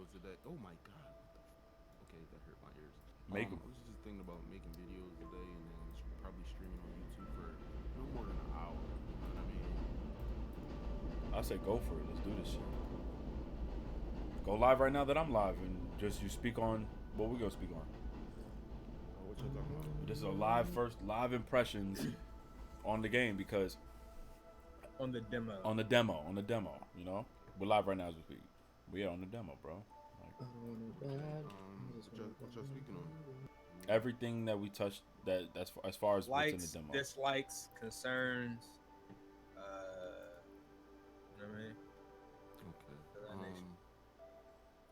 videos today. Oh my god. Okay, that hurt my ears. Make I was just thinking about making videos today and then probably streaming on YouTube for no more than an hour. You know what I mean? I say go for it. Let's do this shit. Go live right now that I'm live and just you speak on what we're gonna speak on. Oh, what you talking about? This is a live impressions on the game because On the demo. on the demo, you know? We're live right now as we speak. We are on the demo, bro. Like, What y'all speaking on? everything that we touched that's as far as Likes, what's in the demo. dislikes, concerns. You know what I mean? Okay. That nation.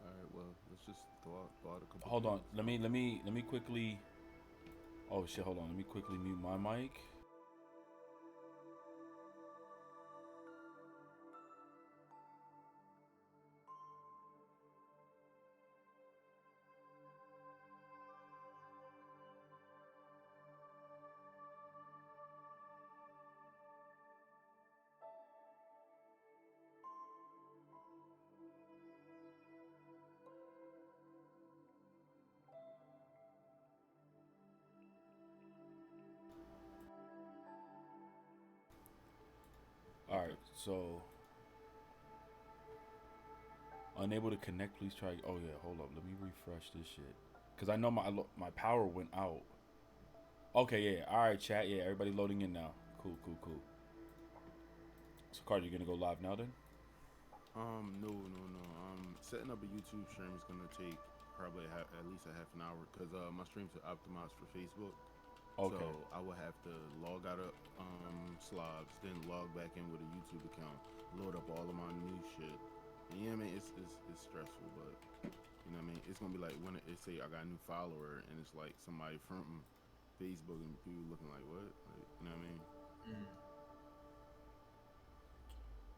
All right. Well, let's just throw out a couple. Hold on. things. Let me quickly. Oh shit! Hold on. Let me quickly mute my mic. All right. So unable to connect. Please try. Oh yeah. Hold up. Let me refresh this shit. Cause I know my power went out. Okay. Yeah. All right. Chat. Yeah. Everybody loading in now. Cool. So Carter, you gonna go live now then? No. Setting up a YouTube stream is gonna take probably at least a half an hour because my streams are optimized for Facebook. Okay. So I will have to log out of slobs, then log back in with a YouTube account, load up all of my new shit. And yeah, I mean it's stressful, but you know what I mean. It's gonna be like when it say I got a new follower and it's like somebody from Facebook and people looking like what, like, you know what I mean.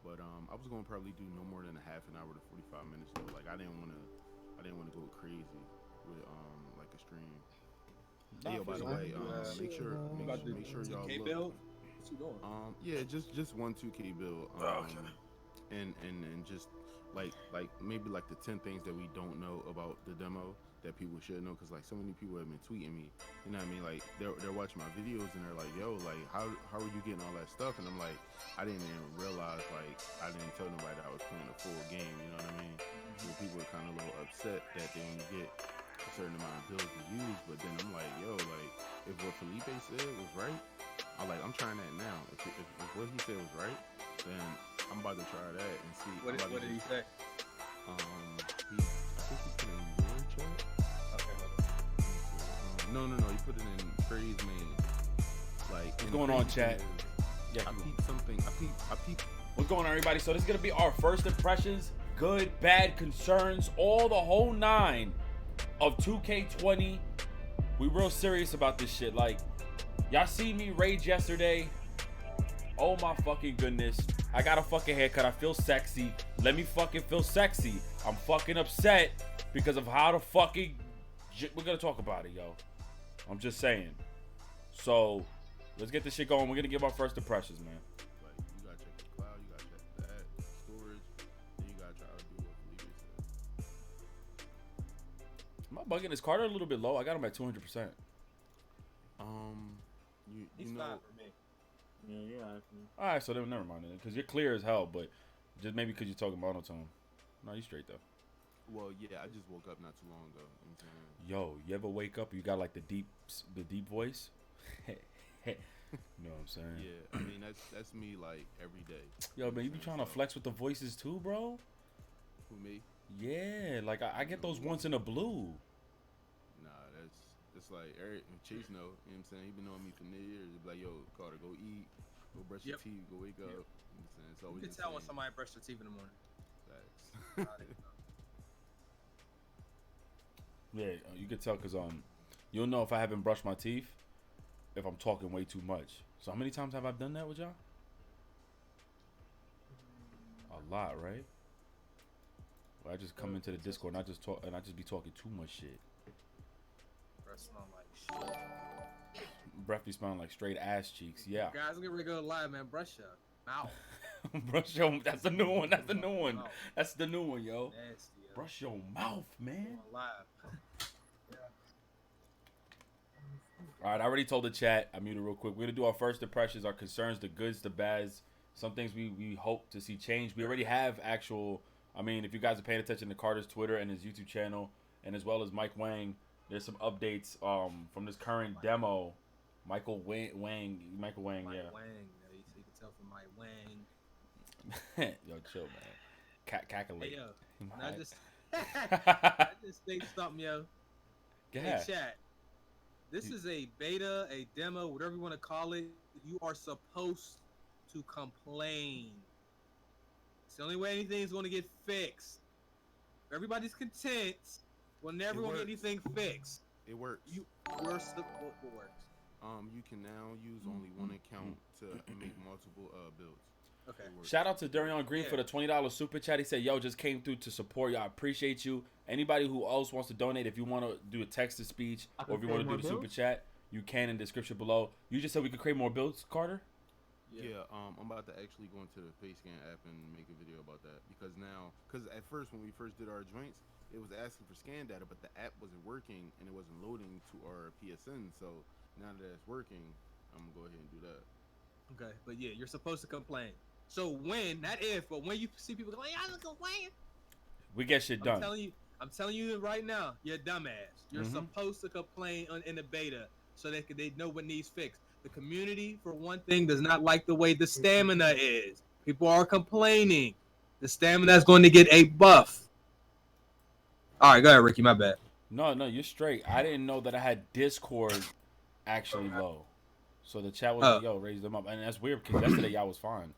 But I was gonna probably do no more than a half an hour to 45 minutes though. Like I didn't wanna go crazy with like a stream. Hey, yo, by the way, make sure y'all K look. build. What you doing? Yeah, just one 2K build. And just like maybe like the 10 things that we don't know about the demo that people should know, because like so many people have been tweeting me, you know what I mean, like they're watching my videos and they're like, yo, like how are you getting all that stuff? And I'm like, I didn't even realize, like I didn't tell nobody that I was playing a full game, you know what I mean? So people are kind of a little upset that they only get a certain amount of builds to use, but then I'm like, yo, like if what Felipe said was right, I'm trying that now. If what he said was right, then I'm about to try that and see. What did he say? I think he put it in your chat. Okay, hold No. He put it in Praise Man. Like, what's going on, chat? Yeah, I peeped something. I peeped. What's going on, everybody? So this is gonna be our first impressions, good, bad, concerns, all the whole nine of 2K20. We real serious about this shit. Like, y'all see me rage yesterday. Oh my fucking goodness. I got a fucking haircut. I feel sexy. Let me fucking feel sexy. I'm fucking upset because of how the fucking... We're gonna talk about it, yo. I'm just saying. So, let's get this shit going. We're gonna give our first impressions, man. Like, you gotta check the cloud. You gotta check that storage. Then you gotta try to do what Felipe said. Am I bugging? Is Carter a little bit low? I got him at 200%. He's you fine know, for me. Yeah. All right, so then never mind it, because you're clear as hell, but just maybe because you're talking monotone. No, you straight though. well, yeah, I just woke up not too long ago. You know what I'm saying? Yo, you ever wake up and you got like the deep voice? You know what I'm saying? Yeah, I mean that's me like every day. Yo, man, you be trying to flex with the voices too, bro? Who, me? Yeah, like I get those once in a blue. Nah, that's like Eric and Chase know. You know what I'm saying? He been knowing me for years. He be like, yo, Carter, go eat, go brush your teeth, go wake up. You know what I'm saying? It's always You can the tell when same. somebody brushed their teeth in the morning. Facts. Yeah, you can tell because you'll know if I haven't brushed my teeth if I'm talking way too much. So how many times have I done that with y'all? A lot, right? Well, I just come into the Discord and I just talk and I just be talking too much shit. Breath smell like shit. Breath be smelling like straight ass cheeks. Yeah. Guys, get ready to go live, man. Brush your mouth. Brush your. That's the new one. That's the new one. Mouth. That's the new one, yo. Nasty, yo. Brush your mouth, man. Going live. All right, I already told the chat. I muted real quick. We're gonna do our first impressions, our concerns, the goods, the bads, some things we hope to see change. We already have actual. I mean, if you guys are paying attention to Carter's Twitter and his YouTube channel, and as well as Mike Wang, there's some updates from this current demo. Michael Wang, yeah. Wang, yo. You can tell from Mike Wang. Yo, chill, man. Calculate. Hey, yo. Right. I just think something, yo. Go Hey, ahead. chat. This is a beta, a demo, whatever you want to call it. You are supposed to complain. It's the only way anything is going to get fixed. If everybody's content, we'll never going to get anything fixed. It works. You're support works. You can now use only one account to make multiple builds. Okay. It works. Shout out to Darion Green for the $20 super chat. He said, "Yo, just came through to support you. I appreciate you. Anybody who else wants to donate, if you want to do a text to speech or if you want to do the super chat, you can in the description below." You just said we could create more builds, Carter. Yeah, I'm about to actually go into the FaceScan app and make a video about that because at first when we first did our joints, it was asking for scan data, but the app wasn't working and it wasn't loading to our PSN. So now that it's working, I'm gonna go ahead and do that. Okay, but yeah, you're supposed to complain. So when, not if, but when you see people going, "I don't complain," We get shit done. I'm telling you right now, you're a dumbass. You're supposed to complain in the beta so they know what needs fixed. The community, for one thing, does not like the way the stamina is. People are complaining. The stamina is going to get a buff. All right, go ahead, Ricky. My bad. No, you're straight. I didn't know that I had Discord actually low. So the chat was like, "Yo, raise them up," and that's weird because yesterday y'all was fine.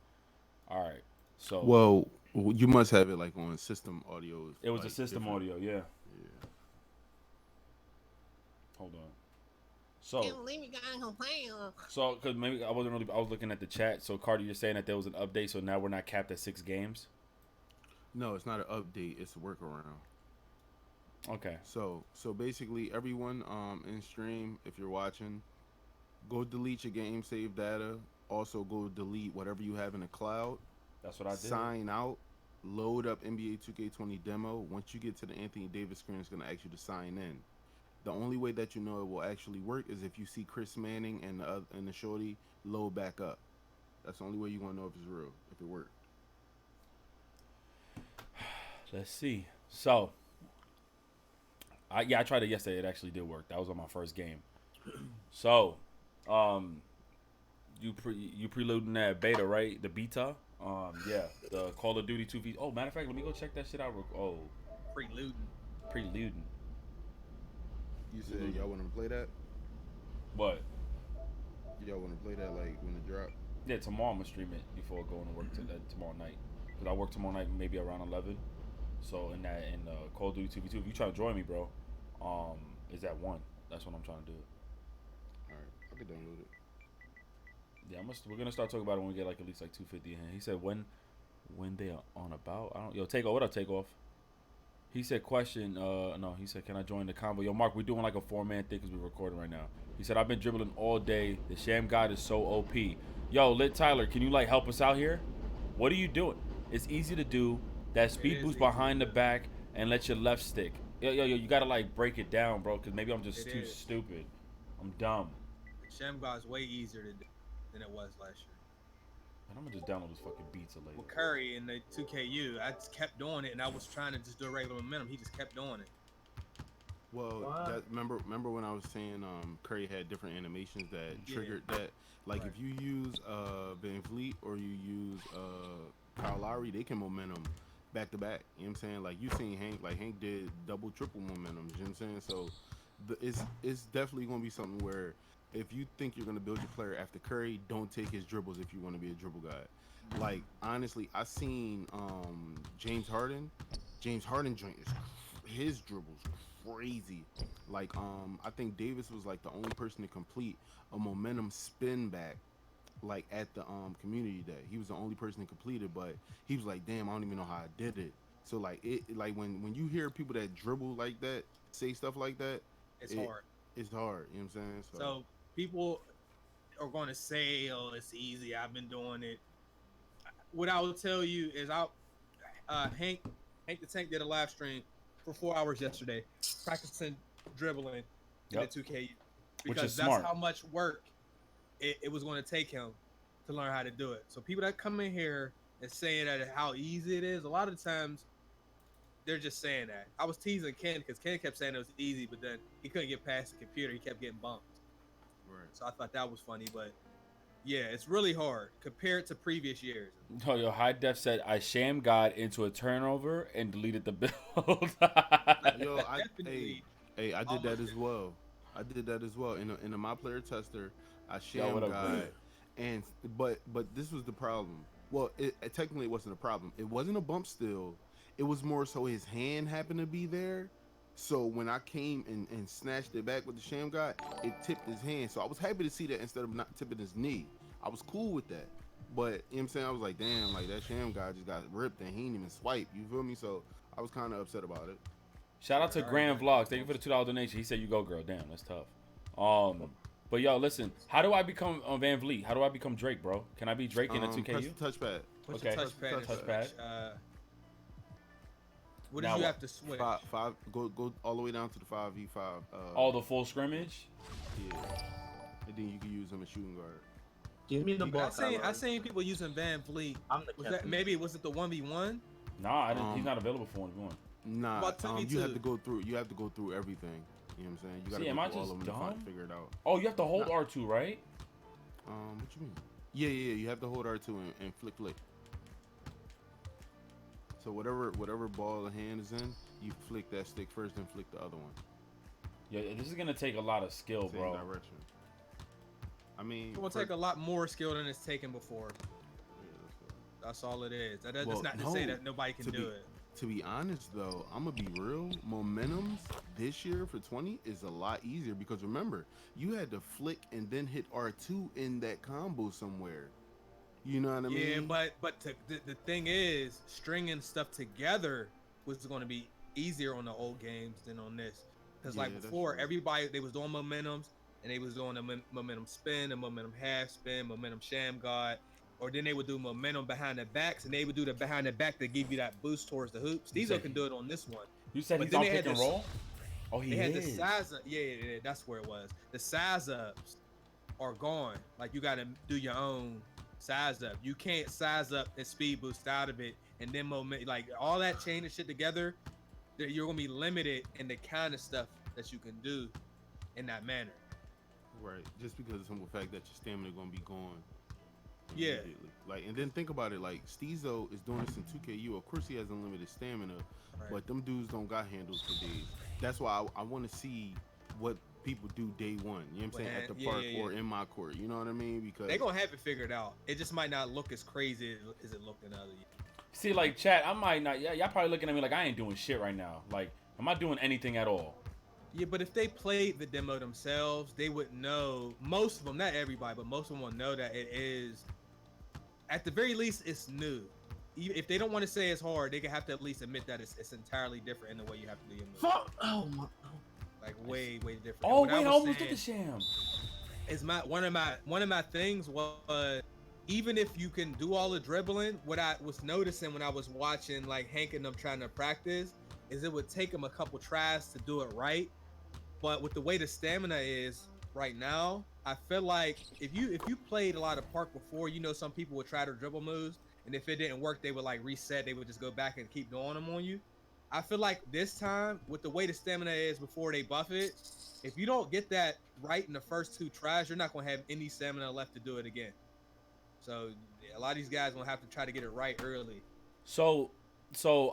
All right, so Well, you must have it like on system audio. it was like, a system different. audio, yeah. Yeah. Hold on. So because maybe I was looking at the chat. So Carter, you're saying that there was an update, so now we're not capped at 6 games. No, it's not an update. It's a workaround. Okay. So basically, everyone in stream, if you're watching, go delete your game save data. Also, go delete whatever you have in the cloud. That's what I did. Sign out. Load up NBA 2K20 demo. Once you get to the Anthony Davis screen, it's gonna ask you to sign in. The only way that you know it will actually work is if you see Chris Manning and the shorty load back up. That's the only way you want to know if it's real, if it worked. Let's see. So, I tried it yesterday. It actually did work. That was on my first game. So, you preluding that beta, right? The beta. Yeah, the Call of Duty 2V. Oh, matter of fact, let me go check that shit out. Oh, preluding. You said y'all want to play that? What? Y'all want to play that like when it drop? Yeah, tomorrow I'm gonna stream it before going to work tomorrow night. Cause I work tomorrow night maybe around 11. So in Call of Duty 2v2, if you try to join me, bro, is at 1. That's what I'm trying to do. All right, I could download it. Yeah, we're gonna start talking about it when we get like at least like 250 in. He said when they are on about. I don't. Yo, Takeoff. What up, Takeoff? He said question. No, he said can I join the combo? Yo, Mark, we're doing like a 4-man thing because we're recording right now. He said I've been dribbling all day. The Sham God is so OP. Yo, Lit Tyler, can you like help us out here? What are you doing? It's easy to do. That speed boost behind the back and let your left stick. Yo, you gotta like break it down, bro. Cause maybe I'm just too stupid. I'm dumb. Sham God's way easier to do than it was last year. And I'm gonna just download this fucking beta later. With Curry in the 2KU, I just kept doing it, and I was trying to just do a regular momentum. He just kept doing it. Well, remember when I was saying Curry had different animations that triggered that? Like if you use Van Vliet or you use Kyle Lowry, they can momentum back to back. You know what I'm saying? Like you seen Hank, like Hank did double, triple momentum. You know what I'm saying? So it's definitely gonna be something where if you think you're gonna build your player after Curry, don't take his dribbles if you want to be a dribble guy. Like honestly, I seen James Harden. James Harden joint is his dribbles crazy. Like I think Davis was like the only person to complete a momentum spin back like at the community day. He was the only person to complete it, but he was like, damn, I don't even know how I did it. So like like when you hear people that dribble like that say stuff like that, it's hard. It's hard, you know what I'm saying? So people are going to say, oh, it's easy, I've been doing it. what I will tell you is Hank the Tank did a live stream for 4 hours yesterday, practicing dribbling in the Yep. 2K Which is because that's smart. how much work it was going to take him to learn how to do it. So people that come in here and saying that how easy it is, a lot of times they're just saying that. I was teasing Ken because Ken kept saying it was easy, but then he couldn't get past the computer. He kept getting bumped. Right. So I thought that was funny, but yeah, it's really hard compared to previous years. Yo, High Def said I sham God into a turnover and deleted the build. Yo, Definitely. I did that as well. I did that as well. In a my player tester, I Yo, what sham up, God, bro? and but this was the problem. Well, it technically it wasn't a problem. It wasn't a bump still. It was more so his hand happened to be there. So when I came and snatched it back with the sham God, it tipped his hand. So I was happy to see that instead of not tipping his knee. I was cool with that. But you know what I'm saying? I was like, damn, like that sham guy just got ripped and he didn't even swipe. You feel me? So I was kind of upset about it. Shout out to Alright, Grand Vlogs. Thank you for the $2 donation. He said you go, girl. Damn, that's tough. But yo, listen. How do I become Van Vliet? How do I become Drake, bro? Can I be Drake in a 2KU? Press the touchpad. Push Okay. the touchpad. Touchpad. What Now did you what? have to switch? Five. Go all the way down to the 5v5. All the full scrimmage. Yeah. And then you can use him as shooting guard. Give me the ball. I seen people using Van Vliet. I'm the Was captain. that maybe it wasn't the 1v1? Nah, I didn't, he's not available for 1v1. Nah, About 2v2? you have to go through. You have to go through everything. You know what I'm saying? You got to See, go am I through all just of them dumb? to figure it out. Oh, you have to hold Nah. R2, right? What you mean? Yeah. You have to hold R2 and flick. So whatever ball the hand is in, you flick that stick first, then flick the other one. Yeah, this is gonna take a lot of skill, Same bro. direction. I mean, It will take a lot more skill than it's taken before. Yeah, let's go. That's all it is. That's Well, not to no, say that nobody can to do be- it. To be honest, though, I'm gonna be real. Momentums this year for 20 is a lot easier because remember, you had to flick and then hit R2 in that combo somewhere. You know what I mean? Yeah, but the thing is, stringing stuff together was going to be easier on the old games than on this. Because Yeah, like that's before, true. everybody they was doing momentums and they was doing a momentum spin, a momentum half spin, momentum sham guard, or then they would do momentum behind the backs and they would do the behind the back to give you that boost towards the hoops. You Stezo said- can do it on this one. You said But he's then on they pick had and this- roll. Oh, he They had the is. size up, yeah, that's where it was. The size ups are gone. Like you got to do your own size up. You can't size up and speed boost out of it, and then moment like all that chain and shit together. You're gonna be limited in the kind of stuff that you can do in that manner. Right. Just because of the simple fact that your stamina gonna be gone. Yeah. immediately. Like, and then think about it. Like, Stezo is doing this in 2KU. Of course, he has unlimited stamina, Right. but them dudes don't got handles for days. That's why I want to see what people do day one. You know what I'm saying? At the Yeah, park yeah, yeah. or in my court. You know what I mean? Because They're gonna have it figured out. It just might not look as crazy as it looked in other years. See, like chat, I might not. Yeah, y'all probably looking at me like I ain't doing shit right now. Like, I'm not doing anything at all. Yeah, but if they played the demo themselves, they would know. Most of them, not everybody, but most of them will know that it is. At the very least, it's new. If they don't want to say it's hard, they can have to at least admit that it's entirely different in the way you have to do your move. Fuck! Oh my! Like way different. Oh And what wait, I was almost did saying the sham. is one of my things was even if you can do all the dribbling, what I was noticing when I was watching like Hank and them trying to practice is it would take them a couple tries to do it right. But with the way the stamina is right now, I feel like if you played a lot of park before, you know some people would try to dribble moves, and if it didn't work, they would like reset. They would just go back and keep doing them on you. I feel like this time, with the way the stamina is before they buff it, if you don't get that right in the first two tries, you're not going to have any stamina left to do it again. So a lot of these guys gonna have to try to get it right early. So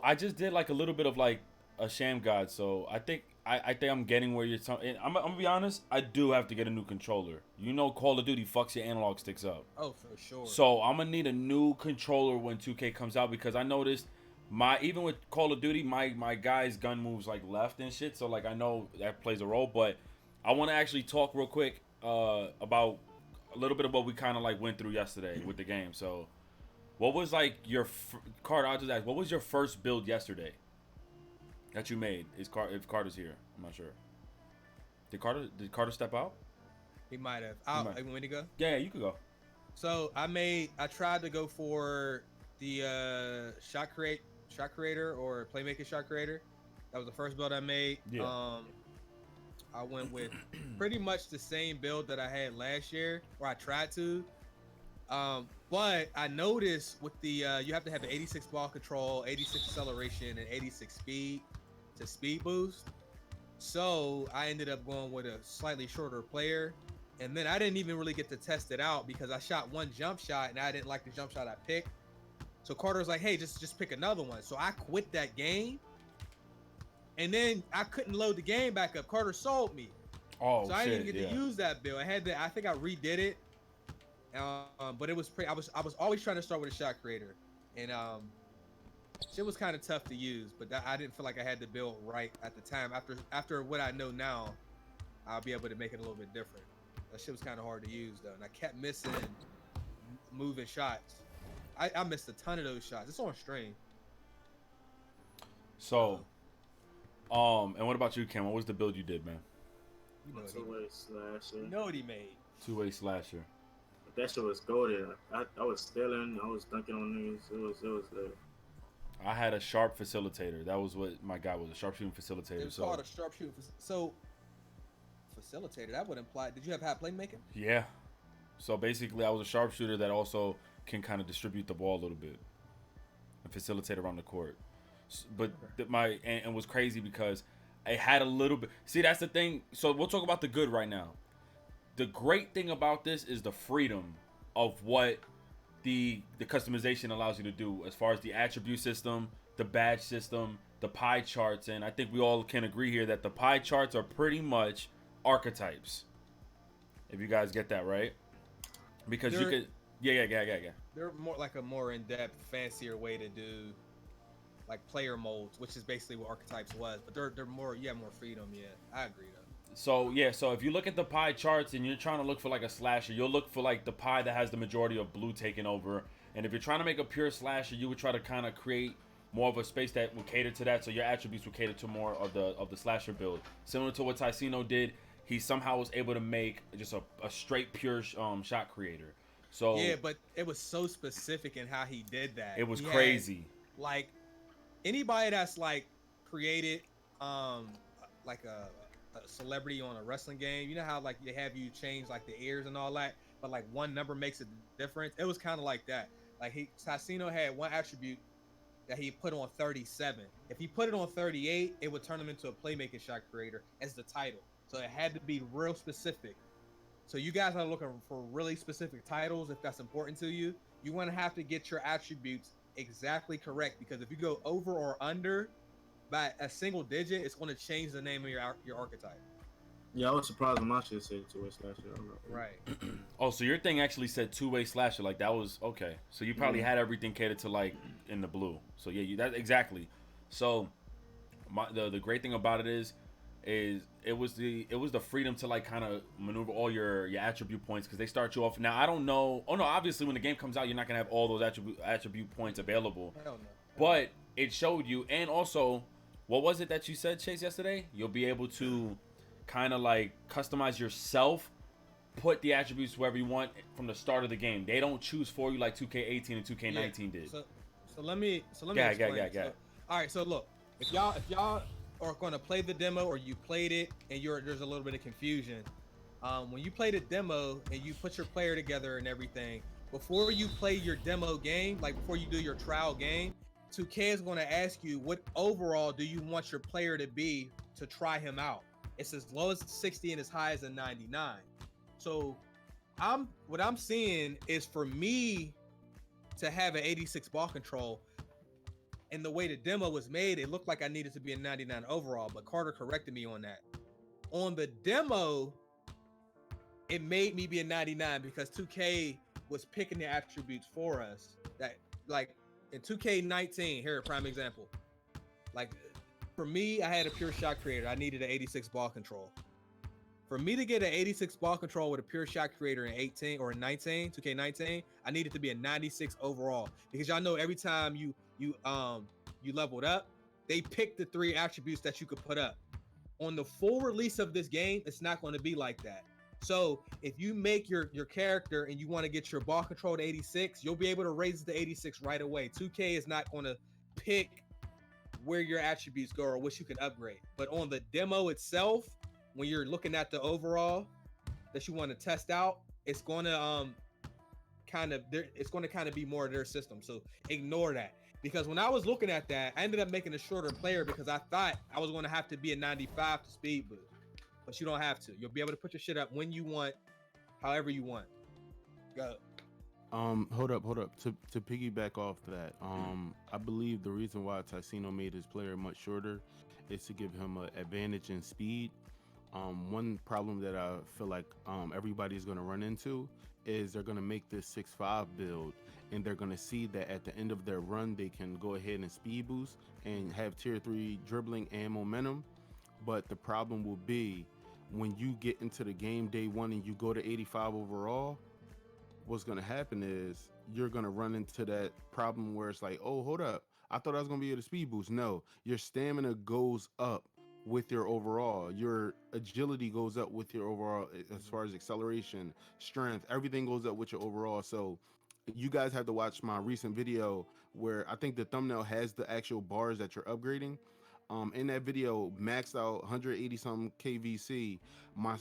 I just did like a little bit of like a sham god. So I think I'm getting where you're talking. I'm gonna be honest. I do have to get a new controller. You know, Call of Duty fucks your analog sticks up. Oh, for sure. So I'm gonna need a new controller when 2K comes out because I noticed even with Call of Duty, my guy's gun moves like left and shit. So like I know that plays a role, but I want to actually talk real quick about a little bit of what we kind of like went through yesterday with the game. So what was like your Carter? I'll just ask, what was your first build yesterday that you made? If Carter's here, I'm not sure. Did Carter step out? He might have. might. When he go? Yeah, you could go. So I tried to go for the shot creator or playmaking shot creator. That was the first build I made. Yeah. I went with pretty much the same build that I had last year, or I tried to. But I noticed with the you have to have the 86 ball control, 86 acceleration, and 86 speed to speed boost. So I ended up going with a slightly shorter player. And then I didn't even really get to test it out because I shot one jump shot and I didn't like the jump shot I picked. So Carter was like, hey, just pick another one. So I quit that game. And then I couldn't load the game back up. Carter sold me. Oh, so I didn't even get to use that build. I think I redid it. But it was I was always trying to start with a shot creator. And shit was kind of tough to use, but I didn't feel like I had the build right at the time. After what I know now, I'll be able to make it a little bit different. That shit was kind of hard to use though, and I kept missing moving shots. I missed a ton of those shots. It's on stream. So, and what about you, Cam? What was the build you did, man? You know what Two-way slasher. You know what he made. Two-way slasher. That shit was golden. I was stealing. I was dunking on niggas. It was I had a sharp facilitator. That was what my guy was, a sharpshooting facilitator. It was called a sharpshooting. So, facilitator. That would imply. Did you have playmaking? Yeah. So basically, I was a sharpshooter that also can kind of distribute the ball a little bit and facilitate around the court. But and was crazy because I had a little bit. See, that's the thing. So we'll talk about the good right now. The great thing about this is the freedom of what the customization allows you to do as far as the attribute system, the badge system, the pie charts, and I think we all can agree here that the pie charts are pretty much archetypes. If you guys get that right, because you could, yeah. They're more like a more in-depth, fancier way to do like player molds, which is basically what archetypes was. But they're more, you have more freedom. Yeah, I agree though. So if you look at the pie charts and you're trying to look for like a slasher, you'll look for like the pie that has the majority of blue taken over. And if you're trying to make a pure slasher, you would try to kind of create more of a space that would cater to that, so your attributes would cater to more of the slasher build. Similar to what Xchasemoney did, he somehow was able to make just a straight pure shot creator. So yeah, but it was so specific in how he did that. It was crazy. Like anybody that's like created like a celebrity on a wrestling game, you know how like they have you change like the ears and all that, but like one number makes a difference. It was kind of like that. Like Xchasemoney had one attribute that he put on 37. If he put it on 38, it would turn him into a playmaking shot creator as the title. So it had to be real specific. So you guys are looking for really specific titles. If that's important to you, you want to have to get your attributes exactly correct, because if you go over or under by a single digit, it's going to change the name of your archetype. Yeah, I was surprised when my shit said two-way slasher. Right. Oh, so your thing actually said two-way slasher. Like that was okay. So you probably had everything catered to like in the blue. So yeah, that exactly. So the great thing about it is it was the freedom to like kind of maneuver all your attribute points, because they start you off. Now I don't know. Oh no, obviously when the game comes out, you're not gonna have all those attribute points available. Hell no. But it showed you, and also, what was it that you said, Chase, yesterday? You'll be able to kind of like customize yourself, put the attributes wherever you want from the start of the game. They don't choose for you like 2K18 and 2K19 did. So let me explain. Yeah. All right, so look, if y'all are going to play the demo, or you played it and there's a little bit of confusion, when you play the demo and you put your player together and everything, before you play your demo game, like before you do your trial game, 2K is going to ask you what overall do you want your player to be to try him out. It's as low as 60 and as high as a 99. So what I'm seeing is for me to have an 86 ball control, and the way the demo was made, it looked like I needed to be a 99 overall, but Carter corrected me on that. On the demo, it made me be a 99 because 2K was picking the attributes for us. That like in 2K19, here a prime example. Like for me, I had a pure shot creator. I needed an 86 ball control. For me to get an 86 ball control with a pure shot creator in 18 or in 19, 2K19, I needed to be a 96 overall, because y'all know every time you leveled up, they picked the 3 attributes that you could put up. On the full release of this game, it's not going to be like that. So if you make your character and you want to get your ball control to 86, you'll be able to raise it to 86 right away. 2K is not going to pick where your attributes go or what you can upgrade. But on the demo itself, when you're looking at the overall that you want to test out, it's going to it's going to kind of be more of their system. So ignore that. Because when I was looking at that, I ended up making a shorter player because I thought I was going to have to be a 95 to speed boost. But you don't have to. You'll be able to put your shit up when you want, however you want. Go. Hold up. To piggyback off that, I believe the reason why Xchasemoney made his player much shorter is to give him an advantage in speed. One problem that I feel like everybody's gonna run into is they're gonna make this 6'5" build, and they're gonna see that at the end of their run they can go ahead and speed boost and have tier 3 dribbling and momentum. But the problem will be when you get into the game day one and you go to 85 overall, what's going to happen is you're going to run into that problem where it's like, oh, hold up, I thought I was going to be able to speed boost. No, your stamina goes up with your overall. Your agility goes up with your overall as far as acceleration, strength, everything goes up with your overall. So you guys have to watch my recent video where I think the thumbnail has the actual bars that you're upgrading. In that video, maxed out 180 something KVC. My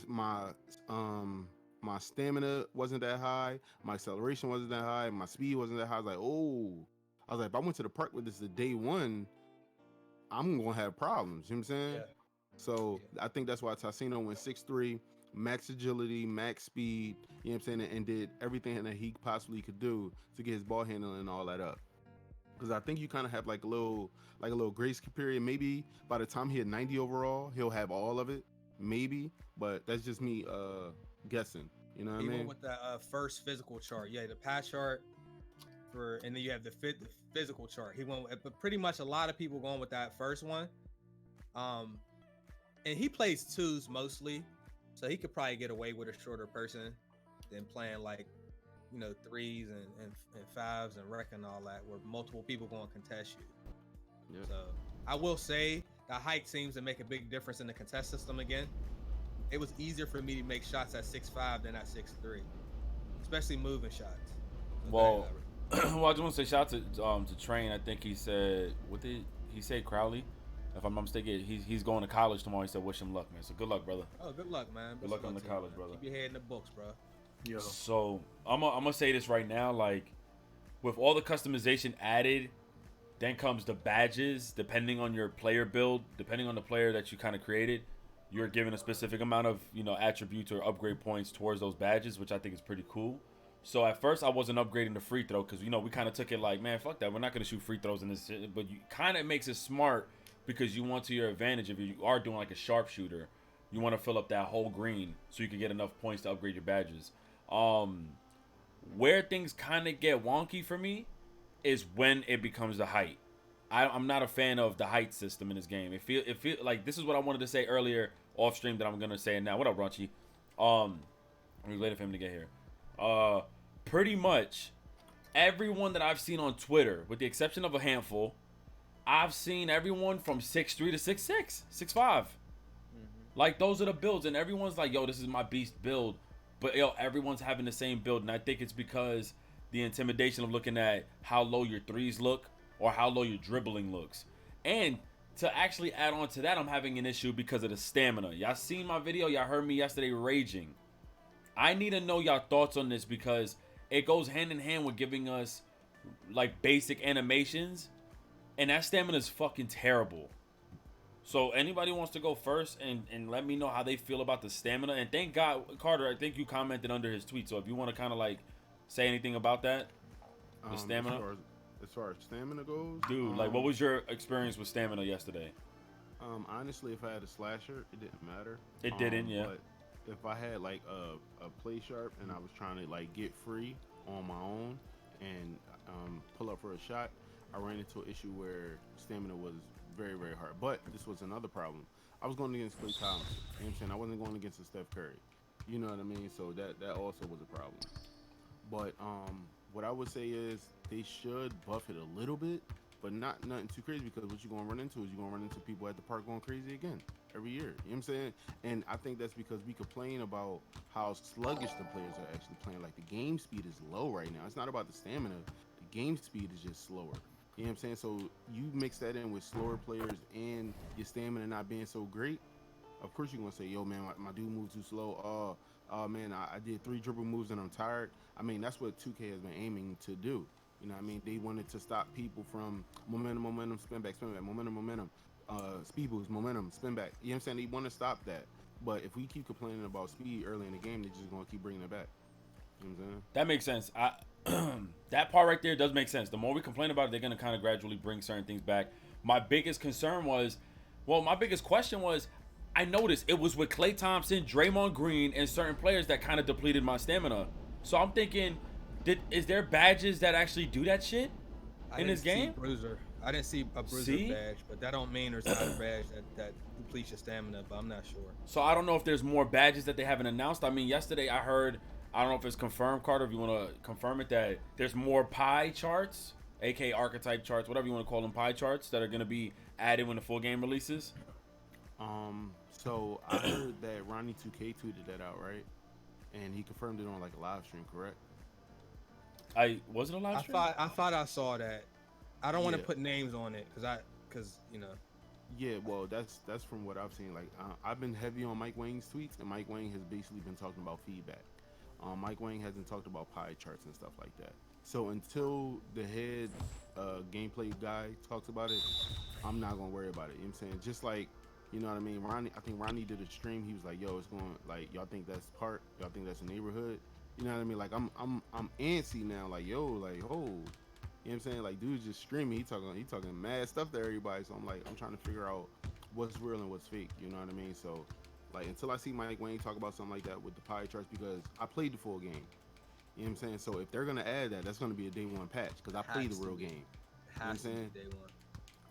stamina wasn't that high, my acceleration wasn't that high, my speed wasn't that high. I was like, if I went to the park with this the day one, I'm gonna have problems. You know what I'm saying? Yeah. So I think that's why Xchasemoney went 6'3", max agility, max speed, you know what I'm saying, and did everything that he possibly could do to get his ball handling and all that up. Because I think you kind of have like a little grace period. Maybe by the time he hit 90 overall, he'll have all of it. Maybe, but that's just me guessing. You know what I mean? Even with the first physical chart, yeah, the pass chart and then you have the physical chart. He went, but pretty much a lot of people going with that first one. And he plays twos mostly, so he could probably get away with a shorter person than playing like, you know, threes and fives and wrecking all that, where multiple people going to contest you. Yeah. So I will say the height seems to make a big difference in the contest system again. It was easier for me to make shots at 6'5" than at 6'3", especially moving shots. So well, I just want to say shout out to Train. I think he said, what did he say, Crowley? If I'm not mistaken, he's going to college tomorrow. He said, wish him luck, man. So good luck, brother. Oh, good luck, man. Good luck on the college, man. brother. Keep your head in the books, bro. Yo. So I'm gonna say this right now, like with all the customization added, then comes the badges. Depending on your player build, depending on the player that you kind of created, you're given a specific amount of, you know, attributes or upgrade points towards those badges, which I think is pretty cool. So at first I wasn't upgrading the free throw because, you know, we kind of took it like, man, fuck that, we're not gonna shoot free throws in this, but you kind of makes it smart because you want to your advantage. If you are doing like a sharpshooter, you want to fill up that whole green so you can get enough points to upgrade your badges. Where things kind of get wonky for me is when it becomes the height. I'm not a fan of the height system in this game. It feel like, this is what I wanted to say earlier off stream that I'm gonna say it now. What up, Raunchy? We waited for him to get here. Pretty much everyone that I've seen on Twitter, with the exception of a handful, I've seen everyone from 6'3" to 6'6", 6'5". Like, those are the builds, and everyone's like, yo, this is my beast build. But, yo, everyone's having the same build, and I think it's because the intimidation of looking at how low your threes look or how low your dribbling looks. And to actually add on to that, I'm having an issue because of the stamina. Y'all seen my video? Y'all heard me yesterday raging. I need to know y'all thoughts on this because it goes hand in hand with giving us, like, basic animations, and that stamina is fucking terrible. So anybody wants to go first and let me know how they feel about the stamina. And thank God, Carter, I think you commented under his tweet. So if you want to kind of like say anything about that, the stamina. As far as stamina goes, dude, like, what was your experience with stamina yesterday? Honestly, if I had a slasher, it didn't matter. It didn't, yeah. But if I had like a play sharp and I was trying to like get free on my own and pull up for a shot, I ran into an issue where stamina was very, very hard. But this was another problem. I was going against Klay Thompson. You know what I'm saying? I wasn't going against a Steph Curry. You know what I mean? So that also was a problem. But what I would say is they should buff it a little bit, but not nothing too crazy, because what you're gonna run into is you're gonna run into people at the park going crazy again every year. You know what I'm saying? And I think that's because we complain about how sluggish the players are actually playing. Like, the game speed is low right now. It's not about the stamina. The game speed is just slower. You know what I'm saying? So you mix that in with slower players and your stamina not being so great. Of course you're gonna say, yo man, my dude moved too slow. Oh man, I did 3 dribble moves and I'm tired. I mean, that's what 2K has been aiming to do. You know what I mean? They wanted to stop people from momentum, spin back, momentum, speed boost, momentum, spin back. You know what I'm saying? They want to stop that. But if we keep complaining about speed early in the game, they're just going to keep bringing it back. You know what I'm saying? That makes sense. That part right there does make sense. The more we complain about it, they're going to kind of gradually bring certain things back. My biggest concern was, my biggest question was, I noticed it was with Klay Thompson, Draymond Green, and certain players that kind of depleted my stamina. So I'm thinking, is there badges that actually do that shit in this game? Bruiser. I didn't see a bruiser badge, but that don't mean there's not a badge that depletes your stamina, but I'm not sure. So I don't know if there's more badges that they haven't announced. I mean, yesterday I heard, I don't know if it's confirmed, Carter, if you want to confirm it, that there's more pie charts, aka archetype charts, whatever you want to call them, pie charts, that are going to be added when the full game releases. So I heard that Ronnie 2K tweeted that out, right? And he confirmed it on like a live stream, correct? Was it a live stream? I thought I saw that. I don't want to put names on it because you know. Yeah, well, that's from what I've seen. Like, I've been heavy on Mike Wang's tweets, and Mike Wang has basically been talking about feedback. Mike Wang hasn't talked about pie charts and stuff like that. So until the head gameplay guy talks about it, I'm not gonna worry about it. You know what I'm saying? Just like, you know what I mean? I think Ronnie did a stream. He was like, "Yo, it's going, like, y'all think that's park? Y'all think that's a neighborhood?" You know what I mean? Like, I'm antsy now. Like, yo, like, oh, you know what I'm saying? Like, dude's just streaming. He talking mad stuff to everybody. So I'm trying to figure out what's real and what's fake. You know what I mean? So, like, until I see Mike Wayne talk about something like that with the pie charts, because I played the full game. You know what I'm saying? So if they're gonna add that, that's gonna be a day one patch, because I played the real game. You know what I'm saying? Day one.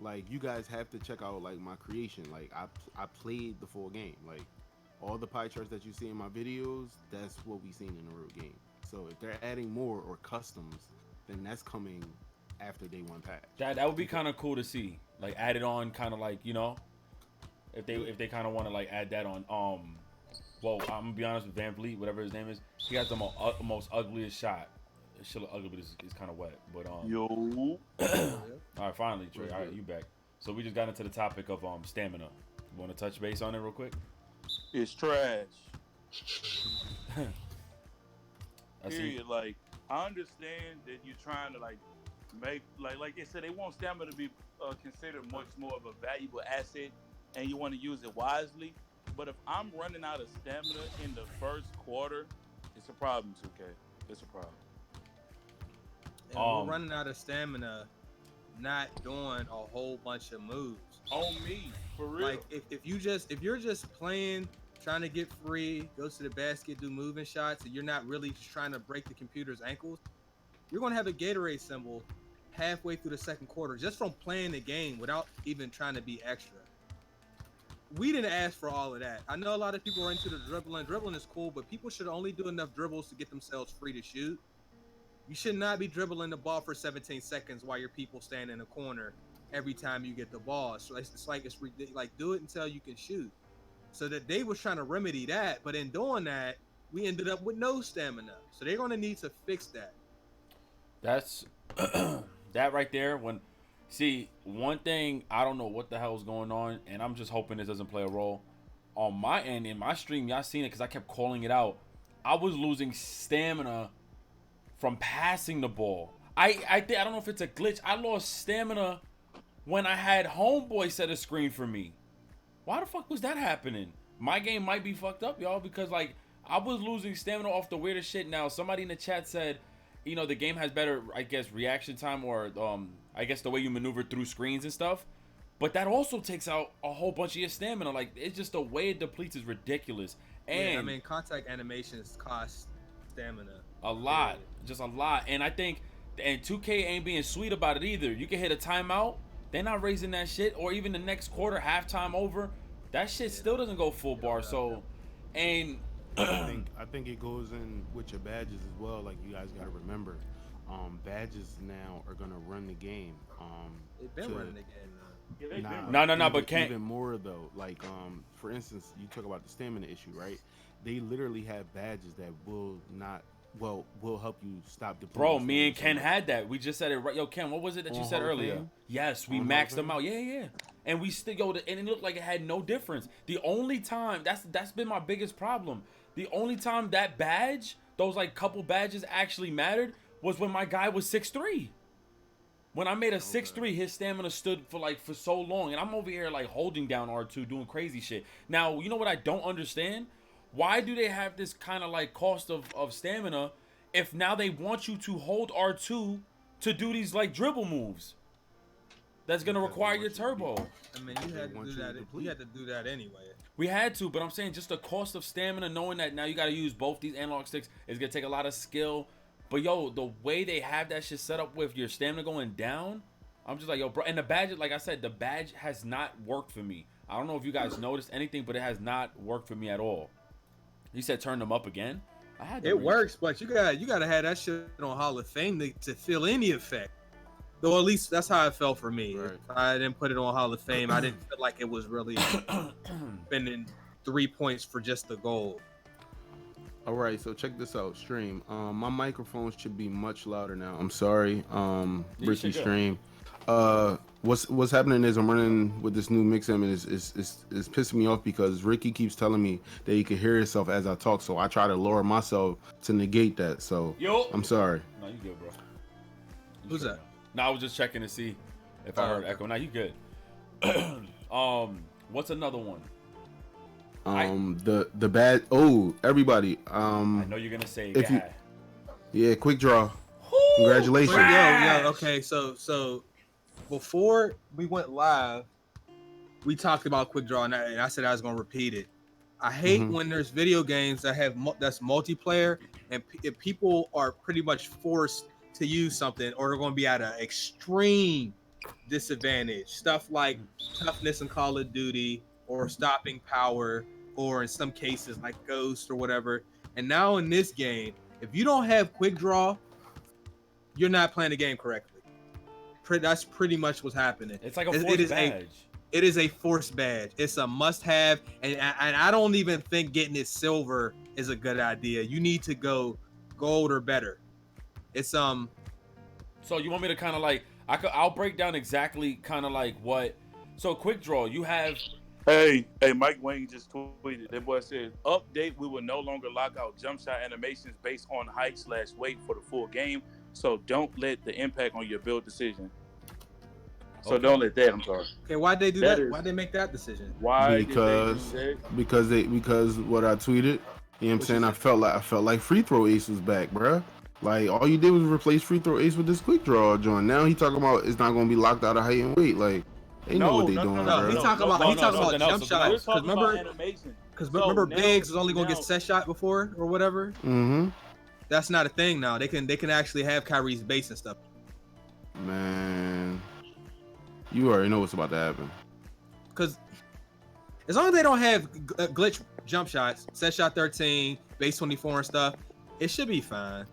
Like, you guys have to check out like my creation. Like, I played the full game. Like, all the pie charts that you see in my videos, that's what we seen in the real game. So if they're adding more or customs, then that's coming after day one patch. That would be kind of cool to see. Like, add it on, kind of like, you know, if they kind of want to like add that on. Well, I'm gonna be honest with Van Vliet, whatever his name is. He has the most ugliest shot. It should look ugly, but it's kind of wet. But Yo. All right, finally, Trey. All right, you back. So we just got into the topic of stamina. You want to touch base on it real quick? It's trash. I see. Period. Like, I understand that you're trying to like make like they said, they want stamina to be considered much more of a valuable asset, and you want to use it wisely. But if I'm running out of stamina in the first quarter, it's a problem, 2K. It's a problem. And we're running out of stamina, not doing a whole bunch of moves. On me, for real. Like, if you're just playing, trying to get free, go to the basket, do moving shots, and you're not really just trying to break the computer's ankles, you're gonna have a Gatorade symbol halfway through the second quarter just from playing the game without even trying to be extra. We didn't ask for all of that. I know a lot of people are into the dribbling. Dribbling is cool, but people should only do enough dribbles to get themselves free to shoot. You should not be dribbling the ball for 17 seconds while your people stand in a corner every time you get the ball. So it's like do it until you can shoot. So that they was trying to remedy that, but in doing that, we ended up with no stamina. So they're gonna need to fix that. That's that right there. See, one thing, I don't know what the hell is going on, and I'm just hoping this doesn't play a role. On my end, in my stream, y'all seen it because I kept calling it out. I was losing stamina from passing the ball. I don't know if it's a glitch. I lost stamina when I had Homeboy set a screen for me. Why the fuck was that happening? My game might be fucked up, y'all, because like I was losing stamina off the weirdest shit. Now, somebody in the chat said, you know, the game has better, I guess, reaction time, or I guess the way you maneuver through screens and stuff. But that also takes out a whole bunch of your stamina. Like, it's just the way it depletes is ridiculous. And yeah, I mean, contact animations cost stamina. A lot. Just a lot. And I think, and 2K ain't being sweet about it either. You can hit a timeout. They're not raising that shit. Or even the next quarter, halftime over. That shit still doesn't go full bar. So, and I think it goes in with your badges as well. Like, you guys got to remember, badges now are gonna run the game. They've been to- running the game now. Yeah, they Nah, been- No, even, but can't. even more though. Like, for instance, you talk about the stamina issue, right? They literally have badges that will not, will help you stop depleting. Bro, your me and stamina Ken so much. had that. We just said it right. Yo, Ken, what was it that you On said Hall of earlier? Fame? Yes, we On Hall of maxed them Fame? out. Yeah. And we still and it looked like it had no difference. The only time that's been my biggest problem. The only time that badge, those like couple badges actually mattered was when my guy was 6'3". When I made a 6'3", his stamina stood for so long, and I'm over here like holding down R2 doing crazy shit. Now, you know what I don't understand? Why do they have this kind of like cost of stamina if now they want you to hold R2 to do these like dribble moves? That's gonna Because they require want your you to be- turbo. I mean, you They had to want do you to that. deplete. You had to do that anyway. We had to, but I'm saying just the cost of stamina, knowing that now you got to use both these analog sticks is gonna take a lot of skill. But yo, the way they have that shit set up with your stamina going down, I'm just like, yo, bro. And the badge, like I said, the badge has not worked for me. I don't know if you guys noticed anything, but it has not worked for me at all. You said turn them up again. I had to It works, but you gotta have that shit on Hall of Fame to feel any effect. Though at least that's how it felt for me. Right. If I didn't put it on Hall of Fame, I didn't feel like it was really spending 3 points for just the gold. All right, so check this out, stream. My microphone should be much louder now. I'm sorry, Ricky should go. stream. What's happening is I'm running with this new mix and it's pissing me off because Ricky keeps telling me that he can hear himself as I talk, so I try to lower myself to negate that. So Yo. I'm sorry. No, you good, bro. You Who's good that? now. No, I was just checking to see if I Oh, heard okay. echo. Now you good. What's another one? The bad. Oh, everybody. I know you're gonna say if you- guy. Yeah, quick draw. Woo! Congratulations. Trash! Okay, so before we went live, we talked about quick draw, and I said I was gonna repeat it. I hate Mhm. when there's video games that have that's multiplayer, and if people are pretty much forced to use something, or they're going to be at an extreme disadvantage. Stuff like toughness in Call of Duty, or stopping power, or in some cases like Ghost or whatever. And now in this game, if you don't have quick draw, you're not playing the game correctly. That's pretty much what's happening. It's like a It forced is badge. It is a forced badge. It's a must-have, and I don't even think getting it silver is a good idea. You need to go gold or better. It's So you want me to kind of like I'll break down exactly kind of like what. So quick draw, you have Hey, Mike Wayne just tweeted. That boy says, update, we will no longer lock out jump shot animations based on height/weight for the full game. So don't let the impact on your build decision. So Okay. don't let that, I'm sorry. okay. Why'd they do That that? is- Why'd they make that decision? Why Because- did they do because what I tweeted, you know what I'm saying? I felt like free throw ace was back, bruh. Like all you did was replace free throw ace with this quick draw joint. Now he talking about it's not gonna be locked out of height and weight. Like they know what they doing, No, bruh. he talking about something else, jump something that? We're shots. Because talking about remember, animation. because So remember, now- Biggs was only gonna now- get set shot before or whatever. Mm-hmm. That's not a thing now. They can actually have Kyrie's base and stuff. Man, you already know what's about to happen. Because as long as they don't have glitch jump shots, set shot 13, base 24 and stuff, it should be fine.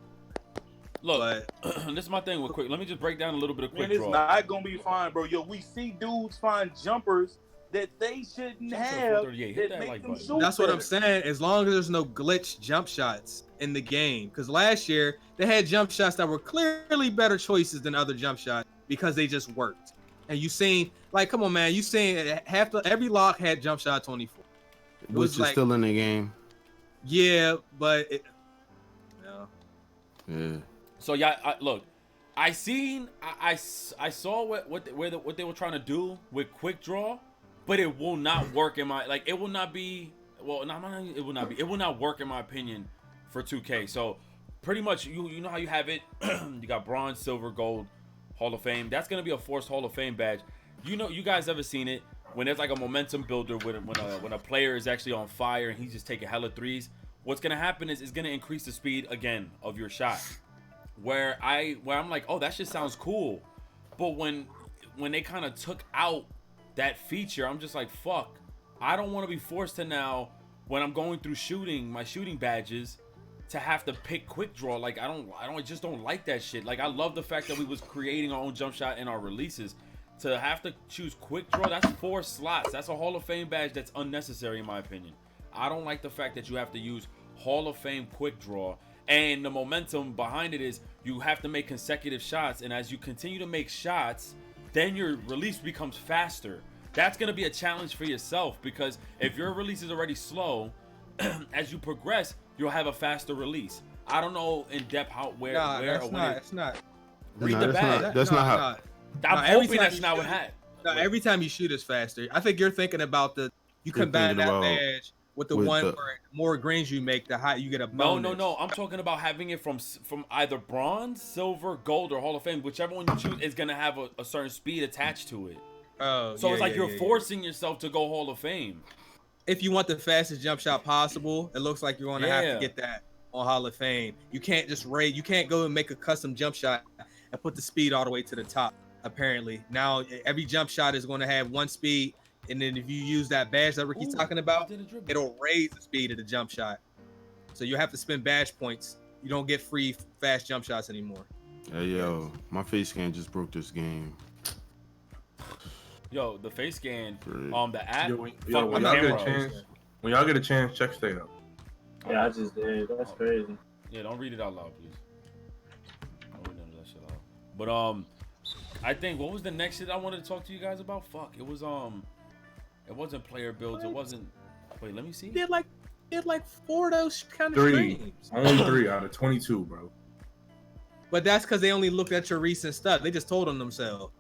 look. But This is my thing. Real quick, let me just break down a little bit of quick Man, it's draw. not gonna be fine, bro. Yo, we see dudes find jumpers that they shouldn't Jump shot have 438. Hit that that make like them button. shoot that's what I'm better. saying. As long as there's no glitch jump shots in the game, because last year they had jump shots that were clearly better choices than other jump shots because they just worked. And you seen, like, come on, man, you seen every lock had jump shot 24. Which was is like- still in the game. Yeah, but no. Yeah. So yeah, look, I saw what they were trying to do with quick draw, but it will not work in my it will not be it will not work in my opinion for 2K. So pretty much you know how you have it, you got bronze, silver, gold, Hall of Fame. That's gonna be a forced Hall of Fame badge. You know, you guys ever seen it when there's like a momentum builder when a player is actually on fire and he's just taking hella threes? What's gonna happen is it's gonna increase the speed again of your shot. Where I'm like, oh, that shit sounds cool, but when they kind of took out that feature, I'm just like, fuck, I don't want to be forced to now when I'm going through my shooting badges, to have to pick quick draw. Like I just don't like that shit. Like I love the fact that we was creating our own jump shot in our releases. To have to choose quick draw, that's 4 slots. That's a Hall of Fame badge that's unnecessary in my opinion. I don't like the fact that you have to use Hall of Fame quick draw, and the momentum behind it is you have to make consecutive shots, and as you continue to make shots, then your release becomes faster. That's going to be a challenge for yourself, because if your release is already slow, as you progress, you'll have a faster release. I don't know in depth where or when it's not. Read the badge. That's not how. I'm hoping that's not what happened. No, every time you shoot is faster. I think you're thinking about you combine that badge with the one where the more greens you make, the higher you get a bonus. No. I'm talking about having it from either bronze, silver, gold, or Hall of Fame. Whichever one you choose is gonna have a certain speed attached to it. Oh, so it's like you're forcing yourself to go Hall of Fame. If you want the fastest jump shot possible, it looks like you're going to have to get that on Hall of Fame. You can't just raid. You can't go and make a custom jump shot and put the speed all the way to the top. Apparently, now every jump shot is going to have 1 speed, and then if you use that badge that Ricky's talking about, it'll raise the speed of the jump shot. So you have to spend badge points. You don't get free fast jump shots anymore. Hey yo, my face scan just broke this game. Yo, the face scan, the app. When y'all get a chance, check stay up. Yeah, I just did. That's crazy. Yeah, don't read it out loud, please. Don't read none of that shit out. But I think what was the next shit I wanted to talk to you guys about? Fuck, it wasn't player builds. It wasn't. Wait, let me see. Did like 4 of those kind of 3. streams. Only 3 out of 22, bro. But that's because they only looked at your recent stuff. They just told on themselves.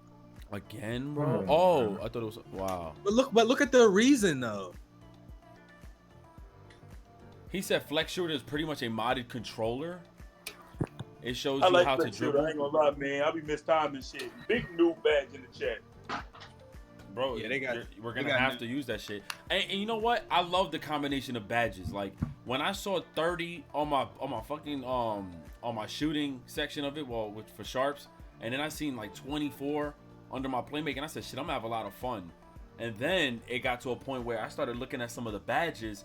Again, bro. Oh, I thought it was wow. But look at the reason though. He said Flex Shooter is pretty much a modded controller. It shows you how to dribble. I ain't gonna lie, man. I be mistiming shit. Big new badge in the chat. Bro, yeah, we're gonna have to use that shit. And you know what? I love the combination of badges. Like when I saw 30 on my fucking on my shooting section of it, for sharps, and then I seen like 24 under my playmaking. I said, shit, I'm gonna have a lot of fun. And then it got to a point where I started looking at some of the badges,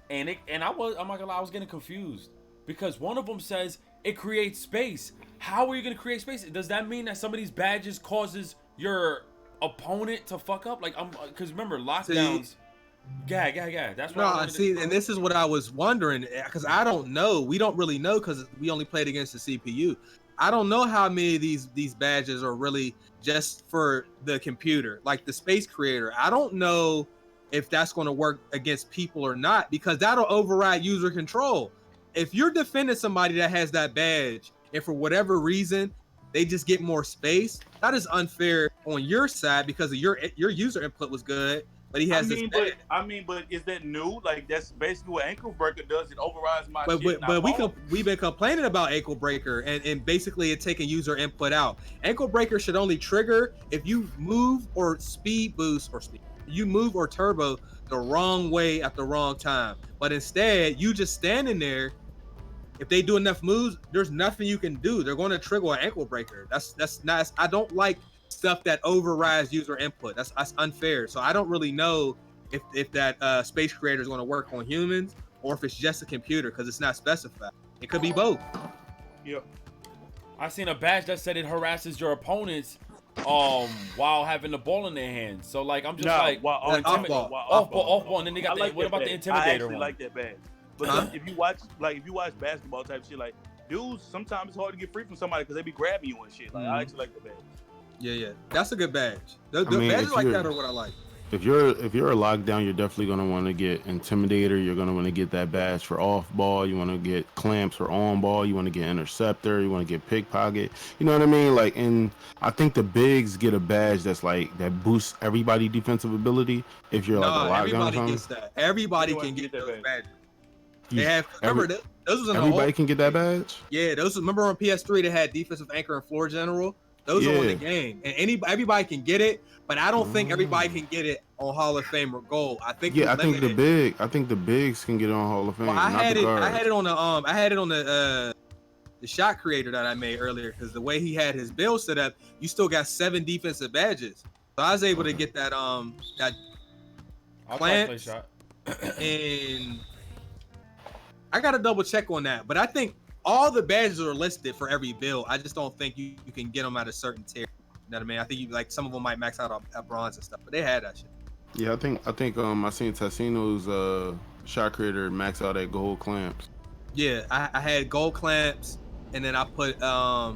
and I'm not gonna lie, I was getting confused because one of them says it creates space. How are you gonna create space? Does that mean that some of these badges causes your opponent to fuck up? Like because remember lockdowns. Yeah. That's what I see. And this is what I was wondering, because I don't know. We don't really know because we only played against the CPU. I don't know how many of these badges are really just for the computer, like the Space Creator. I don't know if that's going to work against people or not, because that'll override user control. If you're defending somebody that has that badge and for whatever reason they just get more space, that is unfair on your side because of your user input was good, but he has but is that new? Like that's basically what Ankle Breaker does. It overrides my shit. But we've been complaining about Ankle Breaker and basically it taking user input out. Ankle Breaker should only trigger if you move or speed boost you move or turbo the wrong way at the wrong time. But instead, you just standing there. If they do enough moves, there's nothing you can do. They're going to trigger an Ankle Breaker. That's not. I don't like stuff that overrides user input. That's unfair. So I don't really know if that Space Creator is going to work on humans or if it's just a computer because it's not specified. It could be both. Yep. I seen a badge that said it harasses your opponents while having the ball in their hands. So like I'm just off ball, and then they got what about the Intimidator I actually one? like that badge. But if you watch basketball type shit, like dudes, sometimes it's hard to get free from somebody because they be grabbing you and shit. Like I actually like that badge. Yeah, that's a good badge. The badges like that are what I like. If you're a lockdown, you're definitely gonna want to get Intimidator. You're gonna want to get that badge for off ball. You want to get clamps for on ball. You want to get Interceptor. You want to get Pickpocket. You know what I mean? Like, and I think the bigs get a badge that's like that boosts everybody defensive ability. If you're like a lockdown, everybody gets that. Everybody can get those badges. They have those was in everybody can get that badge. Yeah, those remember on PS3 they had defensive anchor and floor general. Those are on the game, and everybody can get it, but I don't think everybody can get it on Hall of Fame or gold. I think the bigs can get it on Hall of Fame. Well, I had it on the shot creator that I made earlier because the way he had his build set up, you still got 7 defensive badges. So I was able to get that plant, and I gotta double check on that, but I think all the badges are listed for every build. I just don't think you can get them at a certain tier. You know what I mean? I think you like some of them might max out at bronze and stuff, but they had that shit. Yeah, I think I seen Tassino's shot creator max out at gold clamps. Yeah, I had gold clamps, and then I put I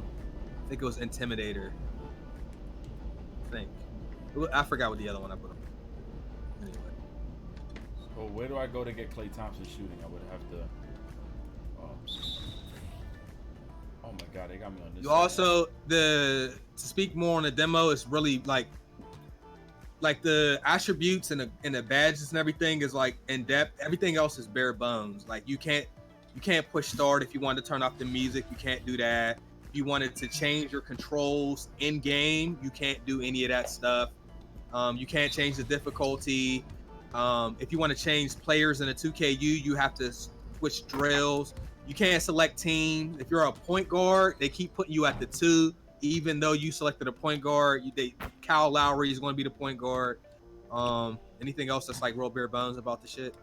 think it was intimidator. I forgot what the other one I put on. Anyway. So where do I go to get Klay Thompson shooting? I would have to. Oh my God, they got me on this. You also to speak more on the demo, it's really like the attributes and the badges and everything is like in depth. Everything else is bare bones. Like you can't push start if you want to turn off the music. You can't do that. If you wanted to change your controls in game, you can't do any of that stuff. You can't change the difficulty. If you want to change players in a 2KU, you have to switch drills. You can't select team. If you're a point guard, they keep putting you at the 2, even though you selected a point guard. Kyle Lowry is going to be the point guard. Anything else that's like real bare bones about the shit?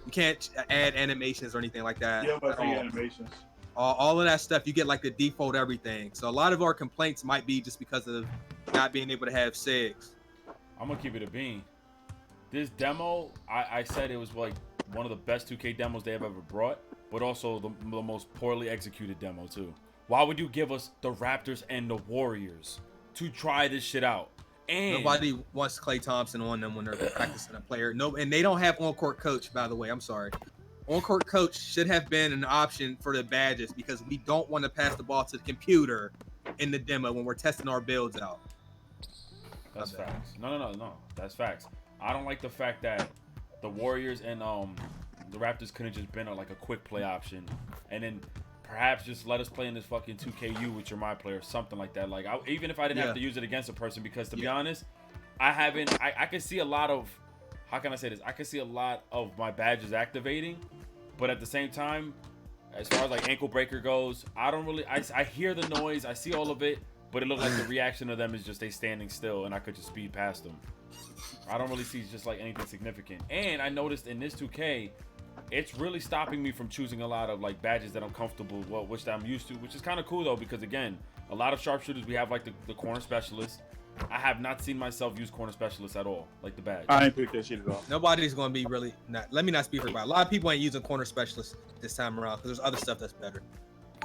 You can't add animations or anything like that. Yeah, but animations. All of that stuff, you get like the default everything. So a lot of our complaints might be just because of not being able to have SIGs. I'm gonna keep it a bean. This demo, I said it was like one of the best 2K demos they have ever brought, but also the most poorly executed demo too. Why would you give us the Raptors and the Warriors to try this shit out? And nobody wants Klay Thompson on them when they're practicing a player. No, and they don't have on-court coach, by the way. I'm sorry. On-court coach should have been an option for the badges because we don't want to pass the ball to the computer in the demo when we're testing our builds out. That's facts. No. That's facts. I don't like the fact that the Warriors and the Raptors couldn't just been like a quick play option, and then perhaps just let us play in this fucking 2KU with your my player, something like that. Like even if I didn't have to use it against a person, because to be honest, I can see a lot of, how can I say this? I can see a lot of my badges activating, but at the same time, as far as like ankle breaker goes, I don't really. I hear the noise, I see all of it. But it looked like the reaction of them is just they standing still, and I could just speed past them. I don't really see just like anything significant. And I noticed in this 2K, it's really stopping me from choosing a lot of like badges that I'm comfortable, which I'm used to, which is kind of cool though, because again, a lot of sharpshooters, we have like the corner specialist. I have not seen myself use corner specialist at all, like the badge. I ain't picked that shit at all. Nobody's going to be really not. Let me not speak for everybody. A lot of people ain't using corner specialist this time around because there's other stuff that's better.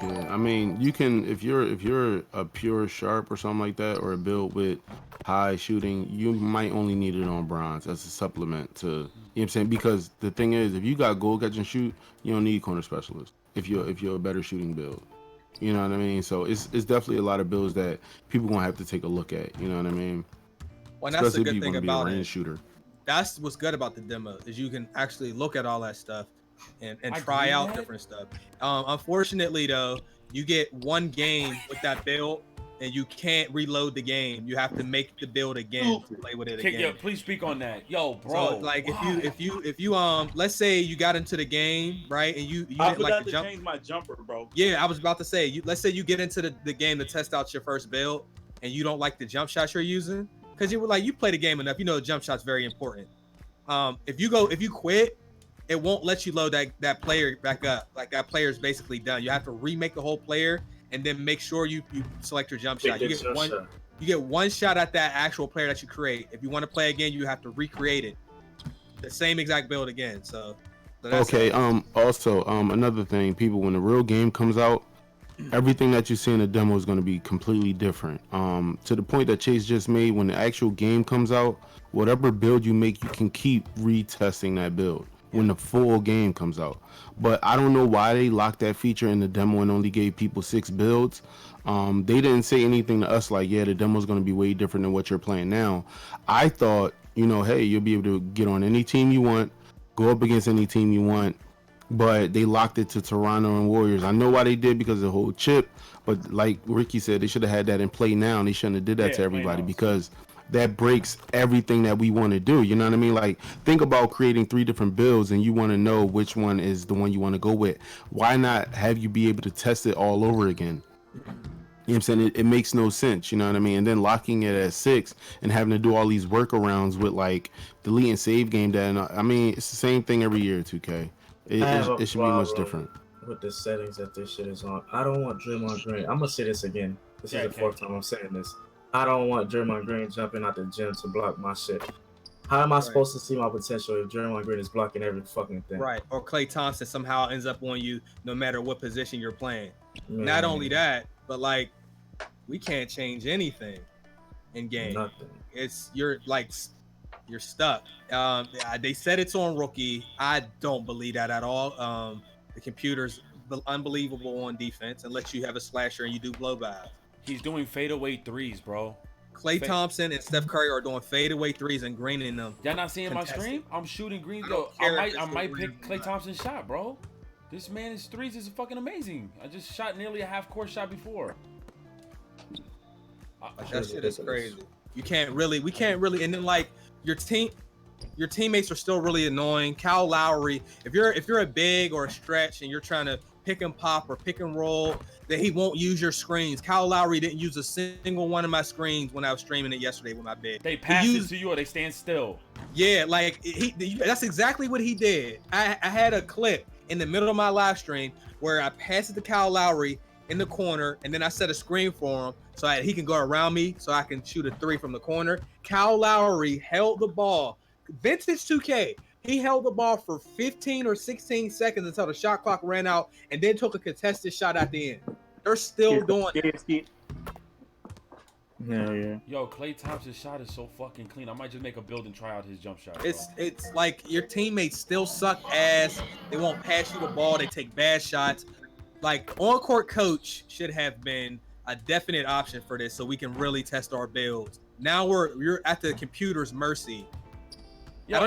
Yeah, I mean, you can if you're a pure sharp or something like that, or a build with high shooting, you might only need it on bronze as a supplement to, you know what I'm saying? Because the thing is, if you got gold catch and shoot, you don't need corner specialist if you're a better shooting build. You know what I mean? So it's definitely a lot of builds that people gonna have to take a look at. You know what I mean? Well, that's the good thing be a about range it. shooter. That's what's good about the demo is you can actually look at all that stuff and try out different stuff. Unfortunately, though, you get one game with that build and you can't reload the game. You have to make the build again to play with it again. Yo, please speak on that, yo, bro. So, like, if you let's say you got into the game, right, and you I didn't forgot like the to jump. change my jumper, bro. Yeah, I was about to say, let's say you get into the game to test out your first build, and you don't like the jump shots you're using, because you play the game enough, you know the jump shot's very important. If you quit, it won't let you load that player back up. Like that player's basically done. You have to remake the whole player and then make sure you select your jump shot. You get one shot at that actual player that you create. If you want to play again, you have to recreate it. The same exact build again. So that's okay. it. Also, another thing, people, when the real game comes out, everything that you see in the demo is going to be completely different. To the point that Chase just made, when the actual game comes out, whatever build you make, you can keep retesting that build when the full game comes out. But I don't know why they locked that feature in the demo and only gave people 6 builds. They didn't say anything to us like, yeah, the demo's going to be way different than what you're playing now. I thought, hey, you'll be able to get on any team you want, go up against any team you want, but they locked it to Toronto and Warriors. I know why they did, because of the whole chip, but like Ricky said, they should have had that in play now, and they shouldn't have did that to everybody, because that breaks everything that we want to do. You know what I mean? Like, think about creating 3 different builds and you want to know which one is the one you want to go with. Why not have you be able to test it all over again? You know what I'm saying? It makes no sense, you know what I mean? And then locking it at 6 and having to do all these workarounds with like delete and save game data. I mean, it's the same thing every year, 2K. It, I have a it should be much problem different. with the settings that this shit is on. I don't want Draymond Green. I'm gonna say this again. This is the fourth time I'm saying this. I don't want Draymond Green jumping out the gym to block my shit. How am I supposed to see my potential if Draymond Green is blocking every fucking thing? Right. Or Klay Thompson somehow ends up on you no matter what position you're playing. Man, Not only that, but like we can't change anything in game. nothing. You're stuck. They said it's on rookie. I don't believe that at all. The computer's unbelievable on defense and lets you have a slasher and you do blowbys. He's doing fadeaway threes, bro. Klay Thompson and Steph Curry are doing fadeaway threes and greening them. Y'all not seeing my stream? I'm shooting green. Yo, I might pick Klay Thompson's shot, bro. This man's threes is fucking amazing. I just shot nearly a half-court shot before. That shit is crazy. We can't really, and then like your teammates are still really annoying. Kyle Lowry, if you're a big or a stretch and you're trying to pick and pop or pick and roll, that he won't use your screens. Kyle Lowry didn't use a single one of my screens when I was streaming it yesterday with my bid. They pass it to you or they stand still. Yeah, like that's exactly what he did. I had a clip in the middle of my live stream where I passed it to Kyle Lowry in the corner, and then I set a screen for him so he can go around me so I can shoot a three from the corner. Kyle Lowry held the ball. Vintage 2K. He held the ball for 15 or 16 seconds until the shot clock ran out and then took a contested shot at the end. They're still doing it. Yeah. Yo, Klay Thompson's shot is so fucking clean. I might just make a build and try out his jump shot. It's like your teammates still suck ass. They won't pass you the ball. They take bad shots. Like on-court coach should have been a definite option for this so we can really test our builds. Now you're at the computer's mercy. Yo,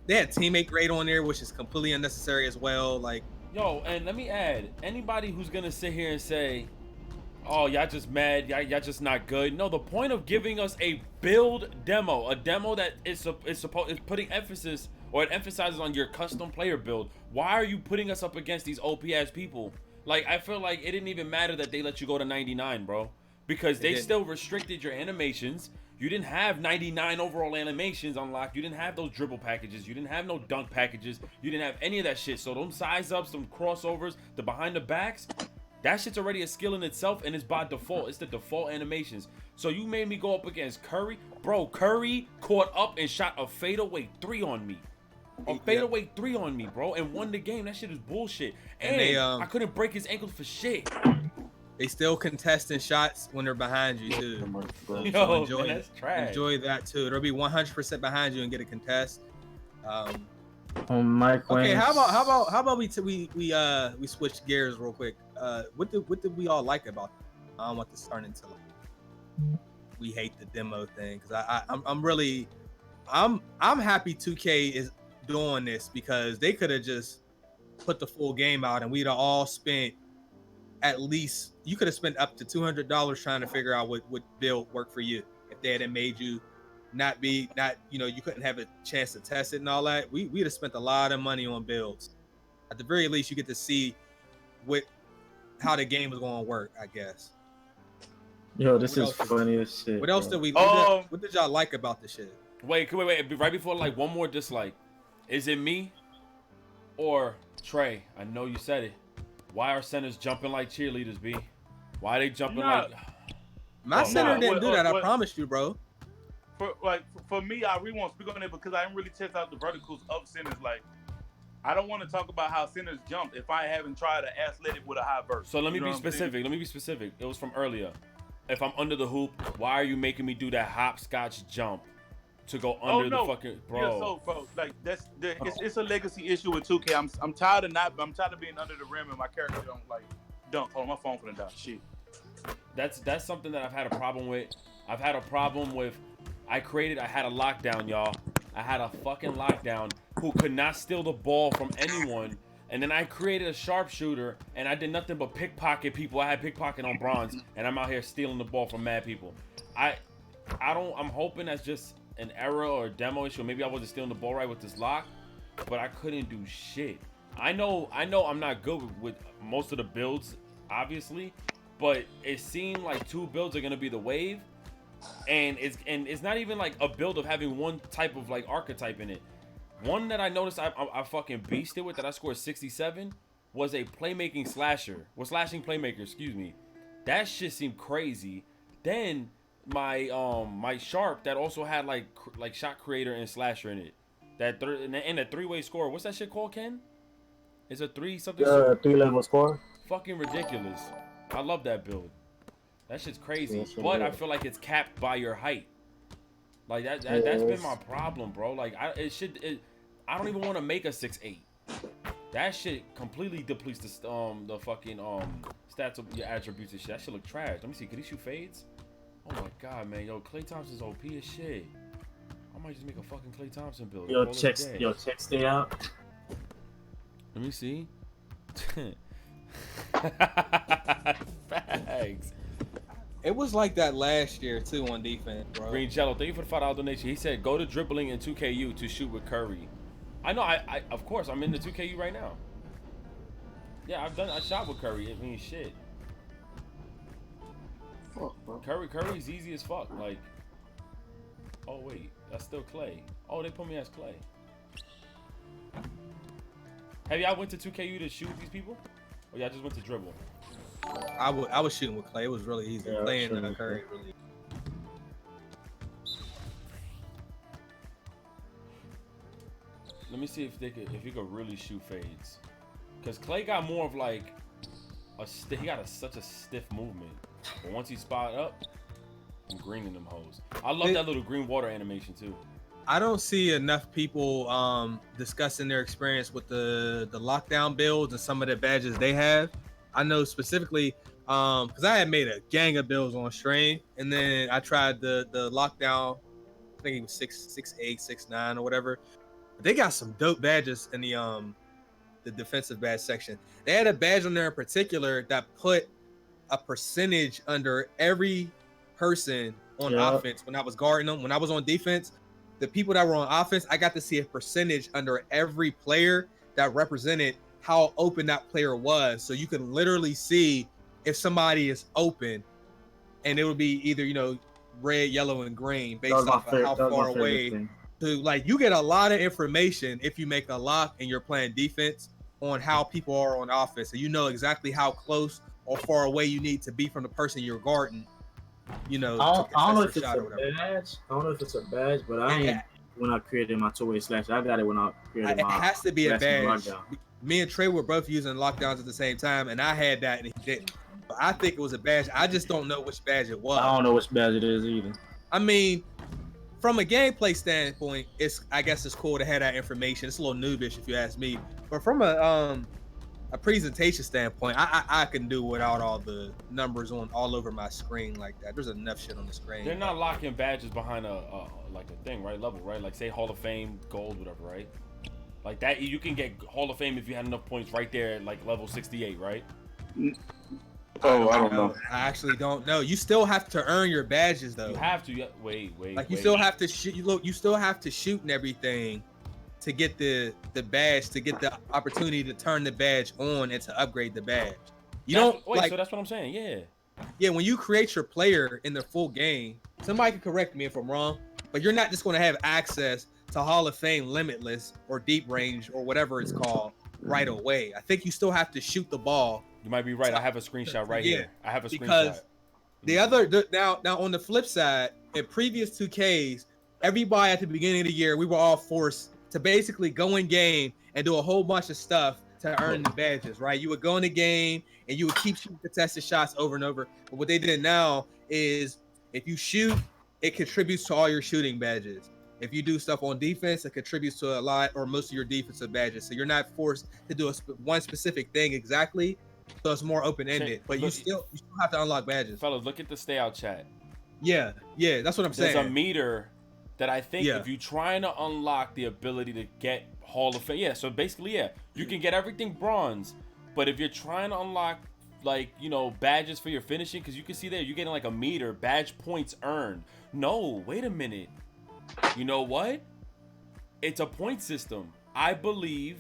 they had teammate grade on there, which is completely unnecessary as well. Like, yo, and let me add, anybody who's gonna sit here and say, oh, y'all just mad, y'all just not good. No, the point of giving us a build demo, a demo that is putting emphasis, or it emphasizes on your custom player build. Why are you putting us up against these OP ass people? Like, I feel like it didn't even matter that they let you go to 99, bro, because they still restricted your animations. You didn't have 99 overall animations unlocked. You didn't have those dribble packages. You didn't have no dunk packages. You didn't have any of that shit. So them size ups, them crossovers, the behind the backs, that shit's already a skill in itself, and it's by default. It's the default animations. So you made me go up against Curry. Bro, Curry caught up and shot a fadeaway 3 on me. A fadeaway 3 on me, bro, and won the game. That shit is bullshit. And I couldn't break his ankles for shit. They still contesting shots when they're behind you too. Yo, So enjoy, man, that's trash. Enjoy that too. They'll be 100% behind you and get a contest. Mike Okay, how about we switch gears real quick. What did we all like about it? I don't want this to turn into like we hate the demo thing, because I'm happy 2K is doing this, because they could have just put the full game out and we'd have all spent at least, you could have spent up to $200 trying to figure out what build worked for you. If they hadn't made you you couldn't have a chance to test it and all that. We'd have spent a lot of money on builds. At the very least, you get to see how the game was going to work, I guess. Yo, this is funny as shit. What else did what did y'all like about the shit? Wait, right before, like, one more dislike. Is it me or Trey? I know you said it. Why are centers jumping like cheerleaders, B? Why are they jumping like... My center didn't do that, I promise you, bro. For me, I really want to speak on it because I didn't really test out the verticals of centers. Like, I don't want to talk about how centers jump if I haven't tried an athletic with a high burst. So let me be specific. It was from earlier. If I'm under the hoop, why are you making me do that hopscotch jump to go under the fucking... Bro. Yeah, so, bro, like, it's a legacy issue with 2K. I'm tired of being under the rim and my character don't, like, dunk. Hold on, my phone finna die. Shit. That's something that I've had a problem with. I've had a problem with... I had a lockdown, y'all. I had a fucking lockdown who could not steal the ball from anyone. And then I created a sharpshooter, and I did nothing but pickpocket people. I had pickpocket on bronze, and I'm out here stealing the ball from mad people. I'm hoping that's just an error or a demo issue. Maybe I wasn't stealing the ball right with this lock, but I couldn't do shit. I know I'm not good with most of the builds, obviously, but it seemed like 2 builds are gonna be the wave, and it's not even like a build of having one type of like archetype in it. One that I noticed I fucking beasted with that I scored 67 was a playmaking slasher. Was slashing playmaker, excuse me. That shit seemed crazy. Then my sharp that also had like shot creator and slasher in it. That and a 3-way score. What's that shit called, Ken? It's a 3 something. 3-level score. Fucking ridiculous. I love that build. That shit's crazy. Yeah, But I feel like it's capped by your height. Like that's been my problem, bro. Like I don't even want to make a 6'8". That shit completely depletes the fucking stats of your attributes and shit. That shit look trash. Let me see. Could he shoot fades? Oh my god, man. Yo, Klay Thompson's OP as shit. I might just make a fucking Klay Thompson build. Yo, check stay out. Let me see. Facts. It was like that last year too on defense, bro. Green Jello, thank you for the $5 donation. He said go to dribbling in 2KU to shoot with Curry. I know. I of course I'm in the 2KU right now. Yeah, I shot with Curry. I mean, shit. Curry's easy as fuck. Like, oh wait, that's still Klay. Oh, they put me as Klay. Have y'all went to 2KU to shoot these people, or y'all just went to dribble? I was shooting with Klay. It was really easy. Yeah, Playing Curry really. Let me see if he could really shoot fades, cause Klay got more of like he got such a stiff movement, but once he spot up, I'm greening them hoes. I love that little green water animation too. I don't see enough people discussing their experience with the lockdown builds and some of the badges they have. I know specifically because I had made a gang of builds on stream, and then I tried the lockdown. I think it was 6'8", 6'9", or whatever. But they got some dope badges in the defensive badge section. They had a badge on there in particular that put a percentage under every person on offense when I was guarding them. When I was on defense, the people that were on offense, I got to see a percentage under every player that represented how open that player was. So you can literally see if somebody is open, and it would be either, red, yellow, and green based off of how far away. So like you get a lot of information if you make a lock and you're playing defense on how people are on offense. So you know exactly how close or far away you need to be from the person you're guarding. I don't know if it's a badge. I don't know if it's a badge, but when I created my 2-way slash, I got it when I created my. It has to be a badge. Lockdown. Me and Trey were both using lockdowns at the same time, and I had that and he didn't. But I think it was a badge. I just don't know which badge it was. I don't know which badge it is either. I mean, from a gameplay standpoint, I guess it's cool to have that information. It's a little noobish if you ask me. But from a presentation standpoint, I can do without all the numbers all over my screen like that. There's enough shit on the screen. They're not locking badges behind a thing, right? Level, right? Like say Hall of Fame, gold, whatever, right? Like that, you can get Hall of Fame if you had enough points right there at like level 68, right? Oh, I don't know. I actually don't know. You still have to earn your badges though. You have to. Wait. Like you still have to shoot. You still have to shoot and everything to get the badge, to get the opportunity to turn the badge on and to upgrade the badge. So that's what I'm saying. Yeah. When you create your player in the full game, somebody can correct me if I'm wrong, but you're not just going to have access to Hall of Fame Limitless or Deep Range or whatever it's called right away. I think you still have to shoot the ball. You might be right. I have a screenshot right here. I have a because screenshot. Now on the flip side, in previous 2Ks, everybody at the beginning of the year, we were all forced to basically go in game and do a whole bunch of stuff to earn the badges, right? You would go in the game and you would keep shooting contested shots over and over. But what they did now is if you shoot, it contributes to all your shooting badges. If you do stuff on defense, it contributes to a lot or most of your defensive badges. So you're not forced to do one specific thing exactly. So it's more open-ended, but you still have to unlock badges. Fellas, look at the stay out chat. Yeah, that's what I'm saying. There's a meter that I think if you're trying to unlock the ability to get Hall of Fame, so basically, you can get everything bronze, but if you're trying to unlock badges for your finishing, because you can see there, you're getting like a meter, badge points earned. No, wait a minute. You know what? It's a point system. I believe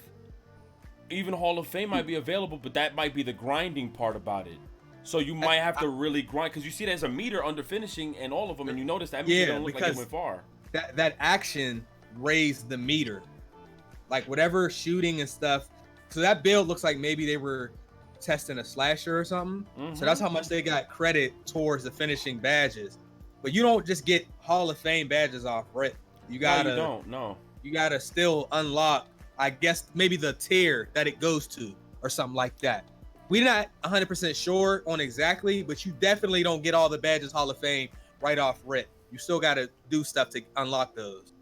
even Hall of Fame might be available, but that might be the grinding part about it. So you might have to really grind, because you see there's a meter under finishing and all of them, and you notice that meter don't look like it went far. That action raised the meter. like whatever shooting and stuff. So that build looks like maybe they were testing a slasher or something. So that's how much they got credit towards the finishing badges. But you don't just get Hall of Fame badges off rip. You gotta you gotta still unlock, I guess, maybe the tier that it goes to or something like that. We're not 100% sure on exactly, but you definitely don't get all the badges Hall of Fame right off rip. You still gotta do stuff to unlock those.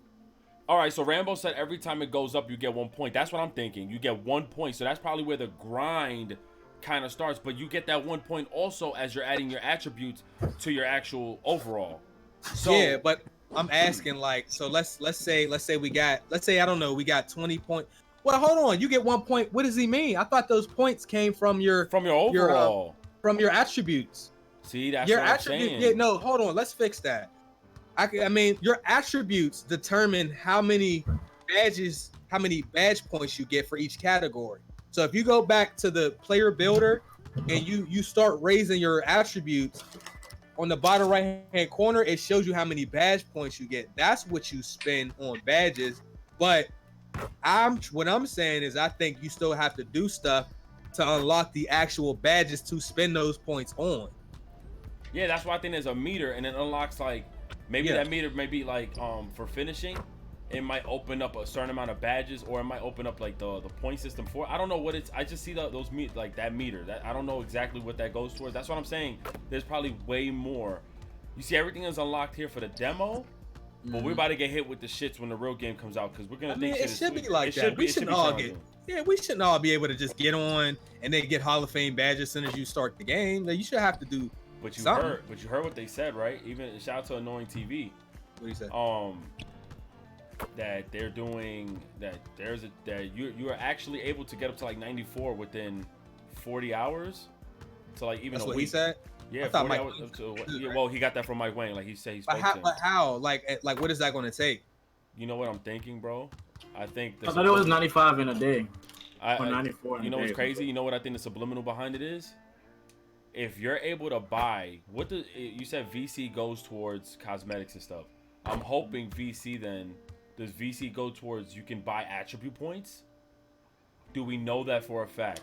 All right, so Rambo said every time it goes up, you get 1 point. That's what I'm thinking. You get 1 point. So that's probably where the grind kind of starts. But you get that 1 point also as you're adding your attributes to your actual overall. So yeah, but I'm asking, like, so let's say we got, I don't know, we got 20 points. Well, hold on, you get 1 point. What does he mean? I thought those points came from your overall, from your attributes. See, that's your what I'm saying. Yeah, no, hold on, let's fix that. I mean, your attributes determine how many badges, how many badge points you get for each category. So if you go back to the player builder and you start raising your attributes, on the bottom right hand corner, it shows you how many badge points you get. That's what you spend on badges. But what I'm saying is I think you still have to do stuff to unlock the actual badges to spend those points on. Yeah, that's why I think there's a meter, and it unlocks like maybe that meter may be like for finishing. It might open up a certain amount of badges, or it might open up like the point system for. I don't know what it's. I just see those like that meter. That I don't know exactly what that goes towards. That's what I'm saying. There's probably way more. You see, everything is unlocked here for the demo, but we're about to get hit with the shits when the real game comes out because we're gonna think it should be like that. We shouldn't all get. Yeah, we shouldn't all be able to just get on and then get Hall of Fame badges as soon as you start the game. Like, you should have to do. But you heard what they said, right? Even shout out to Annoying TV. What do you say? That they're doing that. You are actually able to get up to like 94 within 40 hours. So like even that's a what week. He said. Yeah, 40 hours up to. Yeah, well, he got that from Mike Wayne. Like he said, he spoke to him. But how? Like what is that going to take? You know what I'm thinking, bro? I think. I thought it was 95 in a day. Or 94. You know what's crazy? You know what I think the subliminal behind it is? If you're able to buy, you said VC goes towards cosmetics and stuff. I'm hoping VC then. Does VC go towards you can buy attribute points? Do we know that for a fact?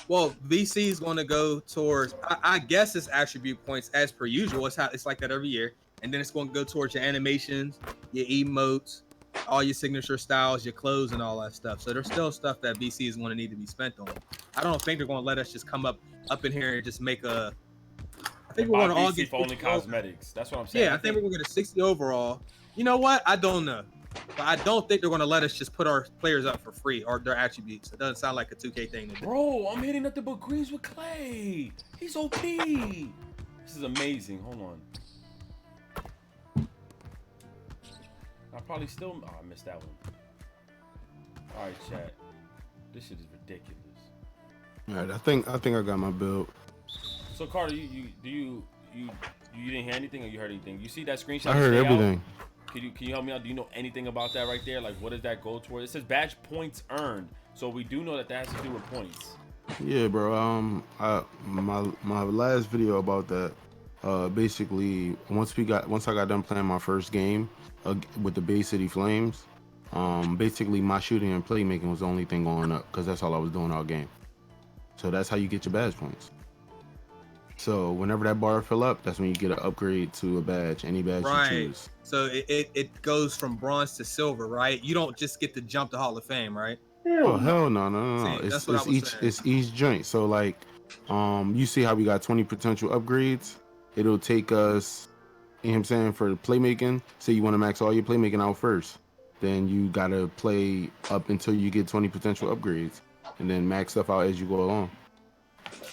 Well, VC is going to go towards, I guess it's attribute points as per usual. It's like that every year. And then it's going to go towards your animations, your emotes, all your signature styles, your clothes, and all that stuff. So there's still stuff that VC is going to need to be spent on. I don't think they're going to let us just come up in here and just make a. I think we're going to all get for only cosmetics. That's what I'm saying. Yeah, I think we're going to get a 60 overall. You know what? I don't know. But I don't think they're going to let us just put our players up for free or their attributes. It doesn't sound like a 2K thing to do. Bro, I'm hitting nothing but greens with Clay. He's OP. This is amazing. Hold on. I probably still. Oh, I missed that one. All right, chat. This shit is ridiculous. All right, I think I got my build. So Carter, you didn't hear anything or you heard anything? You see that screenshot? I heard everything. Can you help me out? Do you know anything about that right there? Like, what does that go towards? It says badge points earned, so we do know that has to do with points. Yeah, bro. My last video about that. Basically, once I got done playing my first game with the Bay City Flames, basically my shooting and playmaking was the only thing going up because that's all I was doing all game. So that's how you get your badge points. So whenever that bar fill up, that's when you get an upgrade to a badge, any badge you choose. So it goes from bronze to silver, right? You don't just get to jump to Hall of Fame, right? Oh hell no. It's each joint. So like, you see how we got 20 potential upgrades. It'll take us, you know what I'm saying, for the playmaking. Say you want to max all your playmaking out first, then you gotta play up until you get 20 potential upgrades, and then max stuff out as you go along.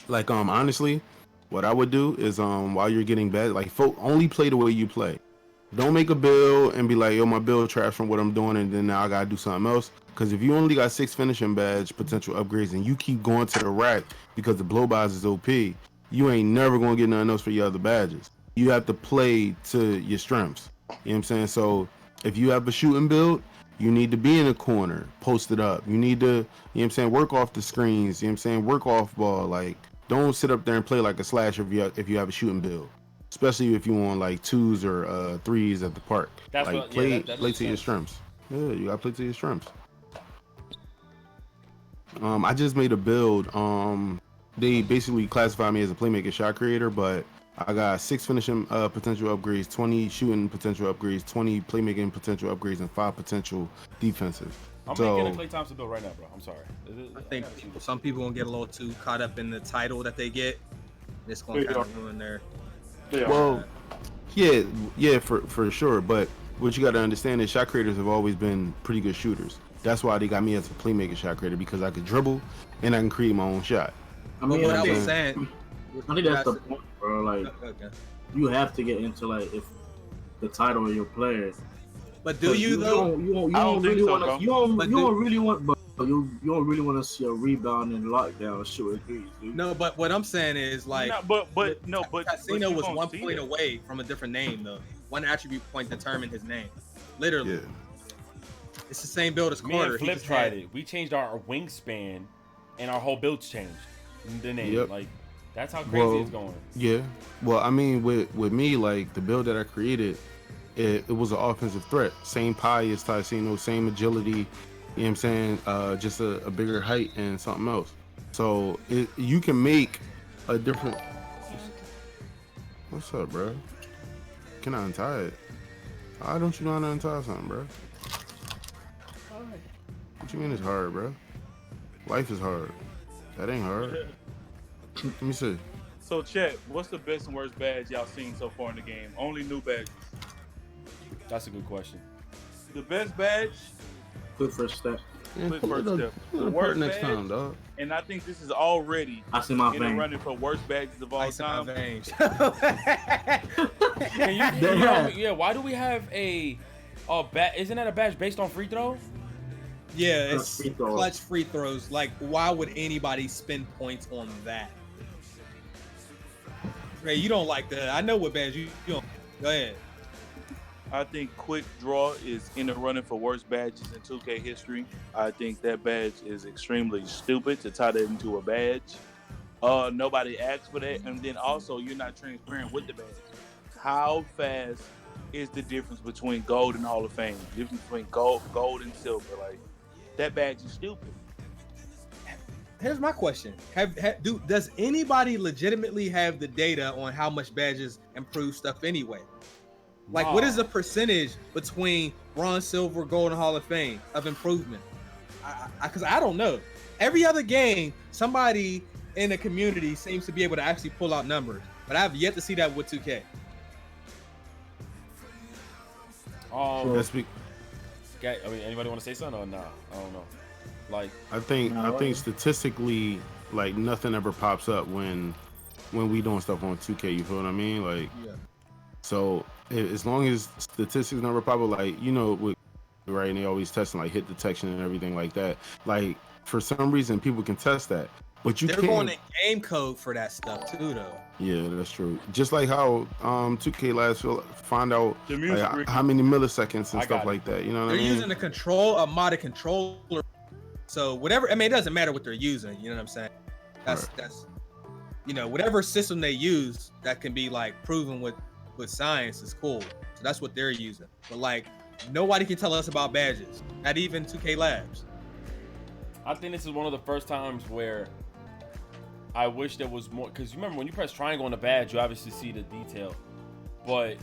Like honestly. What I would do is while you're getting bad, like only play the way you play. Don't make a build and be like, yo, my build trash from what I'm doing, and then now I gotta do something else. Because if you only got 6 finishing badge potential upgrades and you keep going to the rack because the blow buys is OP, you ain't never gonna get nothing else for your other badges. You have to play to your strengths. You know what I'm saying? So if you have a shooting build, you need to be in a corner, posted up. You need to, you know what I'm saying, work off the screens. You know what I'm saying, work off ball. Like, don't sit up there and play like a slasher if you have a shooting build, especially if you want like 2s or 3s at the park. That's like what, play that play to your strengths. Yeah, you gotta play to your strengths. I just made a build. They basically classify me as a playmaker shot creator, but I got 6 finishing potential upgrades, 20 shooting potential upgrades, 20 playmaking potential upgrades, and 5 potential defensive. I'm So, making a Klay Thompson build right now, bro. I'm sorry. I think some people gonna get a little too caught up in the title that they get. It's gonna kind of ruin their. well, yeah, for sure. But what you got to understand is shot creators have always been pretty good shooters. That's why they got me as a playmaker shot creator, because I could dribble and I can create my own shot. I mean, what I yeah. was saying. I think that's the point, bro. Like, Okay. you have to get into like if the title of your player. But do you though? You I don't don't think really so, want bro. to. You don't really want. But you don't really want to see a rebound and lockdown shooting threes, dude. No, but what I'm saying is like. No, but Casino you was gonna 1 see point it. away from a different name though. One attribute point determined his name. Literally, Yeah. it's the same build as Me Carter. and He Flip just tried had- it. We changed our wingspan, and our whole build's changed. The name, Yep. like, that's how crazy Well, it's going. Yeah. Well, I mean, with me, like the build that I created, it was an offensive threat. Same pie as Xchasemoney, same agility. You know what I'm saying? Just a bigger height and something else. So you can make a different. What's up, bro? Can I untie it? Why don't you know how to untie something, bro? What you mean it's hard, bro? Life is hard. That ain't hard. Let me see. So, Chet, what's the best and worst badge y'all seen so far in the game? Only new badges. That's a good question. The best badge, Good first step. Quick pull first it up. step. Pull it up Worst next badge? time, dog. and I think this is already I see my in the vein. running for worst badges of all Ice in my time. veins. Can you tell me, yeah, why do we have a badge? Isn't that a badge based on free throw? Yeah, Clutch it's free throws. clutch free throws. Like, why would anybody spend points on that? Ray, you don't like that. I know what badge you don't. Go ahead. I think Quick Draw is in the running for worst badges in 2K history. I think that badge is extremely stupid to tie that into a badge. Nobody asked for that, and then also you're not transparent with the badge. How fast is the difference between gold and Hall of Fame? The difference between gold and silver. Like, that badge is stupid. Here's my question: does anybody legitimately have the data on how much badges improve stuff anyway? Like, what is the percentage between bronze, silver, gold, and Hall of Fame of improvement? Because I don't know. Every other game, somebody in the community seems to be able to actually pull out numbers, but I have yet to see that with 2K. That's be- I mean, anybody want to say something or nah? I don't know. Like, I think statistically, like nothing ever pops up when we doing stuff on 2K. You feel what I mean? Like, Yeah. so as long as statistics never pop up, like with right, and they always testing like hit detection and everything like that. Like for some reason, people can test that, but They're can't. going to game code for that stuff too, though. Yeah, that's true. Just like how 2K last find out The music like, rig- how many milliseconds and I stuff got it. like that. You know what They're I mean? using a modded controller. So whatever, I mean, it doesn't matter what they're using. You know what I'm saying? That's whatever system they use that can be like proven with science is cool. So that's what they're using. But like, nobody can tell us about badges. Not even 2K Labs. I think this is one of the first times where I wish there was more, because you remember when you press triangle on the badge, you obviously see the detail. But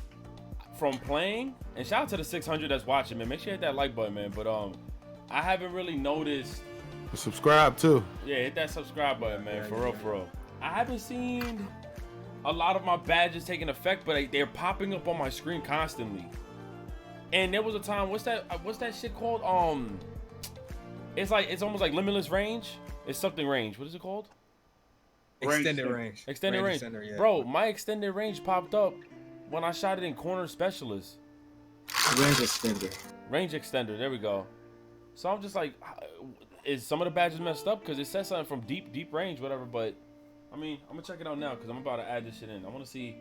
from playing, and shout out to the 600 that's watching, man. Make sure you hit that like button, man. But I haven't really noticed. Subscribe too. Yeah, hit that subscribe button, man. For real. I haven't seen a lot of my badges taking effect, but they're popping up on my screen constantly. And there was a time, what's that shit called? It's almost like limitless range. It's something range. What is it called? Extended range. Extended range. Extender, yeah. Bro, my extended range popped up when I shot it in corner specialist. Range extender. Range extender. There we go. So I'm just like, is some of the badges messed up? Because it says something from deep range, whatever. But I mean, I'm gonna check it out now because I'm about to add this shit in. I want to see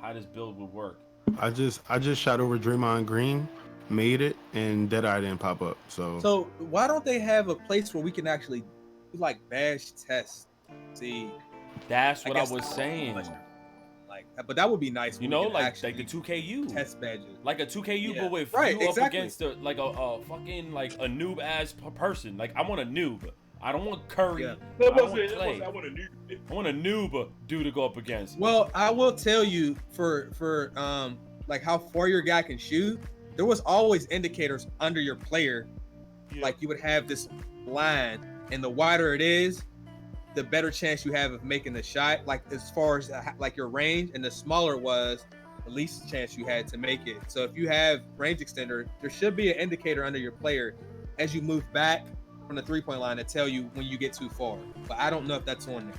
how this build would work. I just shot over Draymond Green, made it, and Deadeye didn't pop up. So why don't they have a place where we can actually do like badge tests? See, That's what I guess was that's saying. like, but that would be nice. You when know, we can like actually the 2KU. test badges. Like a 2KU, Yeah. but with Right, you exactly. up against a fucking like a noob ass person. Like I want a noob. I don't want Curry. Yeah. I don't want Clay. I want a new. I want a noob dude to go up against. Well, I will tell you for like how far your guy can shoot, there was always indicators under your player. Yeah. Like you would have this line, and the wider it is, the better chance you have of making the shot. Like as far as like your range, and the smaller it was, the least chance you had to make it. So if you have range extender, there should be an indicator under your player as you move back from the 3-point line to tell you when you get too far. But I don't know if that's on there.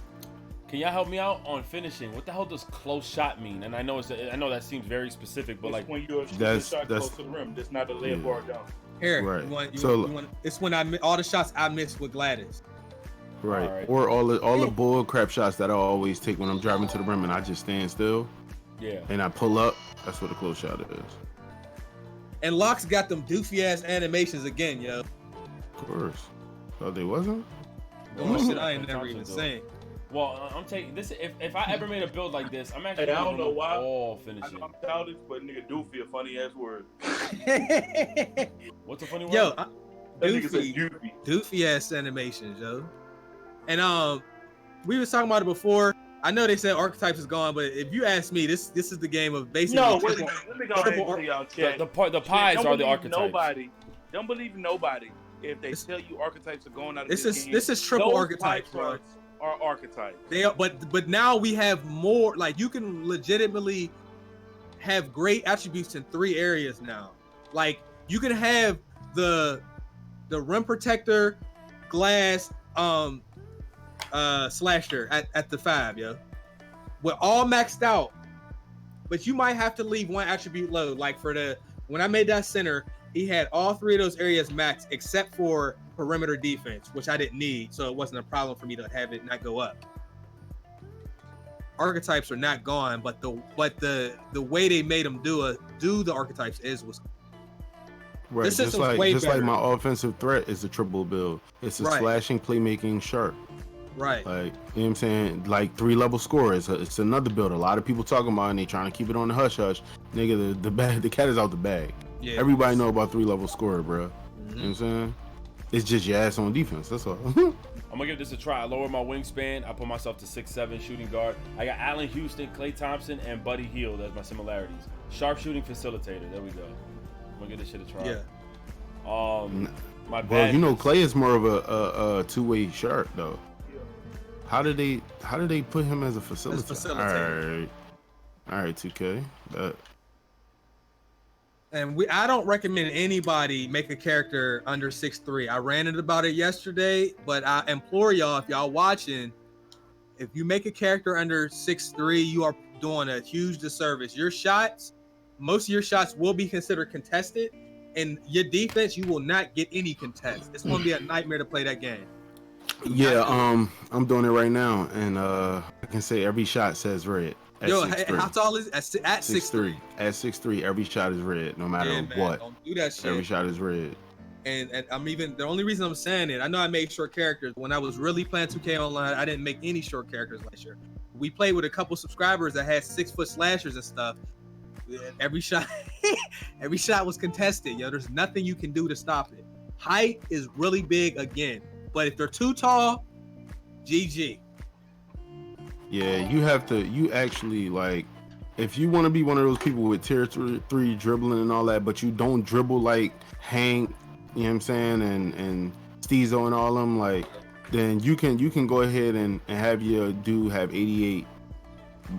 Can y'all help me out on finishing? What the hell does close shot mean? And I know that seems very specific, but like when you're that's shot close to the rim, that's not a layup or a dunk. Here, Right. it's when all the shots I missed with Gladys. Right. Alright. Or all the bull crap shots that I always take when I'm driving to the rim and I just stand still yeah. and I pull up. That's what a close shot is. And Locke's got them doofy ass animations again, yo. Of course. Thought they wasn't? Oh shit, I ain't never even saying. Well, I'm taking this. If I ever made a build like this, I'm actually Hey, I don't know why. all I finishing. know I'm childish, but nigga, doofy a funny ass word. What's a funny word? That nigga said doofy. Doofy ass animations, yo. And we was talking about it before. I know they said archetypes is gone, but if you ask me, this is the game of basically. No, wait a minute. Let me go ahead and tell y'all, chat. The pies Don't are the believe archetypes. Don't believe nobody if they tell you archetypes are going out of This this is game. this is triple Those archetypes, pie bro. charts are archetypes. They are, but now we have more. Like you can legitimately have great attributes in 3 areas now. Like you can have the rim protector, glass, slasher at the 5, yo. We're all maxed out, but you might have to leave one attribute low. Like when I made that center, he had all 3 of those areas maxed except for perimeter defense, which I didn't need, so it wasn't a problem for me to have it not go up. Archetypes are not gone, but the way they made them do the archetypes was Right. This Just system's way like better. my offensive threat is a triple build. It's a Right. slashing, playmaking sharp. right. Like, you know what I'm saying? Like 3-level score. It's another build. A lot of people talking about it and they trying to keep it on the hush hush. Nigga, the cat is out the bag. Yeah. Everybody know about 3-level score, bro. Mhm. You know what I'm saying? It's just your ass on defense. That's all. I'm gonna give this a try. I lower my wingspan. I put myself to 6'7" shooting guard. I got Allen Houston, Klay Thompson, and Buddy Hield as my similarities. Sharp shooting facilitator. There we go. I'm gonna give this shit a try. Yeah. My Well, bad. you know, Clay is more of a two-way shark though. How did they put him as a facilitator? facilitator. All right, 2K. And I don't recommend anybody make a character under 6'3". I ranted about it yesterday, but I implore y'all, if y'all watching, if you make a character under 6'3", you are doing a huge disservice. Most of your shots will be considered contested, and your defense, you will not get any contest. It's going to be a nightmare to play that game. Yeah, I'm doing it right now, and I can say every shot says red. At Yo, 6'3". how tall is it? At 6'3"? At 6'3", every shot is red, no matter Man, what. don't do that shit. Every shot is red. And I'm even, the only reason I'm saying it, I know I made short characters. When I was really playing 2K online, I didn't make any short characters last year. We played with a couple subscribers that had 6-foot slashers and stuff. Every shot was contested. Yo, there's nothing you can do to stop it. Height is really big again, but if they're too tall, GG. Yeah, you actually, like, if you want to be one of those people with tier 3 dribbling and all that, but you don't dribble like Hank, you know what I'm saying, and Steezo and all them, like, then you can go ahead and have your dude have 88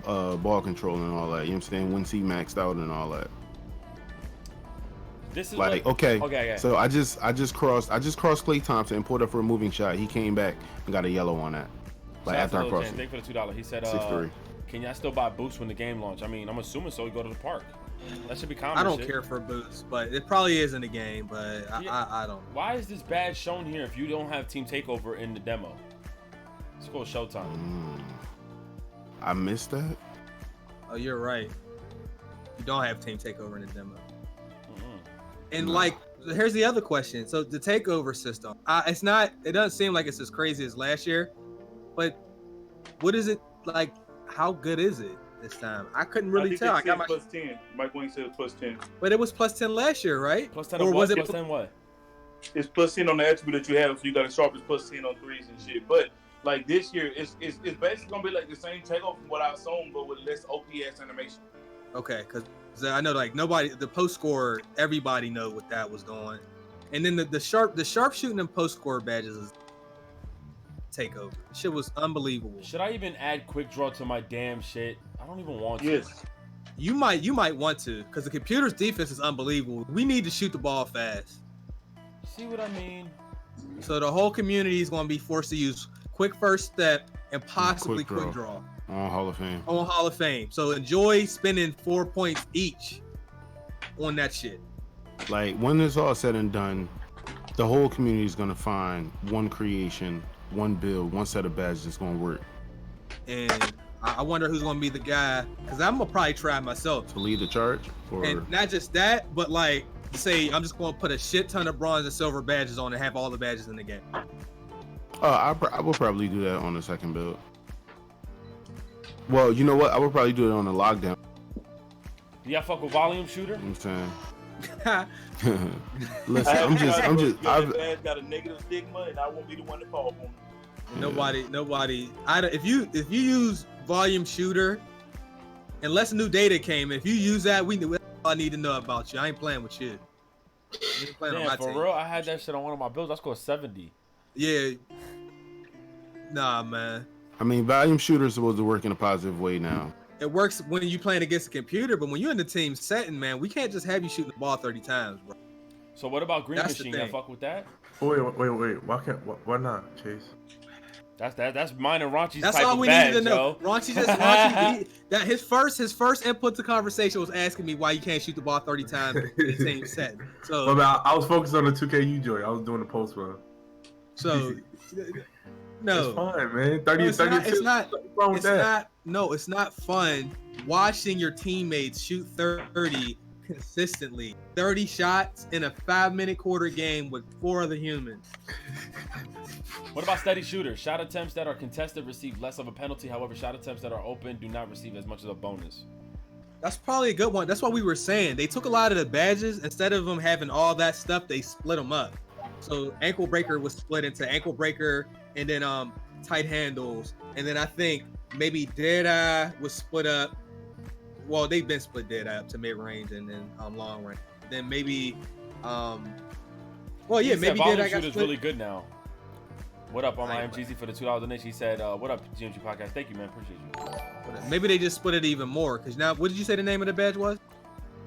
ball control and all that, you know what I'm saying, when he maxed out and all that. This is Like, okay. So I just crossed Klay Thompson and pulled up for a moving shot. He came back and got a yellow on that. Like, after I crossed him. Thank you for the $2. He said, 6'3". can y'all still buy boosts when the game launch? I mean, I'm assuming so. You go to the park. That should be common. I don't shit. care for boosts, but it probably is in the game, but Yeah. I don't. Why is this badge shown here if you don't have Team Takeover in the demo? It's called Showtime. I missed that. Oh, you're right. You don't have Team Takeover in the demo. Mm-mm. And No. like, here's the other question. So the takeover system, it doesn't seem like it's as crazy as last year, but what is it like? How good is it this time? I couldn't really think tell. they I got said plus 10. Mike Wayne said plus 10. but it was plus 10 last year, right? Plus 10 Or of what? was it Plus 10 what? it's +10 on the attribute that you have, so you got a sharpest +10 on threes and shit. But like this year, it's basically gonna be like the same takeoff from what I assumed, but with less OPS animation. Okay, because I know like nobody, the post score, everybody know what that was doing, and then the sharpshooting and post score badges is takeover. Shit was unbelievable. Should I even add quick draw to my damn shit? I don't even want to. Yes. You might want to, because the computer's defense is unbelievable. We need to shoot the ball fast. See what I mean? So the whole community is going to be forced to use quick first step and possibly quick draw on Hall of Fame. On Hall of Fame. So enjoy spending 4 points each on that shit. Like when it's all said and done, the whole community is going to find one creation, one build, one set of badges that's going to work. And I wonder who's going to be the guy, because I'm going to probably try myself. To lead the charge? And not just that, but like, say I'm just going to put a shit ton of bronze and silver badges on and have all the badges in the game. I would probably do that on the second build. Well, you know what? I would probably do it on the lockdown. Yeah, fuck with volume shooter. I'm saying. Listen, I've got a negative stigma, and I won't be the one to fall on. Nobody. If you use volume shooter, unless new data came, if you use that, I need to know about you. I ain't playing with you. Damn, for real, I had that shit on one of my builds. I scored 70. Yeah. Nah, man. I mean, volume shooter is supposed to work in a positive way now. It works when you playing against a computer, but when you're in the team setting, man, we can't just have you shooting the ball 30 times, bro. So what about Green Machine? You fuck with that? Wait. Why not, Chase? That's mine and Raunchy's That's type all of we badge, needed to know. Yo. That his first input to conversation was asking me why you can't shoot the ball 30 times in the team set. So I was focused on the 2K joy. I was doing the post run. So no, it's fine, man. 30. It's not fun watching your teammates shoot 30 consistently. 30 shots in a 5-minute quarter game with 4 other humans. What about steady shooters? Shot attempts that are contested receive less of a penalty. However, shot attempts that are open do not receive as much as a bonus. That's probably a good one. That's what we were saying. They took a lot of the badges. Instead of them having all that stuff, they split them up. So ankle breaker was split into ankle breaker and then tight handles. And then I think maybe dead eye was split up. Well, they've been split dead eye up to mid range and then long range. Then maybe maybe dead eye got split. Really good now. What up on my MGZ for the $2 donation? He said, what up, GMG Podcast? Thank you, man. Appreciate you. Maybe they just split it even more. Because now, what did you say the name of the badge was?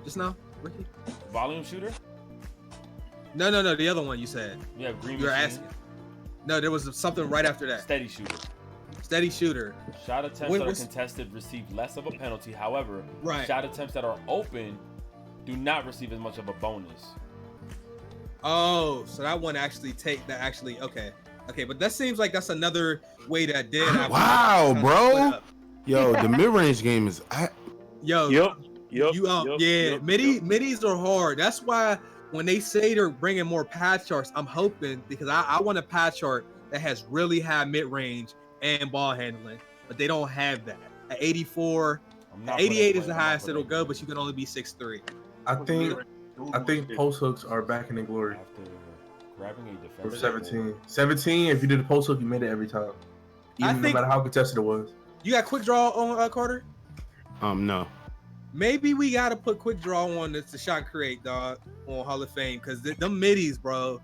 Just now, Ricky? Volume shooter? No. The other one you said. Yeah, Green You're Machine. asking. No, there was something right after that. Steady shooter. Steady shooter. Shot attempts that are contested receive less of a penalty. However, shot attempts that are open do not receive as much of a bonus. Oh, so that one actually okay, but that seems like that's another way that did. Wow, bro. Yo, the mid-range game is. Middies are hard. That's why when they say they're bringing more pad charts, I'm hoping because I want a pad chart that has really high mid-range and ball handling, but they don't have that. At 84, 88 is the highest it'll go, but you can only be 6'3". I think post hooks are back in the glory. Grabbing a defense. 17. If you did a post hook, you made it every time. No matter how contested it was. You got quick draw on Carter? No. Maybe we gotta put quick draw on the shot create, dog, on Hall of Fame, because them middies, bro.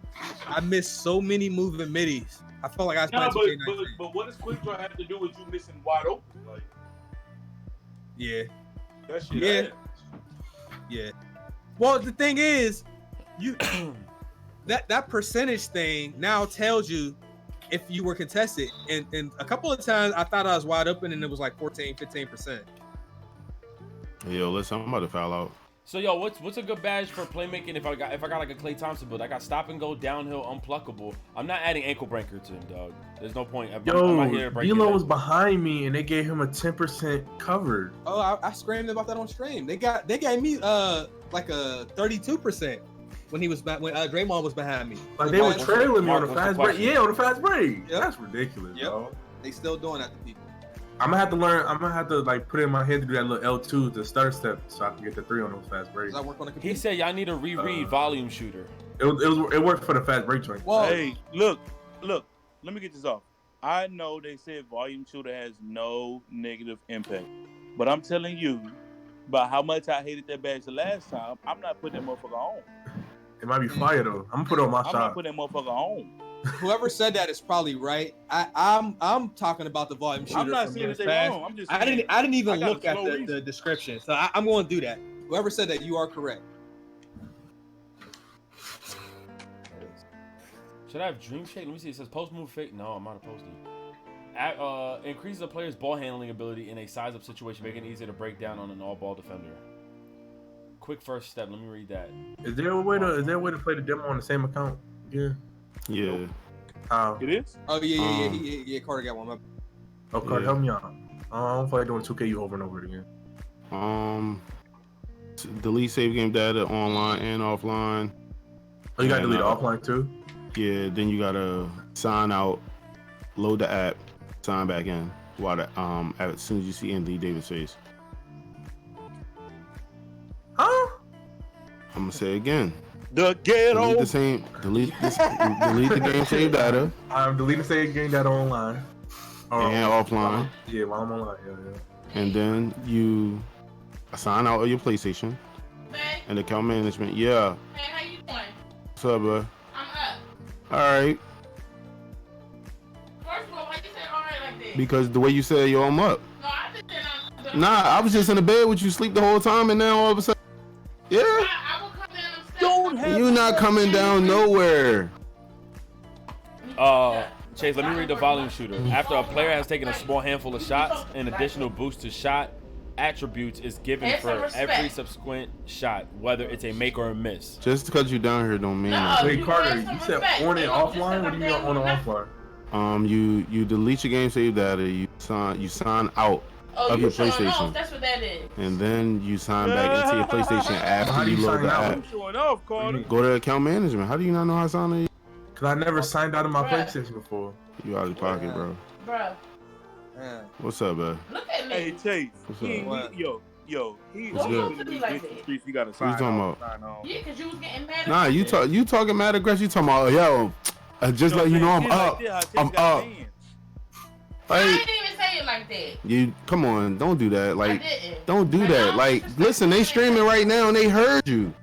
I missed so many moving middies. I felt like I was playing 2K19. But what does quick draw have to do with you missing wide open? Like, yeah. That shit. Yeah. Well, the thing is, you that percentage thing now tells you if you were contested. And a couple of times I thought I was wide open and it was like 14-15%. Yo, listen, I'm about to foul out. So yo, what's a good badge for playmaking if I got like a Klay Thompson build? I got stop and go, downhill, unpluckable. I'm not adding ankle breaker to him, dog. There's no point. D'Lo was behind me and they gave him a 10% cover. Oh, I screamed about that on stream. They gave me like a 32% when Draymond was behind me. Like they were trailing me on the fast break. Yeah, on the fast break. Yep. That's ridiculous, dog. They still doing that to people. I'm gonna have to like put it in my head to do that little L2, the stutter step, so I can get the 3 on those fast breaks. Does that work on the computer? He said y'all need to reread volume shooter. It worked for the fast break joint. Well, Hey, look. Let me get this off. I know they said volume shooter has no negative impact, but I'm telling you, about how much I hated that badge the last time, I'm not putting that motherfucker on. It might be fire though. I'm gonna put it on my I'm shot. not putting that motherfucker on. whoever said that is probably right. I'm talking about the volume shooter. I'm not from saying that years they past. wrong. I'm just I saying, didn't even I got look a at slow the reason. description, so I'm going to do that. Whoever said that, you are correct. Should I have dream shake? Let me see. It says post move fake. No, I'm not opposed to it. Increases a player's ball handling ability in a size up situation, making it easier to break down on an all ball defender. Quick first step. Let me read that. Is there a way to play the demo on the same account? Yeah. Yeah. How? It is. Oh yeah. Carter got one. Okay, Yeah. help me out. I don't feel like doing 2K over and over again. Delete save game data online and offline. Oh, you gotta And, delete it offline too? Yeah, then you gotta sign out, load the app, sign back in. As soon as you see Anthony Davis' face. Huh? I'm gonna say it again. The ghetto. Delete the game save data I'm deleting save game data online. and offline. Yeah, while I'm online. Yeah. And then you sign out of your PlayStation Hey, and account management. Yeah. how you doing? What's up, bro? I'm up. All right. First of all, why you say all right like that? Because the way you said, yo, I'm up. No, I just said I'm. Nah, I was just in the bed with you sleep the whole time, and now all of a sudden, yeah. I will come down the steps. Don't have You not coming down nowhere. Chase, let me read the volume shooter. After a player has taken a small handful of shots, an additional boost to shot attributes is given Have some for respect. every subsequent shot, whether it's a make or a miss. Just because you down here don't mean No. that. Wait, You Carter, have you some said respect. on and They don't just offline? What do you mean come on down and with offline? You delete your game save data. You sign out Oh, of you your showing PlayStation, off. That's what that is. and then you sign back into your PlayStation How after do you you load sign the out? app. I'm showing off, Carter. Go to account management. How do you not know how to sign in? Cause I never signed out of my Bruh. PlayStation before. You out of your pocket, bro. Bruh, Yeah. What's up, bro? look at me. Hey, Chase. What's He, up? he, yo, he What's is good? in Don't these do like bitch that. streets. You gotta What you sign talking off, about? sign on. Yeah, because you was getting mad at Nah, me. you talking mad aggressive. You talking about, yo, just let you know I'm up. I'm up. I Like, didn't even say it like that. you come on, don't do that. I Like, didn't. don't do that. Like, listen, they streaming right now and they heard you.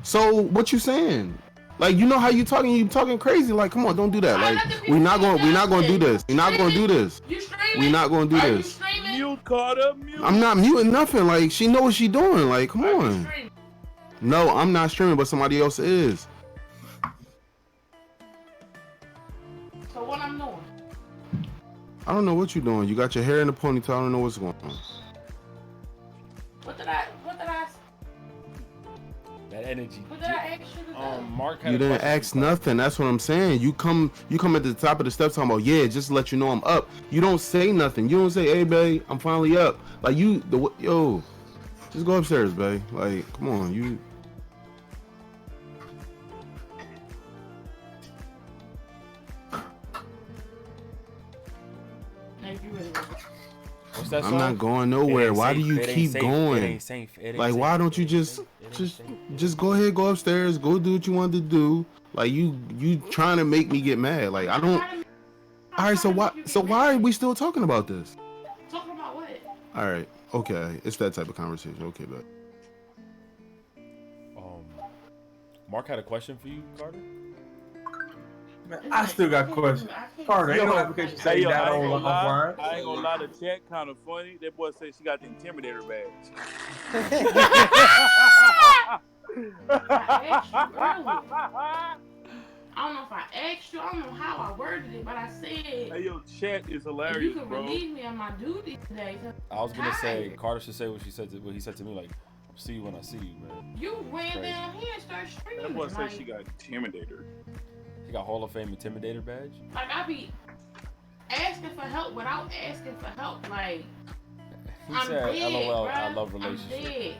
So what you saying? Like, you know how you talking crazy. Like, come on, don't do that. Like, we're not gonna do this. We're not gonna do this. You streaming? We're not gonna do Are you this. streaming? Mute, Carter, mute. I'm not muting nothing. Like, she know what she doing. Like, come Are you on. streaming? No, I'm not streaming, but somebody else is. So what I'm doing? I don't know what you're doing. You got your hair in a ponytail. I don't know what's going on. What did I That energy. ask you to do? Mark had You a didn't question. ask nothing. That's what I'm saying. You come at the top of the steps talking about, yeah, just to let you know I'm up. You don't say nothing. You don't say, hey, babe, I'm finally up. Like, yo, just go upstairs, babe. Like, come on, you. Like, you really What's that I'm song? not going nowhere. Why do you It ain't keep safe. going? It ain't safe. It ain't Like, safe. why don't you It ain't just safe. It ain't safe. just go ahead, go upstairs, go do what you want to do. Like, you trying to make me get mad. Like, I don't. All right, so why are we still talking about this? talking about what? All right, okay, it's that type of conversation. Okay, but Mark had a question for you, Carter. Man, I still got questions. Carter, ain't no application Hey, say yo, that I ain't on gonna lie. offline. I ain't gonna lie. The chat kind of funny. That boy said she got the intimidator badge. I don't know if I asked you. I don't know how I worded it, but I said, Hey, yo, chat is if you hilarious, could bro. relieve me of my duty today. 'cause I was gonna say tired. Carter should say what he said to me. Like, see you when I see you, man. You ran Crazy. down here and started screaming. That boy said like, she got intimidator. He got Hall of Fame Intimidator badge. like I be asking for help without asking for help. Like, He I'm said, dead, "LOL, bruh. I love I'm relationships." dead.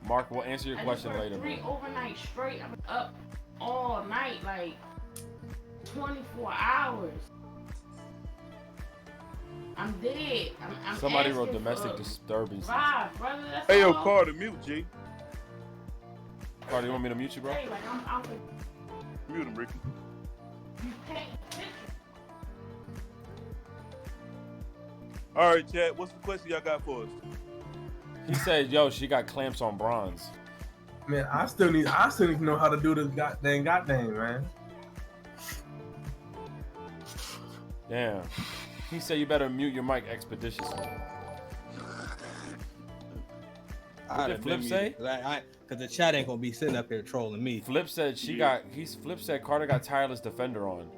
Mark, we'll answer your I question just worked later, 3 man. overnight straight. I'm up all night, like 24 hours. I'm dead. I'm Somebody asking wrote domestic for disturbance. Vibe, brother. That's Hey, yo, all. Carter, mute, G. Carter, you want me to mute you, bro? Hey, like I'm out there. Mute him, Ricky. You paint pictures. All right, Chad. What's the question y'all got for us? He said, "Yo, she got clamps on bronze." Man, I still need to know how to do this goddamn, man. Damn. He said you better mute your mic expeditiously. What did Flip say? Because the chat ain't gonna be sitting up here trolling me. Flip said Flip said Carter got tireless defender on.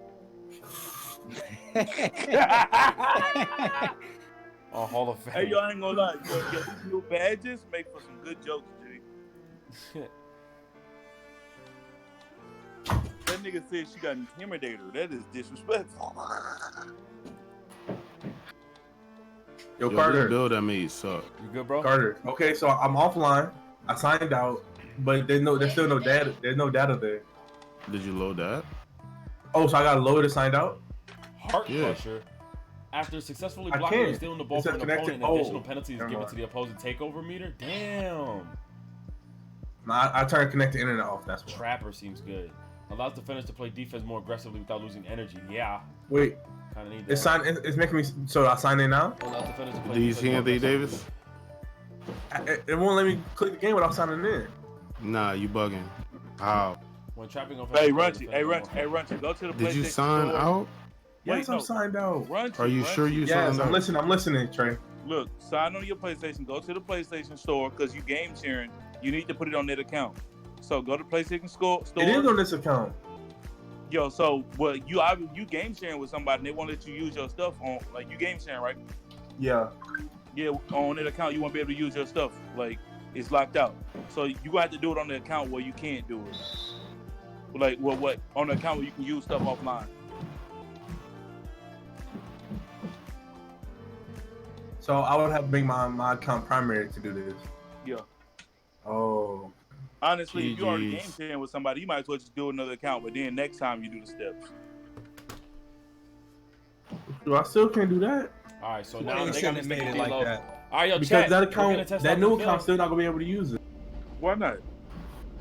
On Hall of Fame. Hey, yo, I ain't gonna lie. Yo, these new badges make for some good jokes, G. That nigga said she got intimidator. That is disrespectful. Yo, Yo, Carter. this build I made suck. You good, bro? Carter. Okay, so I'm offline. I signed out, but there's still no data. There's no data there. Did you load that? Oh, so I got loaded, signed out. Heart Yeah. crusher. After successfully I blocking or can't. stealing the ball It says from an connected. opponent, additional Oh, penalties never given mind. to the opposing takeover meter. Damn. I turned connect the internet off. That's why. Trapper seems good. Allows defenders to play defense more aggressively without losing energy. Yeah, Wait, kind of need that. it's signed. It's making me. So I sign in now. Allows defenders to play Do you defense see more Anthony aggressively. Davis? It won't let me click the game without signing in. Nah, you bugging. How? When trapping on Hey, Runchy. Go to the PlayStation Did you sign store. out? Yes, Wait, I'm no. signed out. Runchy, Are you sure you Yes, signed I'm out? listening. I'm listening, Trey. Look, sign on your PlayStation. Go to the PlayStation store because you game sharing. You need to put it on that account. So go to PlayStation store. It is on this account. Yo, so you game sharing with somebody and they won't let you use your stuff on, like, you game sharing, right? Yeah. Yeah, on that account you won't be able to use your stuff. Like, it's locked out. So you gonna have to do it on the account where you can't do it. Like, what on the account where you can use stuff offline. So I would have to make my account primary to do this. Yeah. Oh. Honestly, if you already GGs. game sharing with somebody, you might as well just do another account. But then next time you do the steps. I still can't do that All right, so Why now you they got shouldn't have Mr. made it D like low. that? All right, yo, because chat, that we're gonna account, test that out new the account's build. still not gonna be able to use it. Why not?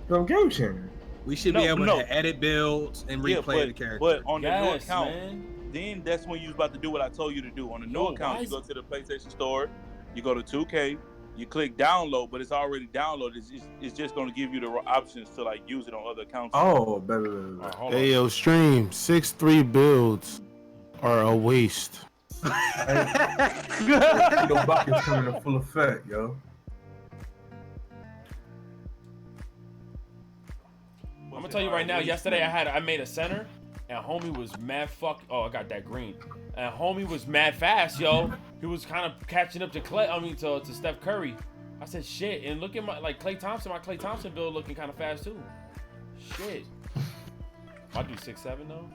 So I'm game sharing. We should No, be able no. to edit builds and Yeah, replay the character. but on the new Yes, account, man. then that's when you was about to do what I told you to do. On the new Yo, account, why you is- go to the PlayStation Store, you go to 2K, you click download, but it's already downloaded. It's just going to give you the options to, like, use it on other accounts. Oh, better. All right, hold Hey on. yo, stream 6-3 builds are a waste. The bucket's coming in full effect, yo. I'm gonna tell you right now. Yesterday I made a center, and homie was mad Oh, I got that green. And homie was mad fast, yo. He was kind of catching up to to Steph Curry. I said shit, and look at my Klay Thompson. My Klay Thompson build looking kind of fast too. Shit. I do 6'7" though.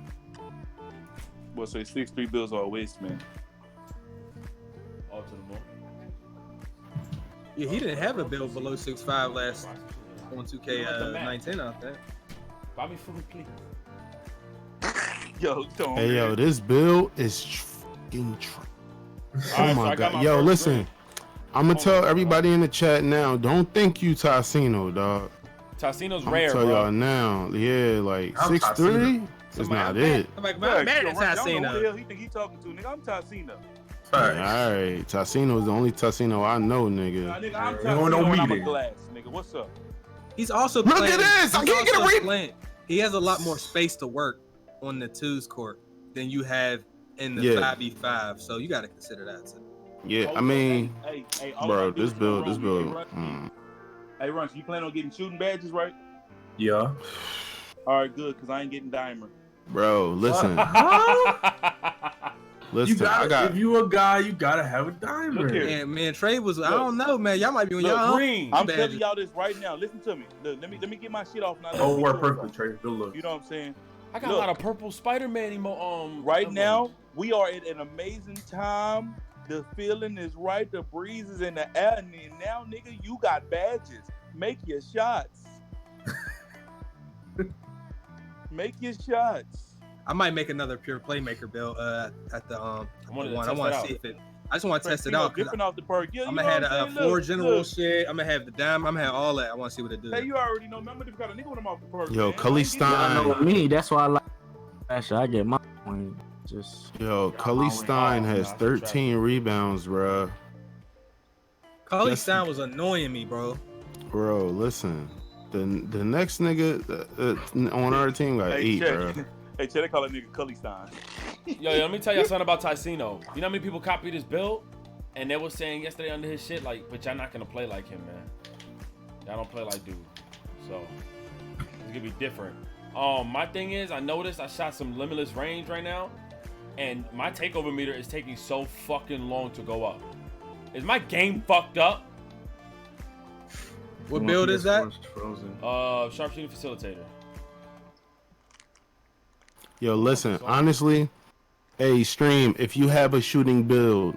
Well, so 6-3 bills are a waste, man. All to the moon. Yeah, he didn't have a build below 6'5" last on 2K19 out there. Buy me fruit, please. Yo, don't. Hey yo, this build is fucking Oh Alright, so my I got god. my Yo, first listen. green. I'm gonna tell everybody in the chat now. Don't think you Tassino, dog. Tassino's I'm rare, gonna tell bro. y'all now. Yeah, like I'm 6'3" is not it. I'm like, Yeah, man, yo, it's Runchy, I don't know who the Xchasemoney. hell he think he talking to, nigga. I'm Tassino. Alright, Tassino is the only Tassino I know, Nah, nigga. nigga, I'm You don't know Tassino me and I'm a then. glass, nigga. What's up? He's also Look playing, at this! I he's can't get a also read. playing- He has a lot more space to work on the 2's court than you have in the Yeah. 5v5, so you got to consider that too. Yeah, I mean, hey, all bro, I do this is build, roll this me. build. Hey, Runchy, you plan on getting shooting badges, right? Yeah. All right, good, because I ain't getting dimer. Bro, listen, You listen. gotta, I got if you a guy, you gotta have a Look diamond. here. And man, Trey was, I don't know, man. Y'all might be on Look, y'all own. green. I'm badges. telling y'all this right now. Listen to me. Look, let me get my shit off now. Oh, work perfectly, Trey. Good look. You know what I'm saying? I got Look. a lot of purple Spider-Man Right emblems. now, we are at an amazing time. The feeling is right. The breeze is in the air. And now, nigga, you got badges. Make your shots. Make your shots. I might make another pure playmaker build at the wanted to one. I test want that to out. see if it. I just want to test it out. Dipping off the perk. Yeah, I'm you gonna know have what I'm the saying? floor Look, general look. shit. I'm gonna have the dime. I'm gonna have all that. I want to see what it does. Hey, you already know, man. I'm gonna got a nigga with him off the perk. Yo, man. Cully I ain't getting Stein. I know me. That's why I like that shit. I get my point. Just Yo, Cully Stein has 13 rebounds, bro. Cully Stein was annoying me, bro. Bro, listen. The next nigga on our team got 8, bro. Hey, Chet, they call that nigga Cully Stein. Yo, let me tell you something about Xchasemoney. You know how many people copied his build? And they were saying yesterday under his shit, like, but y'all not gonna play like him, man. Y'all don't play like dude. So it's gonna be different. My thing is, I noticed I shot some limitless range right now, and my takeover meter is taking so fucking long to go up. Is my game fucked up? What build is that? Sharpshooting facilitator. Yo, listen, honestly, hey, stream, if you have a shooting build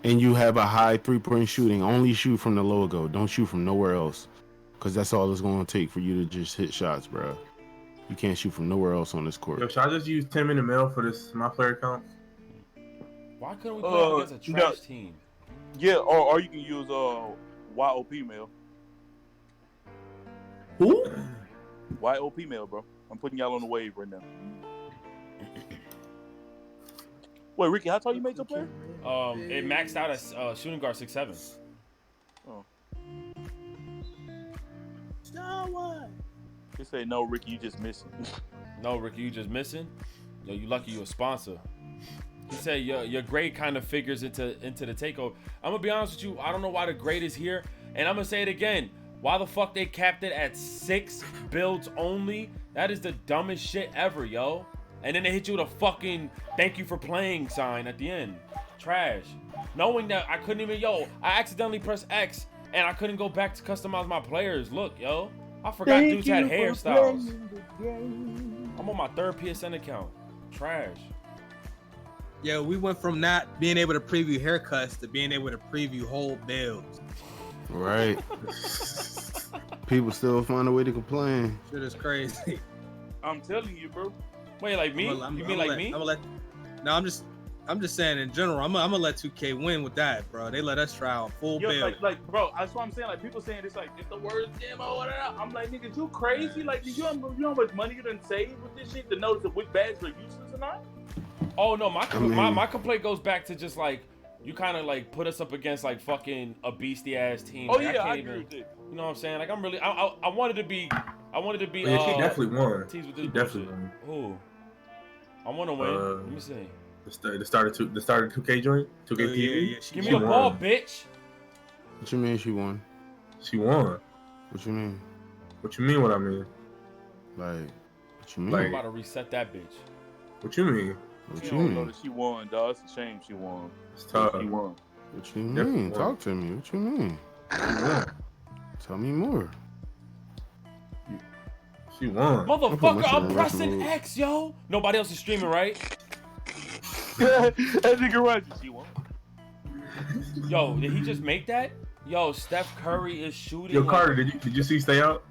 and you have a high 3-point shooting, only shoot from the logo. Don't shoot from nowhere else. Because that's all it's going to take for you to just hit shots, bro. You can't shoot from nowhere else on this court. Yo, should I just use 10-minute mail for this my player account? Why couldn't we play against a trash team? Yeah, or you can use YOP mail. who? YOP mail, bro. I'm putting y'all on the wave right now. Wait, Ricky, how tall you made your player? It maxed out as shooting guard 6'7". Oh. They say no, Ricky, you just missing. No, Ricky, you just missing. Yo, you lucky you a sponsor. He said your grade kind of figures into the takeover. I'm gonna be honest with you. I don't know why the grade is here, and I'm gonna say it again. Why the fuck they capped it at 6 builds only? That is the dumbest shit ever, yo. And then they hit you with a fucking thank you for playing sign at the end. Trash. Knowing that I couldn't even, I accidentally pressed X and I couldn't go back to customize my players. Look, yo. I forgot dudes had hairstyles. I'm on my 3rd PSN account. Trash. Yeah, we went from not being able to preview haircuts to being able to preview whole builds. Right. People still find a way to complain. Shit is crazy. I'm telling you, bro. Wait, like me? You mean like me? No, I'm just saying in general. I'm gonna let 2K win with that, bro. They let us try out full build. Like, bro, that's what I'm saying. Like, people saying it's like it's the worst demo. Whatever. I'm like, nigga, you crazy? Like, you know how much money you done saved with this shit to notice if which bags are useless or not? Oh no, my complaint goes back to just like you kind of like put us up against like fucking a beastie ass team. Oh like, yeah, I agree with it. You know what I'm saying? Like I'm really, I wanted to be. Yeah, she definitely won. Teams with She this definitely bullshit. won. Who? I want to win. Let me see. The starter 2K joint, 2K TV. Yeah. Give me the ball, bitch. What you mean she won? She won. What you mean? What you mean? What I mean? Like, what you mean? I'm about to reset that bitch. What you mean? What You you don't know mean? that she won, dog. It's a shame she won. It's tough. She won. What you Definitely mean? won. Talk to me. What you mean? She won. Tell me more. She won. Motherfucker, I'm in pressing Russian X, yo. Nobody else is streaming, right? That nigga right. She won. Yo, did he just make that? Yo, Steph Curry is shooting. Yo, like- Carter, did you see Stay Out?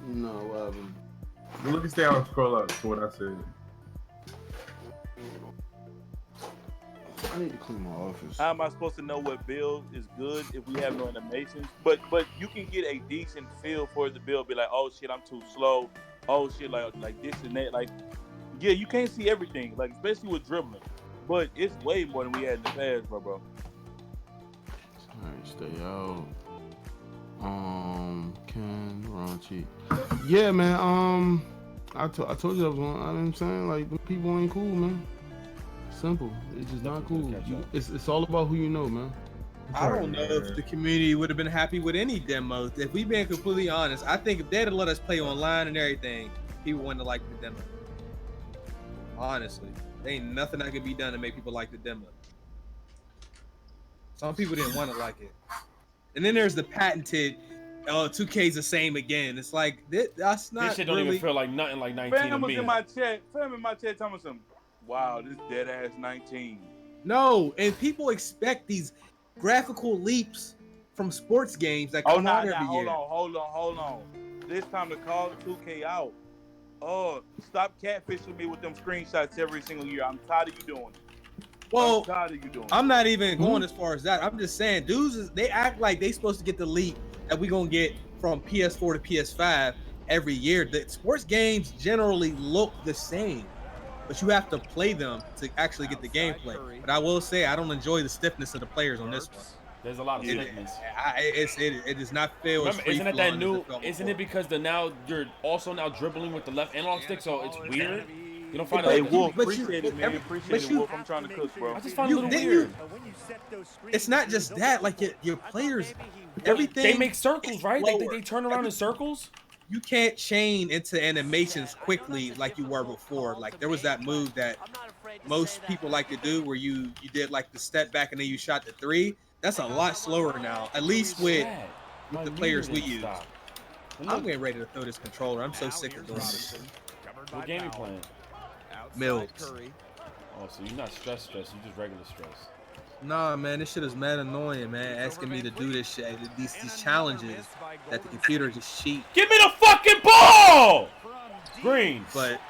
No, what happened? Look at Stay Out and scroll up to what I said. I need to clean my office. How am I supposed to know what build is good if we have no animations? But you can get a decent feel for the build. Be like, oh shit, I'm too slow. Oh shit, like this and that. Like, yeah, you can't see everything. Like, especially with dribbling. But it's way more than we had in the past, bro. Alright, Stay Out. Ken Raunchy. Yeah, man. I told you I was on. You know what I'm saying? Like, the people ain't cool, man. Simple. It's just not cool. It's all about who you know, man. I don't know if the community would have been happy with any demos. If we being completely honest, I think if they'd have let us play online and everything, people wouldn't have liked the demo. Honestly, there ain't nothing that could be done to make people like the demo. Some people didn't want to like it. And then there's the patented, 2K's the same again. It's like, that's not This shit don't really... even feel like nothing like 19 to Fam was me. in my chat. Fam in my chat telling me something. Wow, this dead ass 19. No, and people expect these graphical leaps from sports games that come out every year. Hold on. This time to call 2K out. Stop catfishing me with them screenshots every single year. I'm tired of you doing it. Well, I'm tired of you doing I'm not even going as far as that. I'm just saying, dudes, they act like they supposed to get the leap that we gonna get from PS4 to PS5 every year. The sports games generally look the same, but you have to play them to actually get the gameplay. But I will say, I don't enjoy the stiffness of the players on this one. There's a lot of stiffness. It does not feel Remember, as free isn't it that flowing new? as it felt Isn't before. it because you're also now dribbling with the left analog stick, so it's weird? You don't find But Hey, it? you- Wolf, but you- appreciate it, man. every- Appreciate but it, you- Wolf. I'm trying to cook, bro. I just find it a little didn't weird. It's not just that. Like your players, everything. They make circles, is right? slower. They turn around in circles. You can't chain into animations quickly like you were before. Like there was that move that most people like to do where you did like the step back and then you shot the three. That's a lot slower now, at least with the players we use. I'm getting ready to throw this controller. I'm so sick of doing this shit. What game you playing? Milks. Oh, so you're not stress, you just regular stress. Nah, man, this shit is mad annoying, man. Asking me to do this shit, these challenges that the computer just cheat. Give me the fucking ball! Green. But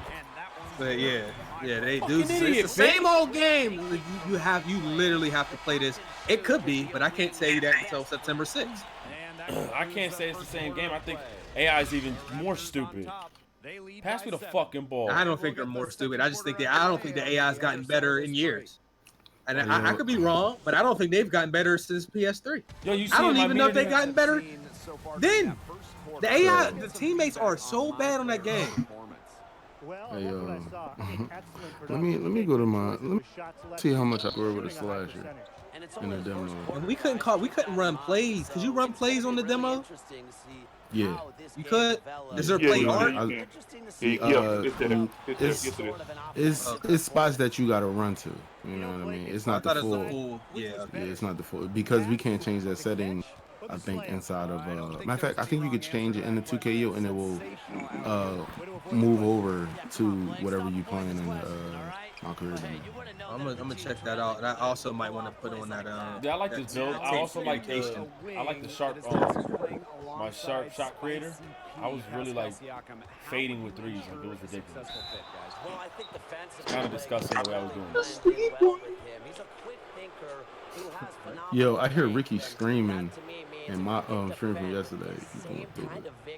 yeah, they do. Fucking It's idiot, the same old game. You literally have to play this. It could be, but I can't tell you that until September 6th. I can't say it's the same game. I think AI is even more stupid. Pass me the fucking ball. I don't think they're more stupid. I just think I don't think the AI has gotten better in years. And I could be wrong, but I don't think they've gotten better since PS3. Yo, you I don't seen even my know if they've meter? gotten better. Then the AI, the teammates are so bad on that game. Hey, let me go to let me see how much I scored with a slasher in the demo. And we couldn't run plays. Could you run plays on the demo? Yeah. You could. Is there Yeah, play you art? can. It's spots that you gotta run to. You know what I mean? It's not the full. Yeah. Yeah, it's not the full because we can't change that setting. I think inside of matter of fact, I think you could change it in the 2KO and it will move over to whatever you playing in my career. I'm gonna check that out. And I also might want to put on that. Yeah, I like this build. I also like the sharp. My sharp shot creator. I was really like fading with threes. Like, it was ridiculous. It's kind of disgusting the way I was doing it. Yo, I hear Ricky screaming in my stream from yesterday.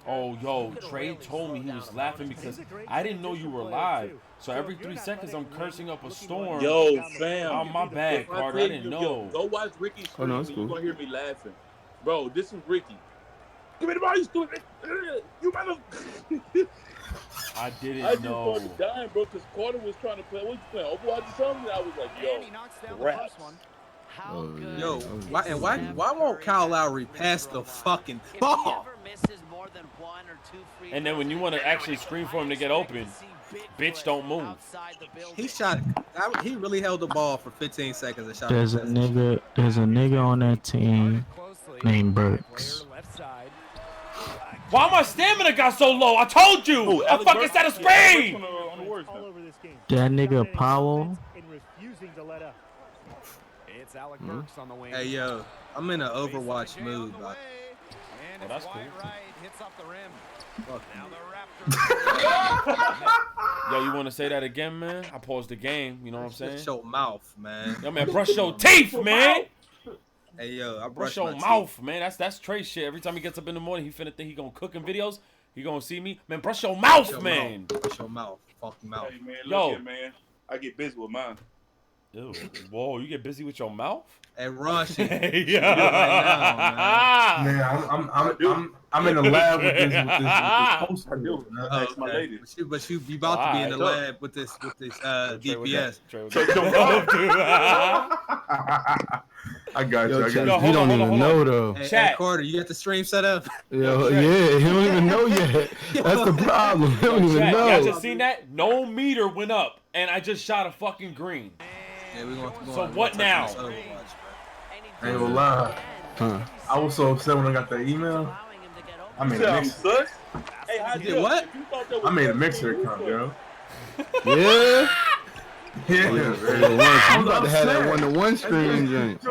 Oh, yo, Trey told me he was laughing because I didn't know you were live. So every 3 seconds I'm cursing up a storm. Yo, fam. Oh, my bad, Carter. I didn't know. Yo, go watch Ricky Oh, no, it's stream and cool. you're going to hear me laughing. Bro, this is Ricky. Give me the ball, you stupid. You mother. I didn't I just know. started dying, bro, because Carter was trying to play. What you playing? Overwatch or something? I was like, yo, rats. Yo, why won't Kyle Lowry pass the fucking ball? And then when you want to actually scream for him to get open, bitch, don't move. He really held the ball for 15 seconds and shot. There's a nigga on that team named Burks. Why my stamina got so low? I told you. I fucking said a screen. That nigga Powell. Hey yo, I'm in an Overwatch mood. Oh, that's cool. Fuck Yo, you want to say that again, man? I paused the game. You know what I'm saying? Shut your mouth, man. Yo, man, brush your teeth, man. Hey yo, I Brush brush your my mouth, teeth. man. That's Trey shit. Every time he gets up in the morning, he finna think he gonna cook in videos. He gonna see me, man. Brush your mouth, Your man. mouth. Brush your mouth. Fucking mouth. Hey, man, Yo. look here, man. I get busy with mine. Ew. Whoa, you get busy with your mouth? Hey, Rashi. Yeah. Man, I'm in the lab with this poster. I do. That's my lady. But you about to be in the lab with this DPS. Trey, what that? I got you. I got Yo, you. he don't even hold know on. though. Hey, Chat. Carter, you got the stream set up? Yo, yeah, he don't even know yet. That's the problem. He don't even Chat, y'all know. just seen that? No meter went up, and I just shot a fucking green. Yeah, we gonna So what now? I ain't gonna lie. Huh. I was so upset when I got that email. I made a mixer. Hey, how You did what? I made a mixer account, yo. Yeah. Yeah, You man. about to have that 1-to-1 stream, James.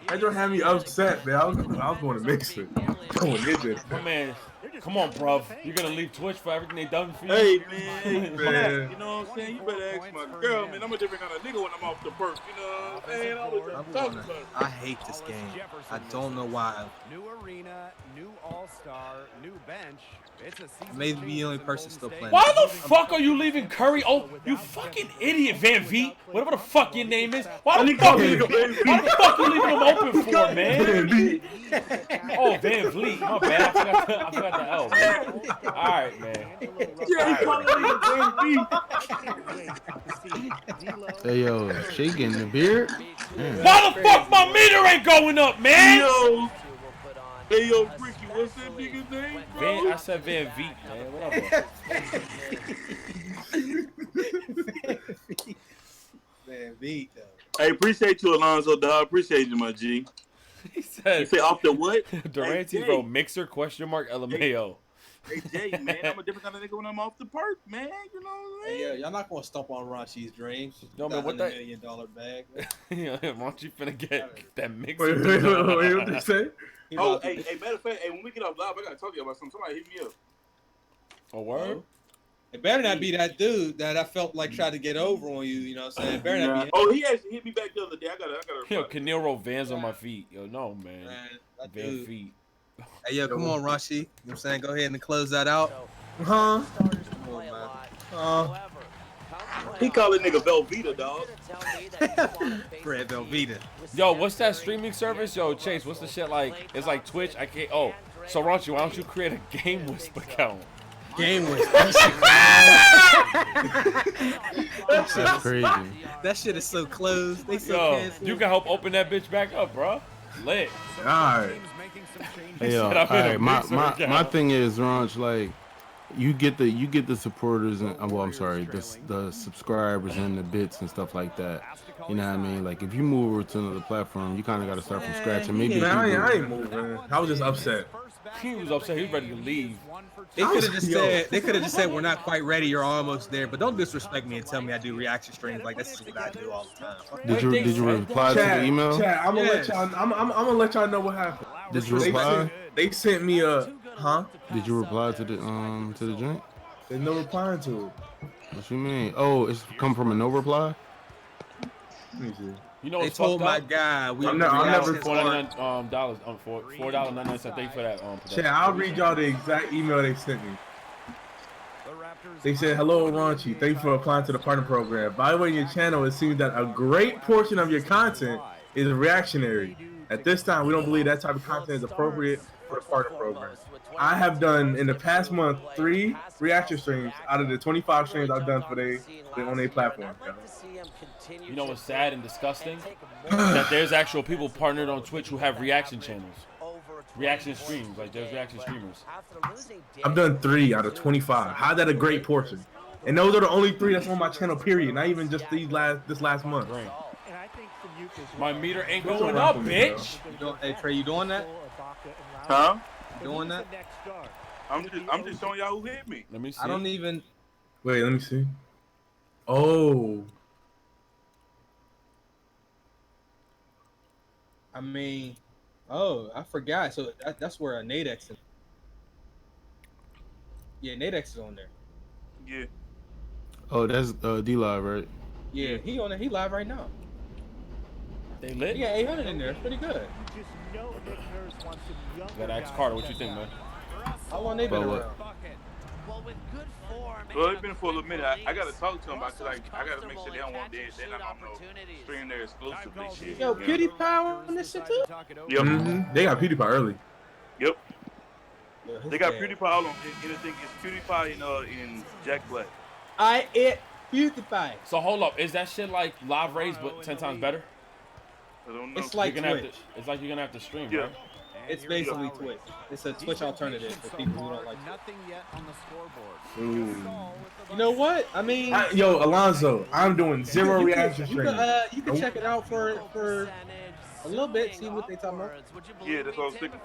That don't have me upset, man. I was going to mix it. Going ninja. My man, Come on, bruv. You're gonna leave Twitch for everything they done for you? Hey, man. Man. You know what I'm saying? You better ask my girl, man. I'm a different kind of nigga when I'm off the perk. You know what I'm saying? I always talking about it. I hate this game. I don't know why. New arena, new all-star, new bench. It's a season. Maybe the only person still playing. Why the fuck are you leaving Curry? Oh, you fucking idiot, Van Vliet. Whatever the fuck your name is. Why the fuck you leaving him open for, man? Oh, Van Vliet. My bad. I forgot the L, man. All right, man. Yeah, he calling nigga Hey yo, shaking the beard. Why the fuck my meter ain't going up, man? Yo. Hey, yo, Ricky, what's that nigga's name, bro? I said Van Vliet, man. Whatever. Man, beat though. Hey, appreciate you, Alonzo, dog. Appreciate you, my G. He said. You say off the what? Durante Hey, wrote mixer question mark LMAO. Hey, Jay, man, I'm a different kind of nigga when I'm off the perk, man. You know what I mean? Hey, y'all not gonna stomp on Rachi's dreams. Yo, man, what that- $1 million bag? Yeah, why don't you finna get that mixer? Wait, what they say? Oh, hey, matter of fact, hey, when we get off live, I gotta talk to you about something. Somebody hit me up. A word? It better not be that dude that I felt like tried to get over on you. You know what I'm saying? It better not be him. Oh, he actually hit me back the other day. I gotta. Yo, Keneal wrote Vans on my feet. Yo, no, man. That Van dude. feet. Hey, yo, come on, Rashi. You know what I'm saying? Go ahead and close that out. Huh? Come on, man. He called it nigga Velveeta, dog. Fred Velveeta. Yo, what's that streaming service? Yo, Chase, what's the shit like? It's like Twitch. I can't. Oh, so Raunchy, why don't you create a Game Wisp account? Game Wisp. That's crazy. That shit is so closed. They so Yo, canceled. you can help open that bitch back up, bro. Lit. All right. Hey yo, said I'm all in a right. My mixer my account. my thing is, Ronch, like you get the supporters and well, I'm sorry, the subscribers and the bits and stuff like that. You know what I mean? Like if you move over to another platform, you kind of got to start from scratch and maybe. Man, people- I ain't moving. I was just upset. He was upset. He was ready to leave. They could have just Yo. said we're not quite ready. You're almost there. But don't disrespect me and tell me I do reaction streams like this is what I do all the time. Did you reply to the email? Chat, I'm gonna Yes. let y'all. I'm gonna let y'all know what happened. Did you reply? They sent me a huh? Did you reply to the joint? There's no replying to it. What you mean? Oh, it's come from a no reply. Let me see. You know They what's told fucked my up? guy we I'm never- $4.99 dollars for $4.99. Thank you for that. Chat, I'll read y'all the exact email they sent me. They said, "Hello, Raunchy. Thank you for applying to the partner program. By the way, in your channel, it seems that a great portion of your content is reactionary. At this time, we don't believe that type of content is appropriate for the partner program. I have done in the past month 3 reaction streams out of the 25 streams I've done for on their platform. You know what's sad and disgusting? That there's actual people partnered on Twitch who have reaction channels. Reaction streams. Like there's reaction streamers. I've done 3 out of 25. How's that a great portion? And those are the only 3 that's on my channel. Period. Not even just this last month. Right. My meter ain't going up, bitch. Hey Trey, you doing that? Huh? You doing that? I'm just showing y'all who hit me. Let me see. I don't even. Wait, let me see. Oh. I mean, oh, I forgot. So that's where Nadex is. Yeah, Nadex is on there. Yeah. Oh, that's D Live, right? Yeah, he on there. He live right now. They lit? He got 800 in there. It's pretty good. Gotta ask Carter what you think, man. How long they been But what? around? Well, it's been for a little minute. I gotta talk to them about it. Like, I gotta make sure they don't want they're not on no stream there exclusively shit. Yo, you know? PewDiePie on this shit too? Yep. Mm-hmm. They got PewDiePie early. Yep. Yo, his They got dad. PewDiePie on anything. It's PewDiePie in Jack Black. I it PewDiePie. So hold up, is that shit like live raise but 10 times better? I don't know. It's like You're gonna Twitch. it's like you're gonna have to stream, Yeah. right? It's basically Twitch. It's a Twitch alternative for people who don't like Twitch. Nothing yet on the scoreboard. Ooh. You know what? I mean, Yo, Alonzo, I'm doing 0 you reaction can, streams. you can check it out for a little bit, see what they talking about. Yeah, that's what I was thinking.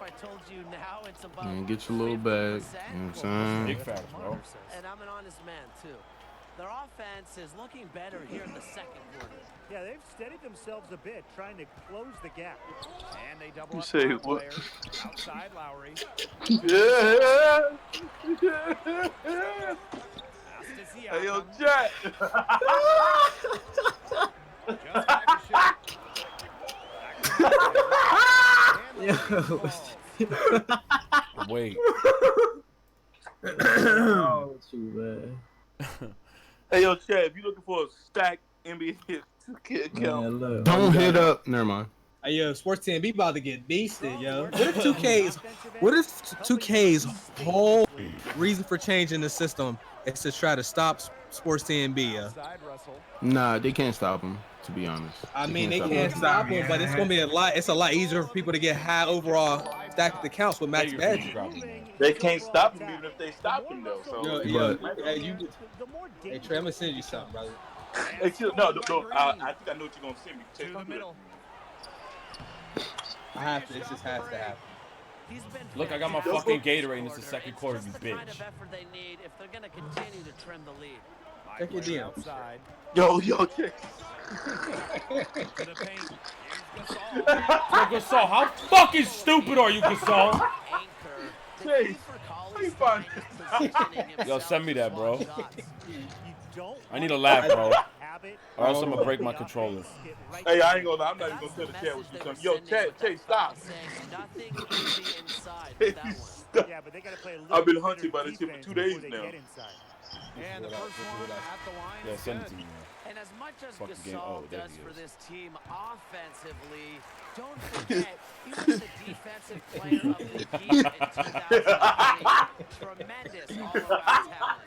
And get your little bag. You know what I'm saying? Big facts, bro. And I'm an honest man too. Their offense is looking better here in the second quarter. Yeah, they've steadied themselves a bit, trying to close the gap. And they double You up say on what? players. Outside Lowry. Yeah. Hey, yo, Jack. Wait. Oh, too bad. Hey, yo, Chad, if you're looking for a stacked NBA 2K account, Man, look. Don't hit up. Never mind. Hey, yo, Sports 10 be about to get beasted, yo. What if 2K's whole reason for changing the system is to try to stop Sports 10B, yo? Nah, they can't stop him. To be honest. I mean, they can't stop him, but it's gonna be it's a lot easier for people to get high overall stacked accounts with max badges. they can't stop him even if they stop him, though. So, Hey, Trey, I'm gonna send you something, brother. hey, chill. No. I think I know what you're gonna send me. Check the middle. I have to. It just has to happen. Look, I got my fucking Gatorade and it's the second quarter, you bitch. Check your DM. Yo, check. Yo, Gasol, how fucking stupid are you, Gasol? Chase, how you find this? Yo, send me that, bro. I need a laugh, bro. Or else I'm gonna break my controller. Hey, I ain't gonna lie. I'm not even gonna tell the chat what you talking. Yo, Chase, stop. I've been hunted by this shit for 2 days now. And the first one at the line. Yeah, send it to me, man. And as much as Fucking game. Gasol Oh, there does he for is. this team offensively, don't forget he was the defensive player of the year in 2020. Tremendous all-around talent.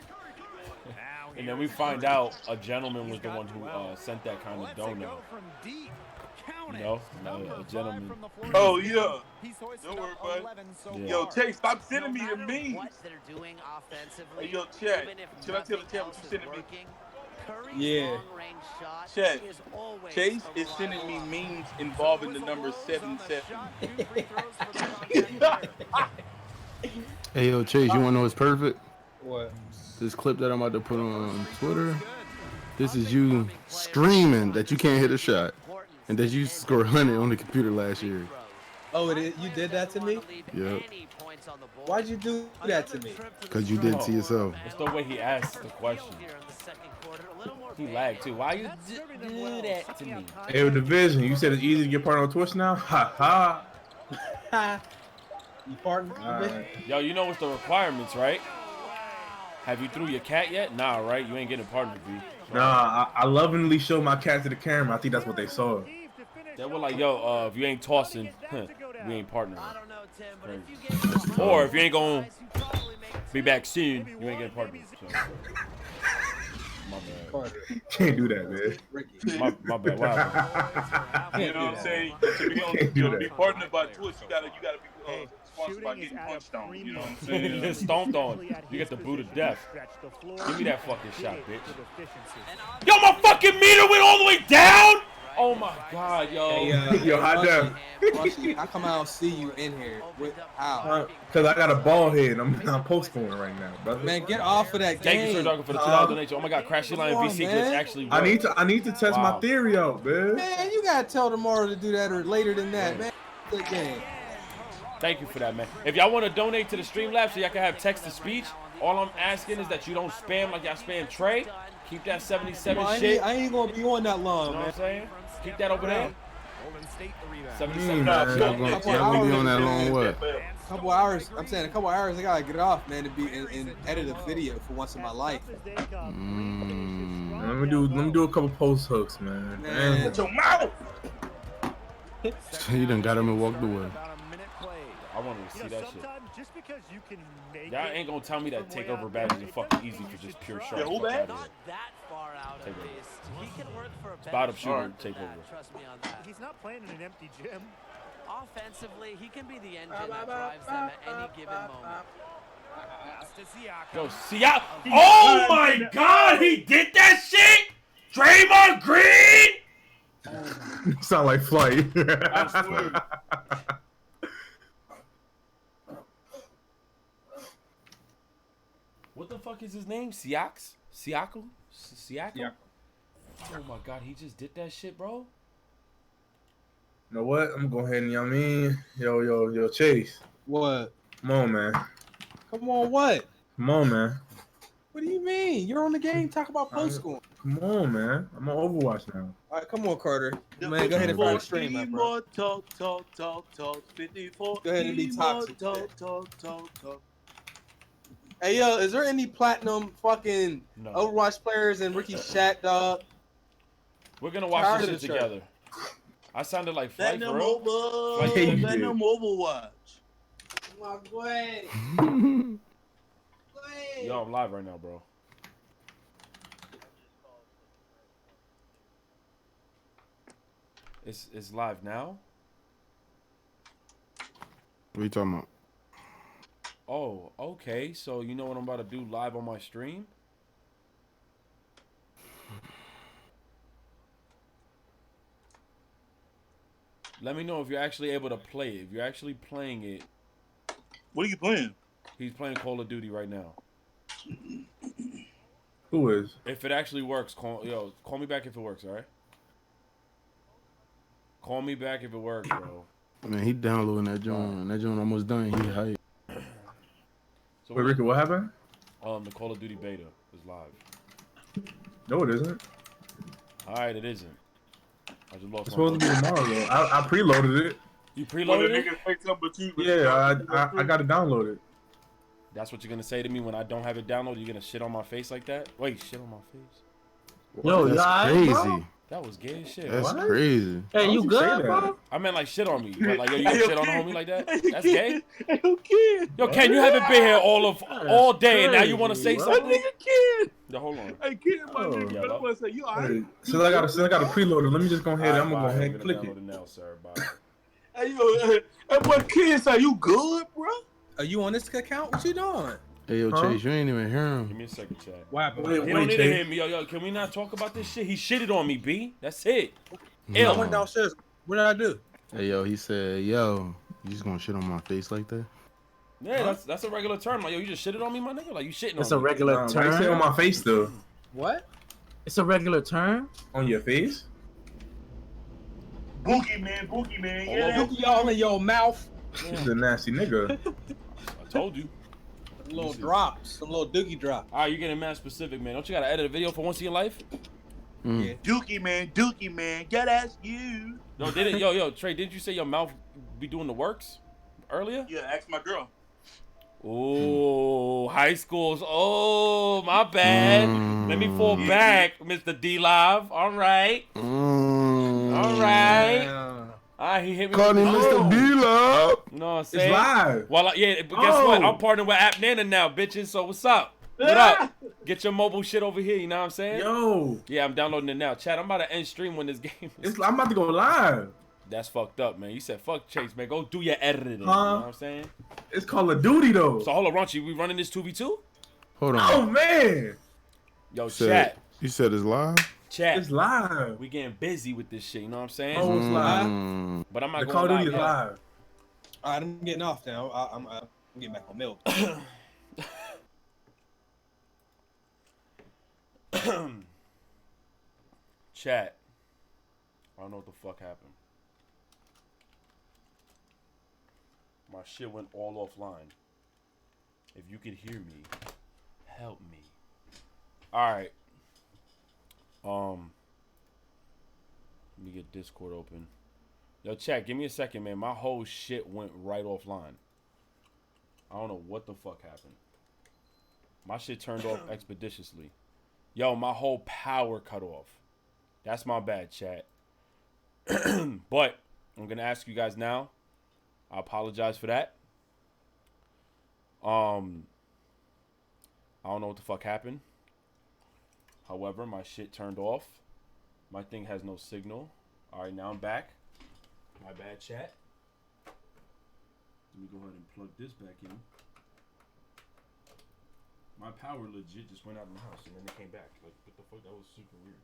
And then we find out a gentleman was the one who sent that kind of donut. You know, a gentleman. Oh, yeah. Don't worry, bud. Yeah. Yo, Chase, stop sending me the memes. What they're doing offensively, Hey, yo, Chad, even if should I tell the nothing chat what else you is sending me? working, Curry's Yeah. long-range shot Chad, is always Chase a is sending me reliable memes involving the number 77. Hey, yo, Chase, you wanna know what's perfect? What? This clip that I'm about to put on Twitter. This is you screaming that you can't hit a shot, and that you scored 100 on the computer last year. Oh, you did that to me? Yep. Why'd you do that to me? Because you did it to yourself. It's the way he asked the question. He lagged too. Why you do that to me? Hey, Division, you said it's easy to get part on Twitch now? Ha ha. You partner? Alright. Yo, you know what's the requirements, right? Have you threw your cat yet? Nah, right? You ain't getting a partner, B. Nah, I lovingly showed my cat to the camera. I think that's what they saw. They were like, yo, if you ain't tossing, we ain't partnering. Right. Or if you ain't gonna be back soon, you ain't getting partner. So. My bad. Can't do that, man. My bad. Wow. You know what I'm saying? To be partnered by Twitch, you gotta be sponsored by getting punched on. You know what I'm You saying? get stomped on. You get the boot of death. Give me that fucking shot, bitch. Yo, my fucking meter went all the way down! Oh my god, yo. Hey, Yo, hot damn. How come I don't see you in here? How? Because I got a bald head. I'm post-scoring right now, brother. Man, get off of that game. Thank you, Sir Dogger, for the $2 donation. Oh my god, Crash Line Come on, VC glitch man. actually worked. I need to test my theory out, man. Man, you gotta tell tomorrow to do that or later than that, man. Good game. Thank you for that, man. If y'all want to donate to the Streamlabs so y'all can have text-to-speech, all I'm asking is that you don't spam like y'all spam Trey. Keep that 77 shit. I ain't gonna be on that long, You know man. what I'm saying? Keep that over there. 77. Yeah, we be on that long what? Couple hours. I'm saying a couple hours. I gotta get it off, man, to be and edit a video for once in my life. Let me do a couple post hooks, man. Man. Your mouth. You done got him and walked away. I wanted to see that shit. Y'all ain't gonna tell me that takeover badges are fucking easy for just pure sharp. Yeah, who that? Bottom shooter takeover. Trust me on that. He's not playing in an empty gym. Offensively, he can be the engine that drives them at any given moment. Yo, Siak. Oh my god, he did that shit? Draymond Green? Sound like Flight. Absolutely. What the fuck is his name? Siakam? Siakam? Yeah. Oh my God, he just did that shit, bro. You know what? I'm gonna go ahead and, you know what I mean? Yo, Chase. What? Come on, man. Come on, what? Come on, man. What do you mean? You're on the game. Talk about post score. Come on, man. I'm on Overwatch now. All right, come on, Carter. The Man, go ahead and fire the 54 stream up, bro. more talk. 54 Go ahead and be toxic. talk. Hey, yo, is there any platinum fucking Overwatch players and Ricky Shat, dog? We're gonna watch this shit together. I sounded like Flight for real. Platinum Overwatch. My boy. Yo, I'm live right now, bro. It's live now? What are you talking about? Oh, okay. So you know what I'm about to do live on my stream? Let me know if you're actually able to play it. If you're actually playing it. What are you playing? He's playing Call of Duty right now. Who is? If it actually works, call me back if it works, all right? Call me back if it works, bro. Man, he downloading that joint. That joint almost done. He hype. So Wait, Ricky, what happened? The Call of Duty beta is live. No, it isn't. All right, it isn't. I just lost. It's supposed to be tomorrow, though. I preloaded it. You preloaded it? Yeah, I got it downloaded. That's what you're gonna say to me when I don't have it downloaded? You're gonna shit on my face like that? Wait, shit on my face? Yo, that's crazy. That was gay as shit. That's crazy. Hey, you good, bro? I meant like shit on me. Like, yo, you gonna shit on the homie like that? That's gay? Hey, Ken. Yo, Ken, you haven't been here all day and now you wanna say something? Ken. Yo, hold on. Hey, Ken, my nigga, I want to say, you all right? Since I got it preloaded, let me just go ahead. I'm gonna go ahead and I'm click gonna it. download it now, sir. Bye. Hey, yo, hey, boy, Ken, say, you good, bro? Are you on this account? What you doing? Hey, yo, Chase, you ain't even hear Give him. me a second, Chad. What happened? Wait, He don't need to Chase. hear me. Yo, can we not talk about this shit? He shitted on me, B. That's it. I went downstairs. What did I do? Hey, yo, he said, yo, you just gonna shit on my face like that? Yeah, that's a regular term. Like, yo, you just shitted on me, my nigga? Like, you shitting It's on a me. regular Why you say term. on my face, though? What? It's a regular term. On your face? Boogie man, yeah. Look y'all in your mouth. He's a nasty nigga. I told you. Some little drops. Some little dookie drops. All right, you're getting mad specific, man. Don't you gotta edit a video for once in your life? Yeah. Dookie man, gotta ask you. Yo, Trey, didn't you say your mouth be doing the works earlier? Yeah, ask my girl. Oh, high schools. Oh, my bad. Let me fall back, Mr. D Live. All right. All right. All right, he hit me. Call him Mr. D-Love. You know what I'm It's saying? live. Well, but guess what? I'm partnering with App Nana now, bitches. So what's up? What up? Get your mobile shit over here. You know what I'm saying? Yo. Yeah, I'm downloading it now. Chat, I'm about to end stream when this game is. I'm about to go live. That's fucked up, man. You said fuck Chase, man. Go do your editing. You know what I'm saying? It's Call of Duty, though. So hold on, Raunchy. We running this 2v2? Hold on. Oh, man. Yo, Said- chat. You said it's live? Chat. It's live. We getting busy with this shit. You know what I'm saying? Oh, it's live. But I'm not The going Call of live Duty is yet. live. All right, I'm getting off now. I'm getting back on milk. Chat. I don't know what the fuck happened. My shit went all offline. If you could hear me, help me. Alright. Let me get Discord open. Yo, chat, give me a second, man. My whole shit went right offline. I don't know what the fuck happened. My shit turned off expeditiously. Yo, my whole power cut off. That's my bad, chat. But I'm gonna ask you guys now. I apologize for that. I don't know what the fuck happened. However, my shit turned off. My thing has no signal. All right, now I'm back. My bad, chat. Let me go ahead and plug this back in. My power legit just went out of the house and then it came back. Like, what the fuck? That was super weird.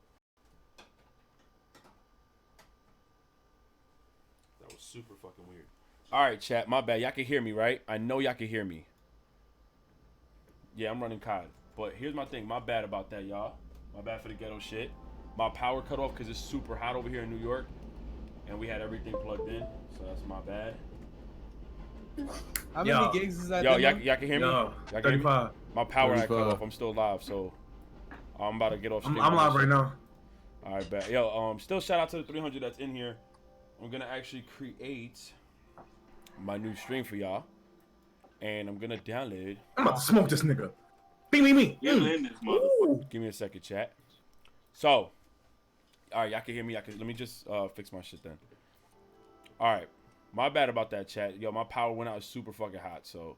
That was super fucking weird. All right, chat. My bad. Y'all can hear me, right? I know y'all can hear me. Yeah, I'm running COD. But here's my thing. My bad about that, y'all. My bad for the ghetto shit. My power cut off because it's super hot over here in New York. And we had everything plugged in. So that's my bad. How many gigs is that? Yo, y'all can hear me? Yo, Y'all can hear me? 35. My power had cut 35. off. I'm still live, so I'm about to get off stream. I'm live right now. All right, bet. Yo, still shout out to the 300 that's in here. I'm gonna actually create my new stream for y'all, and I'm gonna download. I'm about to smoke this nigga. Me. You're in this motherfucker. Give me a second, chat. So, all right, y'all can hear me. Let me just fix my shit then. All right, my bad about that, chat. Yo, my power went out. It's super fucking hot, so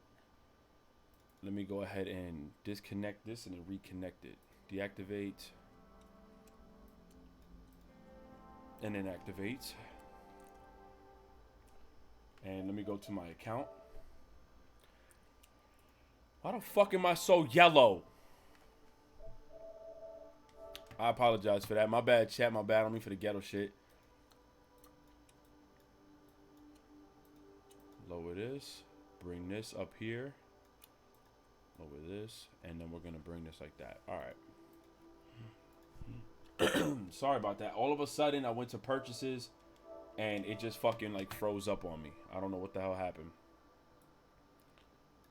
let me go ahead and disconnect this and then reconnect it. Deactivate. And then activate. And let me go to my account. Why the fuck am I so yellow? I apologize for that. My bad, chat. My bad on me for the ghetto shit. Lower this. Bring this up here. Lower this. And then we're going to bring this like that. All right. Sorry about that. All of a sudden, I went to purchases, and it just fucking like froze up on me. I don't know what the hell happened.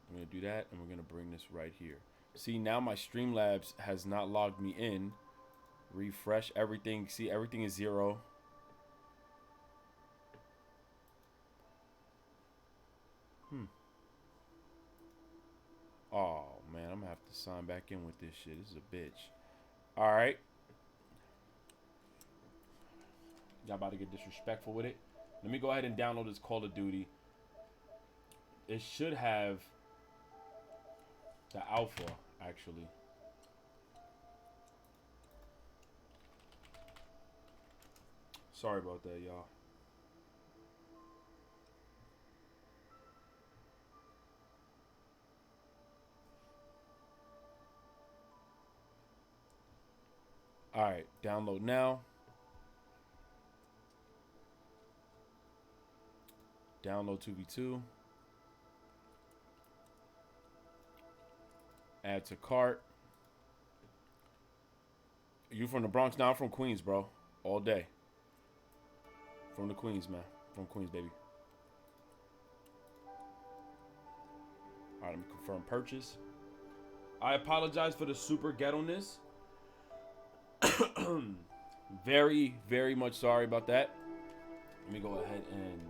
I'm gonna do that, and we're gonna bring this right here. See, now my Streamlabs has not logged me in. Refresh everything. See, everything is 0. Oh man, I'm gonna have to sign back in with this shit. This is a bitch. All right. Y'all about to get disrespectful with it. Let me go ahead and download this Call of Duty. It should have the alpha, actually. Sorry about that, y'all. All right, download now. Download 2v2. Add to cart. You from the Bronx? Now I'm from Queens, bro. All day. From the Queens, man. From Queens, baby. All right, let me confirm purchase. I apologize for the super ghetto-ness. Very, very much sorry about that. Let me go ahead and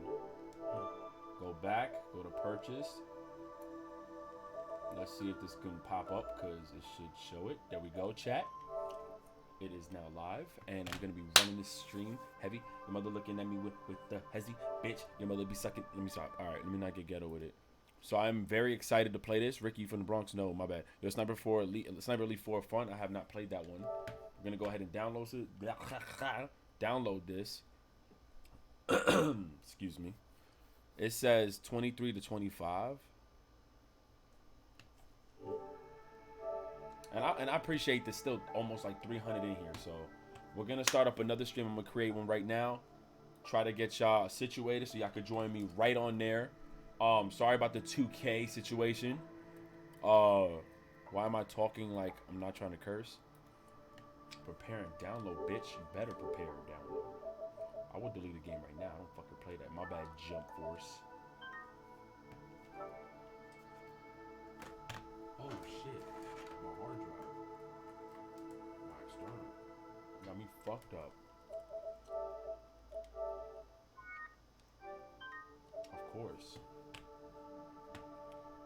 go back, go to purchase. Let's see if this can pop up because it should show it. There we go, chat. It is now live, and I'm gonna be running this stream heavy. Your mother looking at me with the hezzy, bitch. Your mother be sucking. Let me stop. All right, let me not get ghetto with it. So I'm very excited to play this. Ricky from the Bronx, no, my bad. Yo, Sniper Elite 4 Fun. I have not played that one. We're gonna go ahead and download it. Download this. Excuse me. It says 23 to 25. And I appreciate there's still almost like 300 in here. So we're gonna start up another stream. I'm gonna create one right now. Try to get y'all situated so y'all could join me right on there. Sorry about the 2K situation. Why am I talking like I'm not trying to curse? Prepare and download, bitch. You better prepare and download. I would delete the game right now. I don't fucking play that. My bad, Jump Force. Oh shit. My hard drive. My external. Got me fucked up. Of course.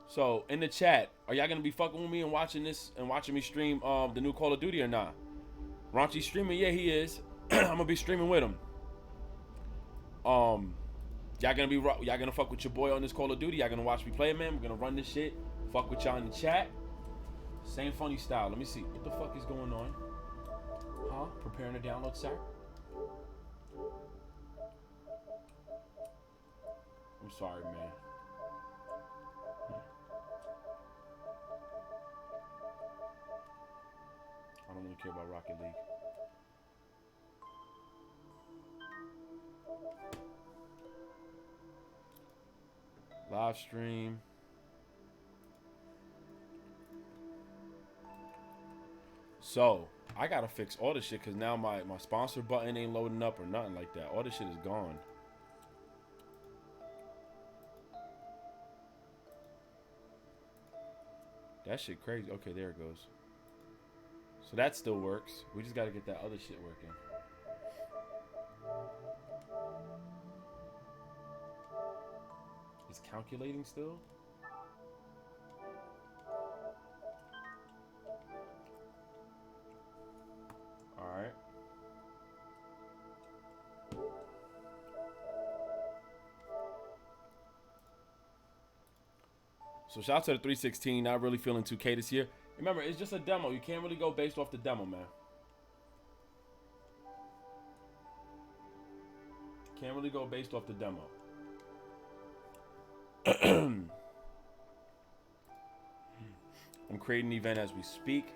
So in the chat, are y'all gonna be fucking with me and watching this and watching me stream the new Call of Duty or not? Raunchy streaming, yeah, he is. I'm gonna be streaming with him. Y'all gonna fuck with your boy on this Call of Duty. Y'all gonna watch me play it, man. We're gonna run this shit. Fuck with y'all in the chat. Same funny style. Let me see. What the fuck is going on? Huh? Preparing to download, sir? I'm sorry, man. I don't really care about Rocket League. Live stream. So, I gotta fix all this shit because now my sponsor button ain't loading up or nothing like that. All this shit is gone. That shit crazy. Okay, there it goes. So that still works. We just gotta get that other shit working. It's calculating still? Alright. So shout out to the 316, not really feeling 2K this year. Remember, it's just a demo. You can't really go based off the demo, man. Can't really go based off the demo. I'm creating an event as we speak.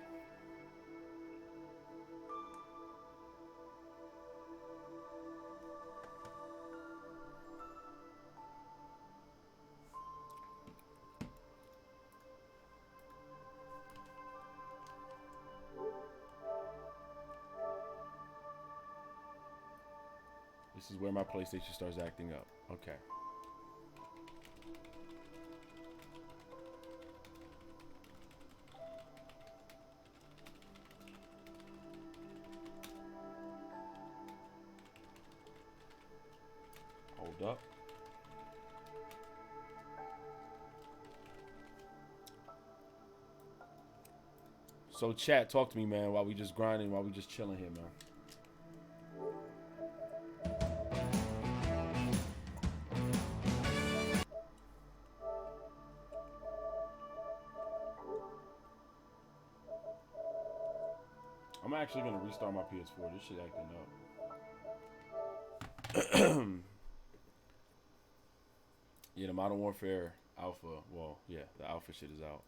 This is where my PlayStation starts acting up. Okay. Hold up. So chat, talk to me, man, while we just grinding, while we just chilling here, man. I'm actually gonna restart my PS4. This shit acting up. Yeah, the Modern Warfare Alpha. Well, yeah, the Alpha shit is out.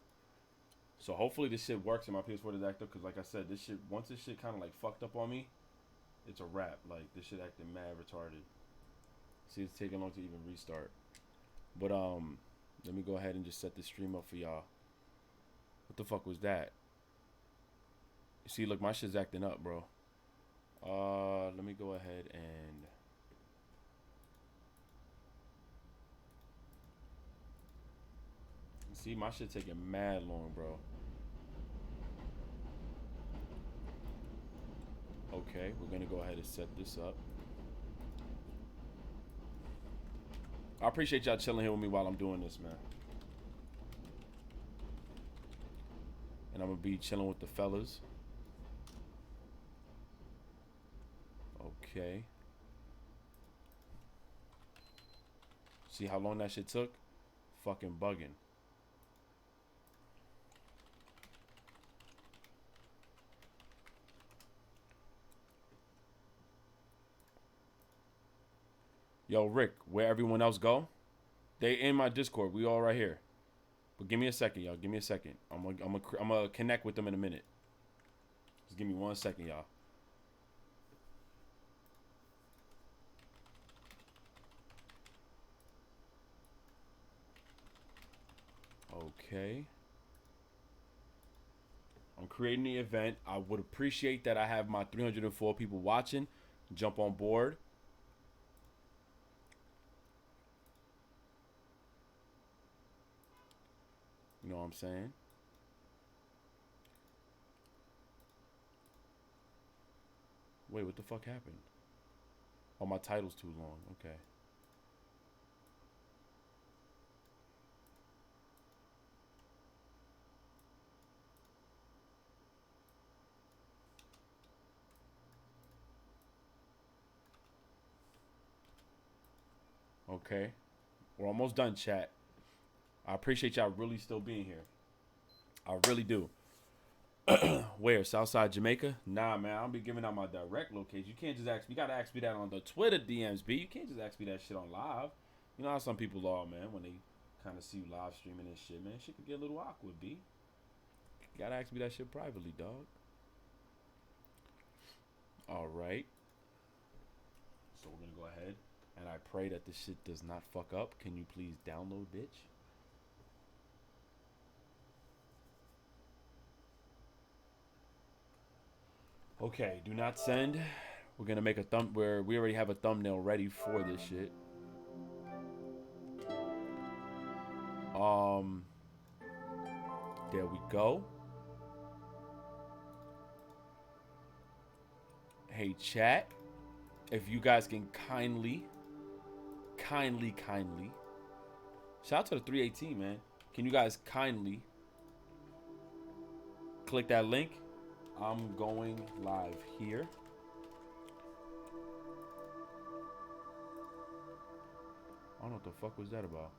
So hopefully this shit works and my PS4 is active. Cause like I said, this shit, once this shit kind of like fucked up on me, it's a wrap. Like this shit acting mad retarded. See, it's taking long to even restart. But let me go ahead and just set this stream up for y'all. What the fuck was that? You see, look, my shit's acting up, bro. Let me go ahead and see, my shit taking mad long, bro. Okay, we're gonna go ahead and set this up. I appreciate y'all chilling here with me while I'm doing this, man. And I'm gonna be chilling with the fellas. Okay. See how long that shit took? Fucking bugging. Yo, Rick, where everyone else go? They in my Discord. We all right here. But give me a second, y'all. Give me a second. I'm gonna connect with them in a minute. Just give me 1 second, y'all. Okay. I'm creating the event. I would appreciate that I have my 304 people watching. Jump on board. You know what I'm saying? Wait, what the fuck happened? Oh, my title's too long. Okay. Okay. We're almost done, chat. I appreciate y'all really still being here. I really do. Where? Southside Jamaica? Nah, man. I don't be giving out my direct location. You can't just ask me. You gotta ask me that on the Twitter DMs, B. You can't just ask me that shit on live. You know how some people are, man, when they kind of see you live streaming and shit, man. Shit could get a little awkward, B. You gotta ask me that shit privately, dog. All right. So we're gonna go ahead. And I pray that this shit does not fuck up. Can you please download, bitch? Okay, do not send. We're gonna make a where we already have a thumbnail ready for this shit. There we go. Hey chat, if you guys can kindly shout out to the 318, man. Can you guys kindly click that link? I'm going live here. I don't know what the fuck was that about.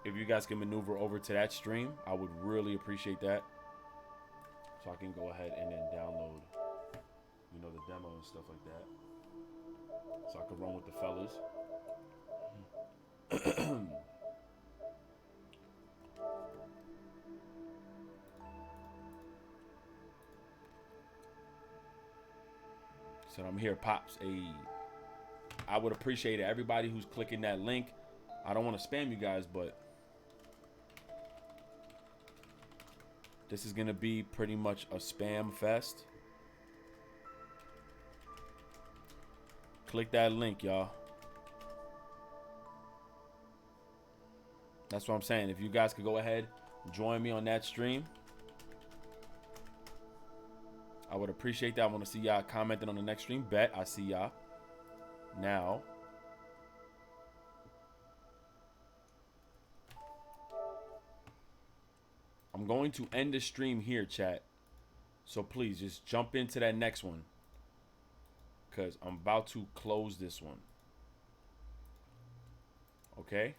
If you guys can maneuver over to that stream, I would really appreciate that. So I can go ahead and then download, you know, the demo and stuff like that. So I can run with the fellas. So I'm here, Pops. I would appreciate it. Everybody who's clicking that link. I don't want to spam you guys, but this is going to be pretty much a spam fest. Click that link, y'all. That's what I'm saying. If you guys could go ahead, join me on that stream, I would appreciate that. I want to see y'all commenting on the next stream. Bet I see y'all now. I'm going to end the stream here, chat. So please just jump into that next one, because I'm about to close this one. Okay?